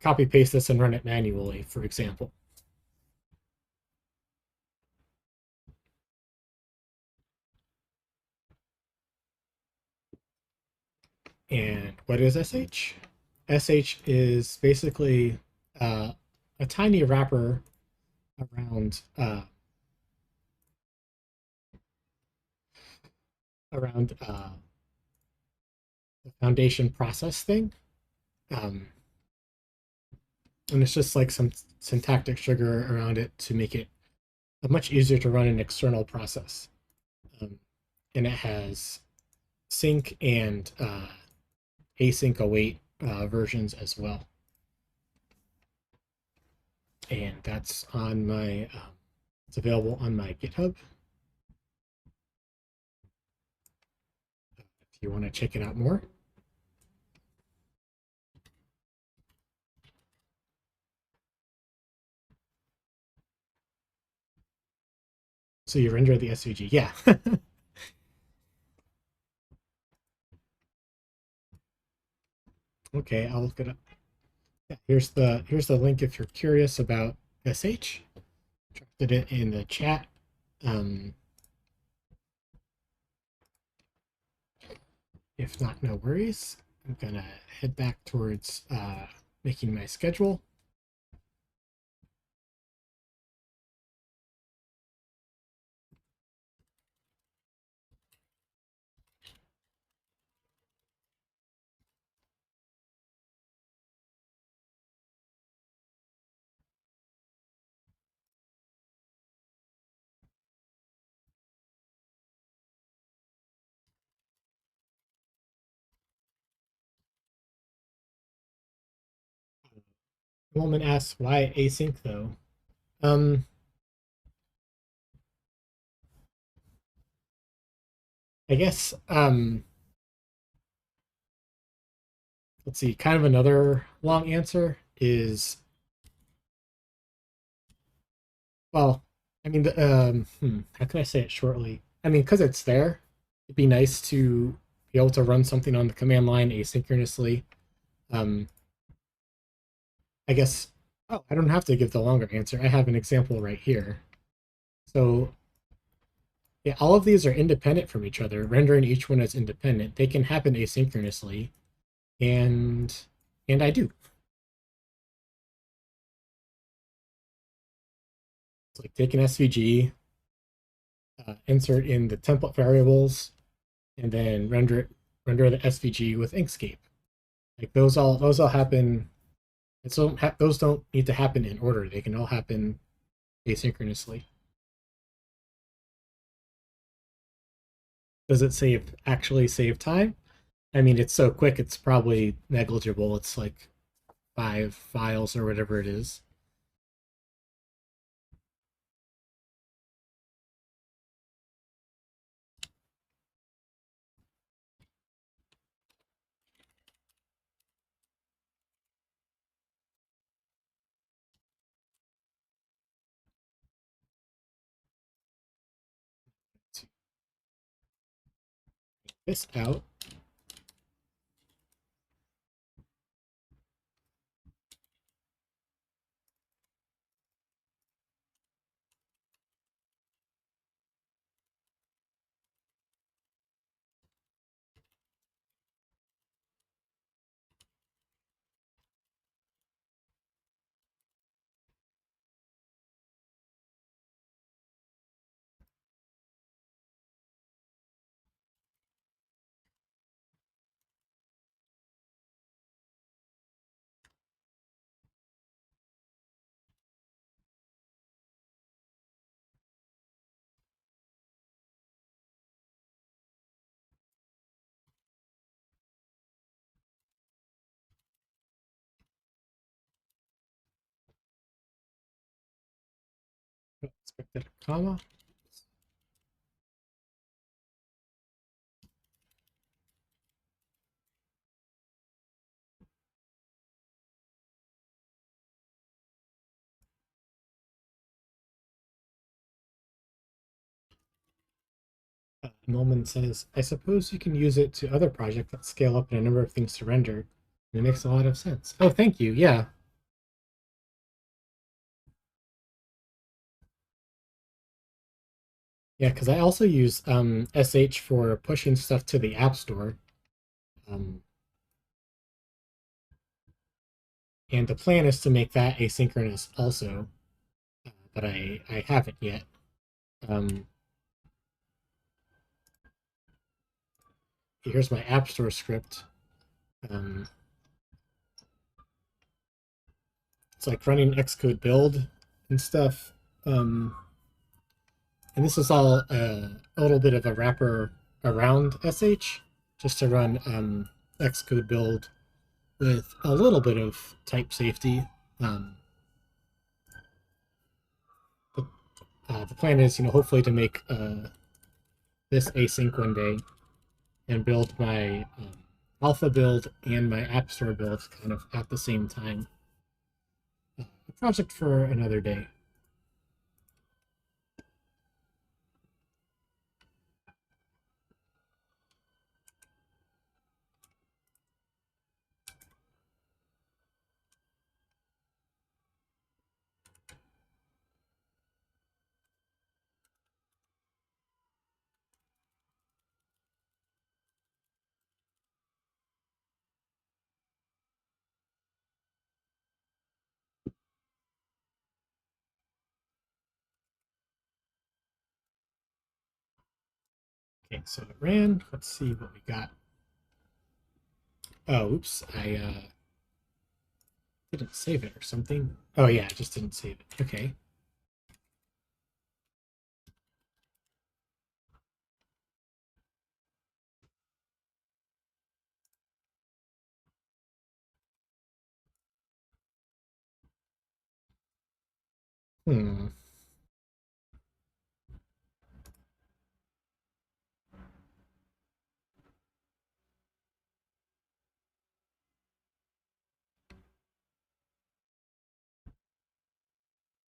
copy paste this and run it manually, for example. And what is sh? sh is basically a tiny wrapper around the foundation process thing. And it's just like some syntactic sugar around it to make it much easier to run an external process. And it has sync and async await versions as well. And that's on my, it's available on my GitHub. If you want to check it out more. So you render the SVG, yeah. Okay, I'll look it up. Yeah, here's the link if you're curious about sh. Dropped it in the chat. If not, no worries. I'm gonna head back towards making my schedule. The woman asks why async though. I guess let's see, kind of another long answer is, well, I mean, how can I say it shortly? I mean, because it's there, it'd be nice to be able to run something on the command line asynchronously. Um, I guess, oh, I don't have to give the longer answer. I have an example right here. So yeah, all of these are independent from each other, rendering each one as independent. They can happen asynchronously, and I do. It's like take an SVG, insert in the template variables, and then render the SVG with Inkscape. Like those all happen. And so those don't need to happen in order. They can all happen asynchronously. Does it actually save time? I mean, it's so quick, it's probably negligible. It's like 5 files or whatever it is. This out. Expected a comma. Molman says, I suppose you can use it to other projects that scale up in a number of things to render. And it makes a lot of sense. Oh, thank you. Yeah. Yeah, because I also use SH for pushing stuff to the App Store. Um, and the plan is to make that asynchronous also, but I haven't yet. Um, Here's my App Store script. Um, it's like running Xcode build and stuff. Um, and this is all a little bit of a wrapper around SH just to run Xcode build with a little bit of type safety. Um, the, the plan is, hopefully to make this async one day and build my alpha build and my App Store build kind of at the same time. A project for another day. Okay, so it ran. Let's see what we got. Oh, oops. I didn't save it or something. Oh, yeah, I just didn't save it. Okay. Hmm.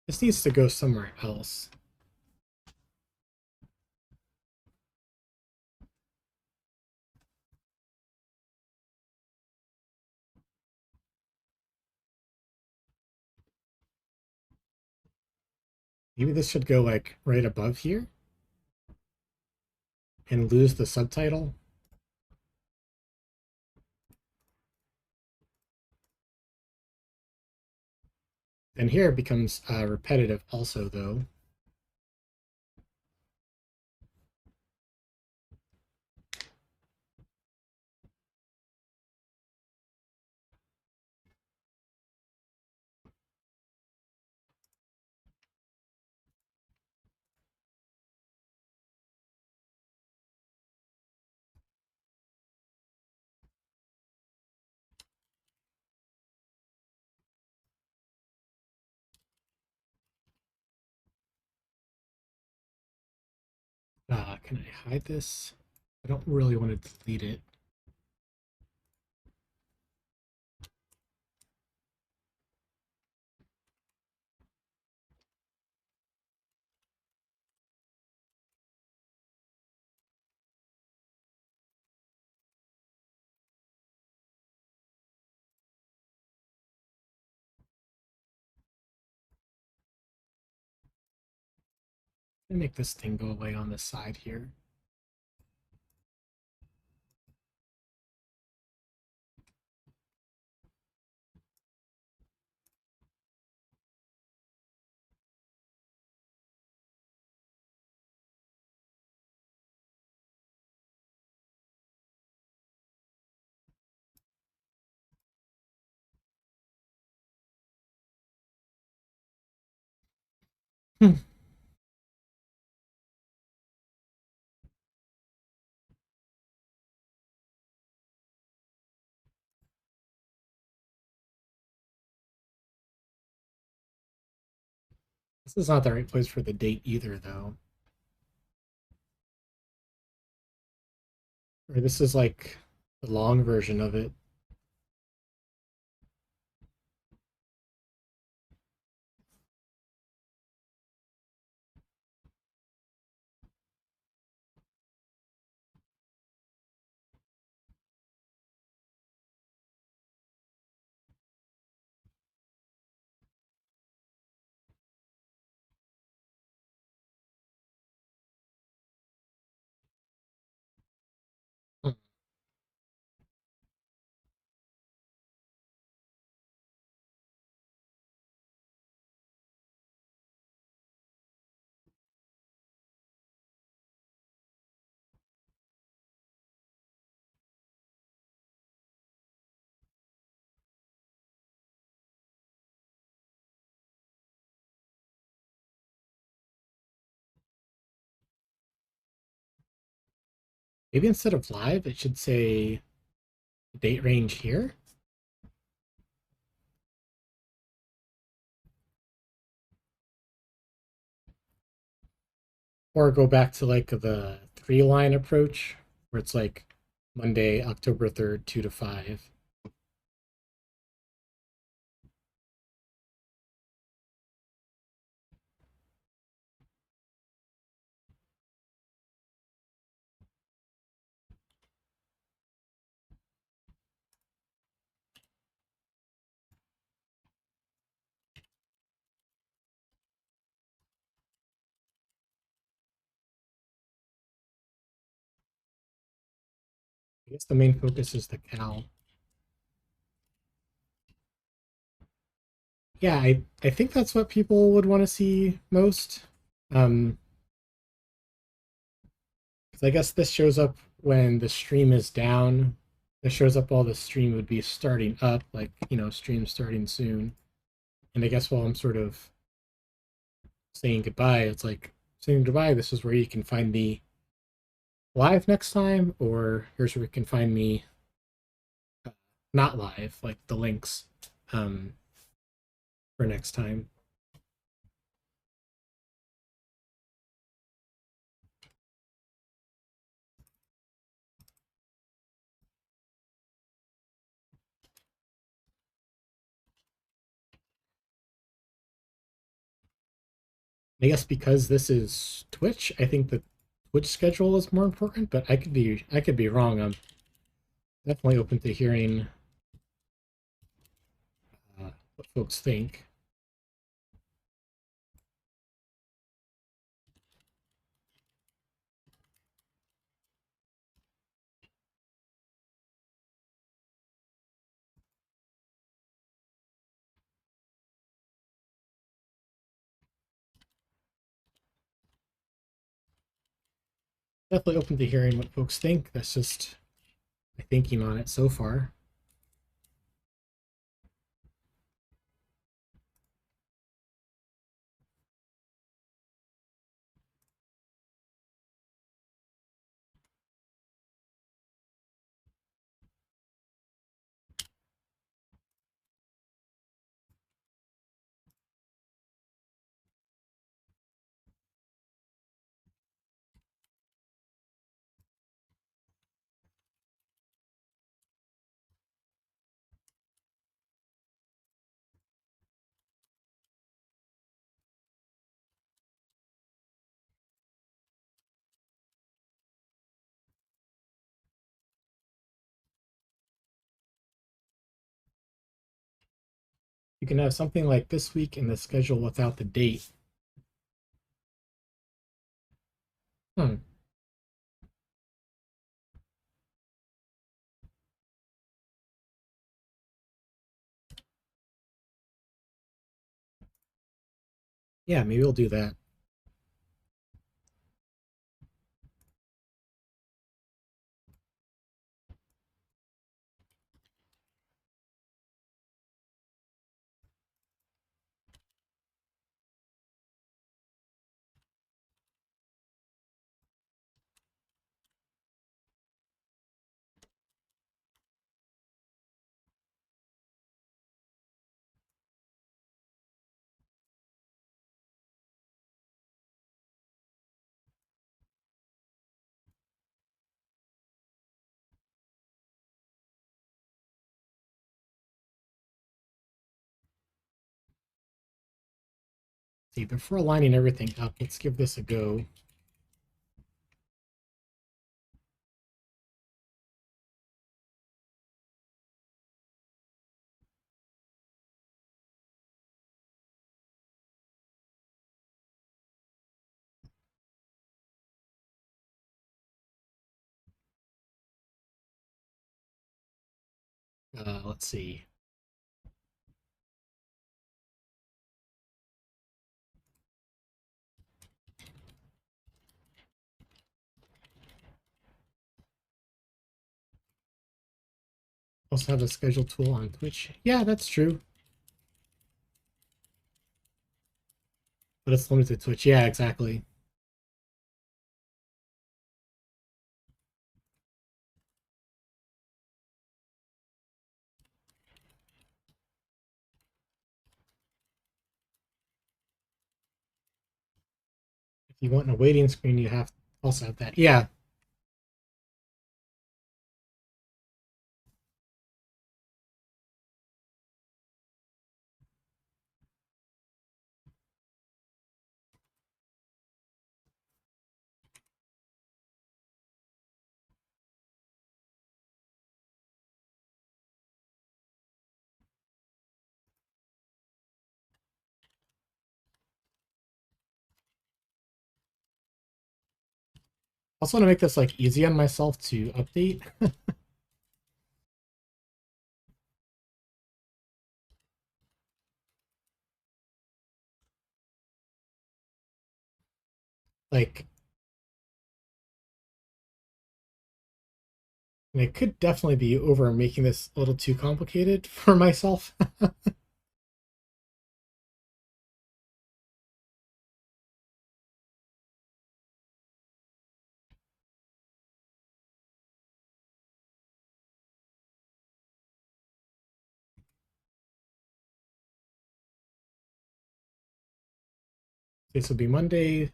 This needs to go somewhere else. Maybe this should go like right above here and lose the subtitle. And here it becomes repetitive also, though. Can I hide this? I don't really want to delete it. I'm gonna make this thing go away on the side here. Hmm. This is not the right place for the date either, though. Or this is like the long version of it. Hmm. Maybe instead of live, it should say date range here. Or go back to like the 3-line approach where it's like Monday, October 3rd, 2 to 5. I guess the main focus is the cow. Yeah, I think that's what people would want to see most. Um, 'Cause I guess this shows up when the stream is down. This shows up while the stream would be starting up, like, stream starting soon. And I guess while I'm sort of saying goodbye, it's like saying goodbye. This is where you can find me live next time, or here's where you can find me not live, like the links um, for next time. I guess because this is Twitch, I think the Twitch schedule is more important, but I could be wrong. I'm definitely open to hearing what folks think. definitely open to hearing what folks think. That's just my thinking on it so far. You can have something like this week in the schedule without the date. Hmm. Yeah, maybe we'll do that. See, before lining everything up, let's give this a go. Let's see. Also have a schedule tool on Twitch. Yeah, that's true. But it's limited to Twitch. Yeah, exactly. If you want a waiting screen, you have to also have that. Yeah. Also want to make this like easy on myself to update. Like, and it could definitely be over making this a little too complicated for myself. This will be Monday,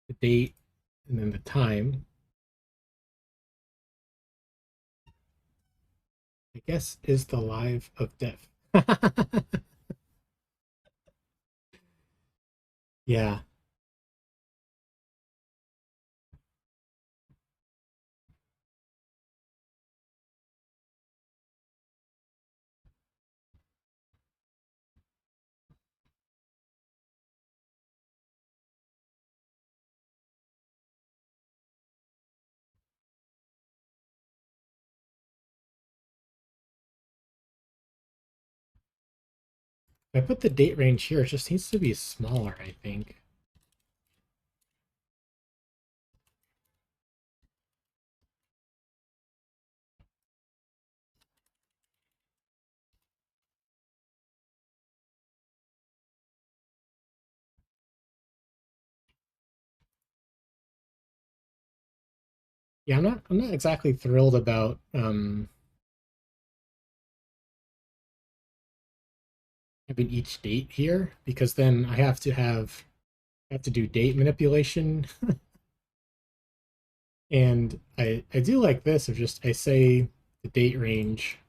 the date, and then the time. I guess is the live of death. Yeah. If I put the date range here, it just needs to be smaller, I think. Yeah, I'm not exactly thrilled about having each date here because then I have to do date manipulation. And I do like this of just I say the date range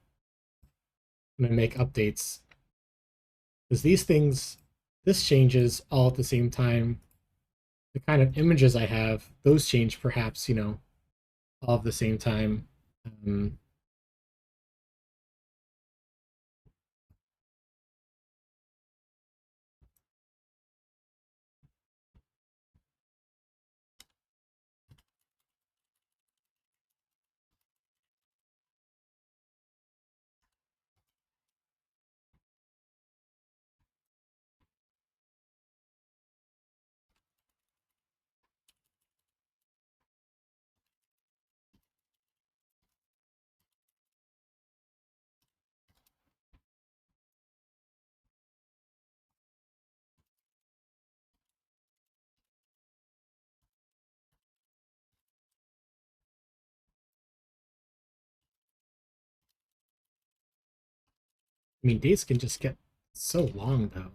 and I make updates because these things this changes all at the same time. The kind of images I have, those change perhaps, all at the same time. Um, I mean, dates can just get so long though.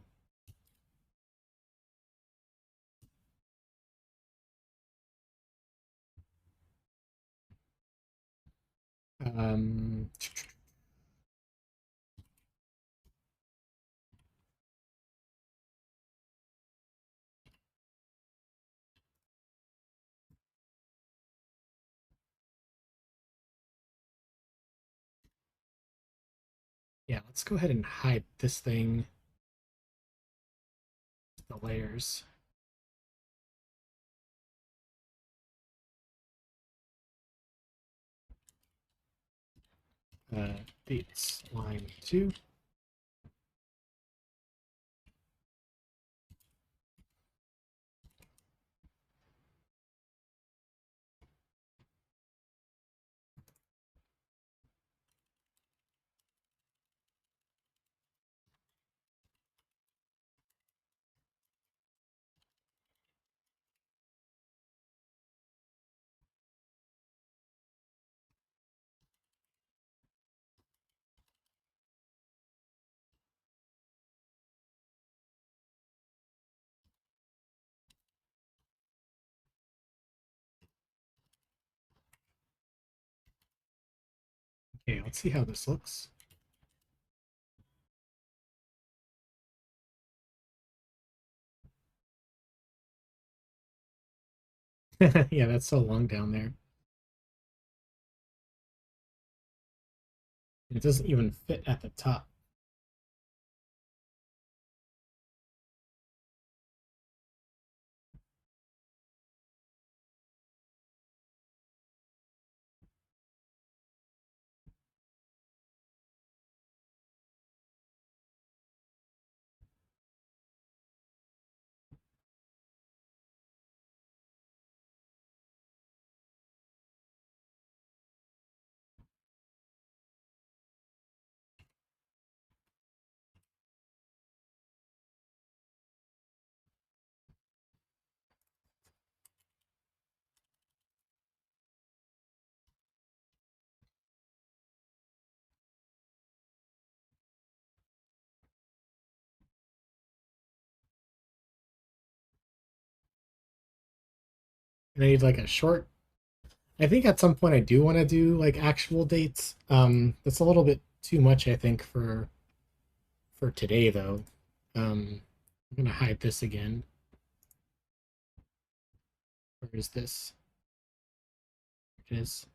Um, yeah, let's go ahead and hide this thing, the layers. Dates line 2. Okay, let's see how this looks. Yeah, that's so long down there. It doesn't even fit at the top. And I need like a short. I think at some point I do want to do like actual dates. That's a little bit too much, I think, for today though. I'm gonna hide this again. Where is this? It is.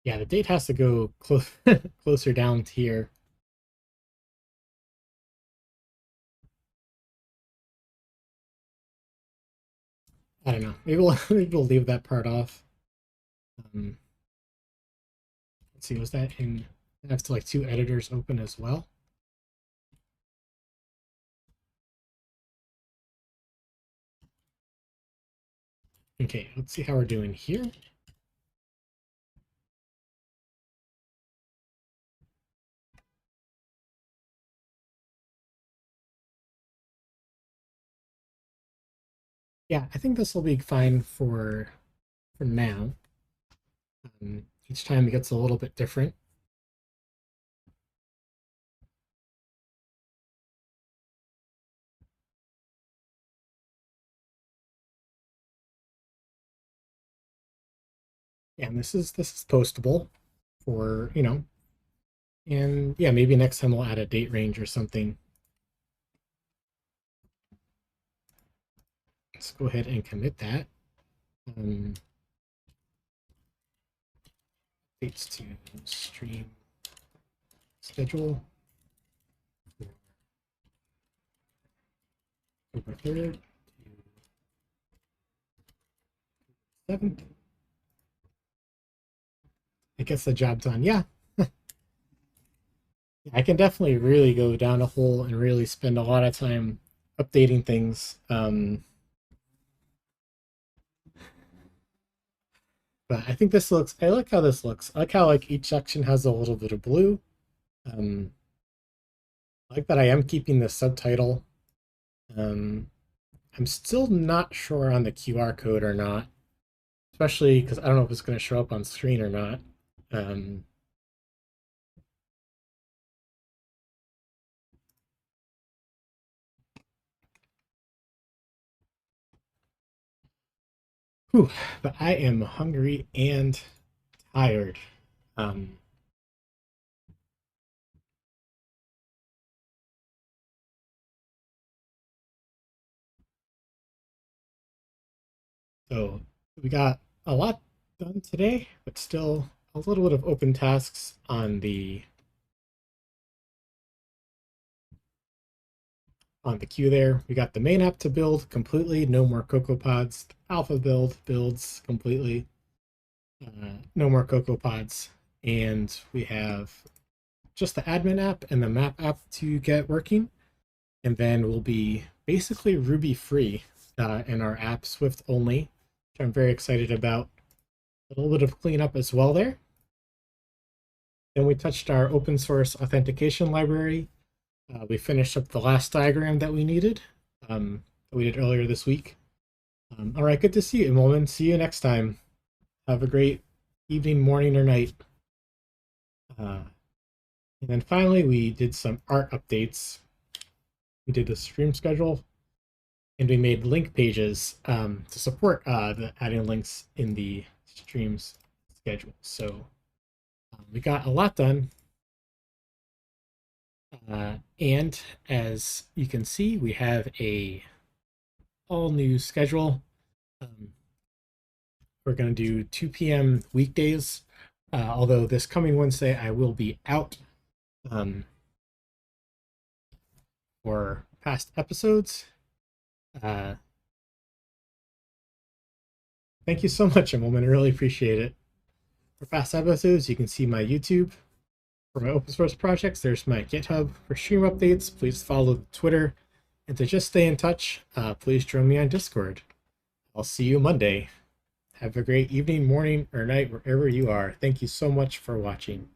Yeah, the date has to go closer down to here. I don't know. Maybe we'll leave that part off. Um, let's see, was that in? I have to like two editors open as well. Okay, let's see how we're doing here. Yeah, I think this will be fine for now. Each time it gets a little bit different. And this is postable for, and yeah, maybe next time we'll add a date range or something. Let's go ahead and commit that. Dates to stream schedule. October 3rd to 7th. It gets the job done. Yeah. I can definitely really go down a hole and really spend a lot of time updating things. But I think this looks, I like how this looks. I like how like each section has a little bit of blue. I like that I am keeping the subtitle. I'm still not sure on the QR code or not, especially because I don't know if it's going to show up on screen or not. Whew, but I am hungry and tired. Um, so we got a lot done today, but still a little bit of open tasks on the queue there. We got the main app to build completely, no more CocoaPods. Alpha builds completely, no more CocoaPods. And we have just the admin app and the map app to get working. And then we'll be basically Ruby free in our app, Swift only, which I'm very excited about. A little bit of cleanup as well there. Then we touched our open source authentication library. We finished up the last diagram that we needed, that we did earlier this week. All right, good to see you, Immelman. See you next time. Have a great evening, morning, or night. And then finally, we did some art updates. We did the stream schedule, and we made link pages to support the adding links in the streams schedule. So we got a lot done. And as you can see, we have a all new schedule. We're going to do 2 p.m. weekdays, although this coming Wednesday I will be out for past episodes. Thank you so much, Immelman. I really appreciate it. For past episodes, you can see my YouTube. For my open source projects, there's my GitHub. For stream updates, please follow Twitter. And to just stay in touch, please join me on Discord. I'll see you Monday. Have a great evening, morning, or night, wherever you are. Thank you so much for watching.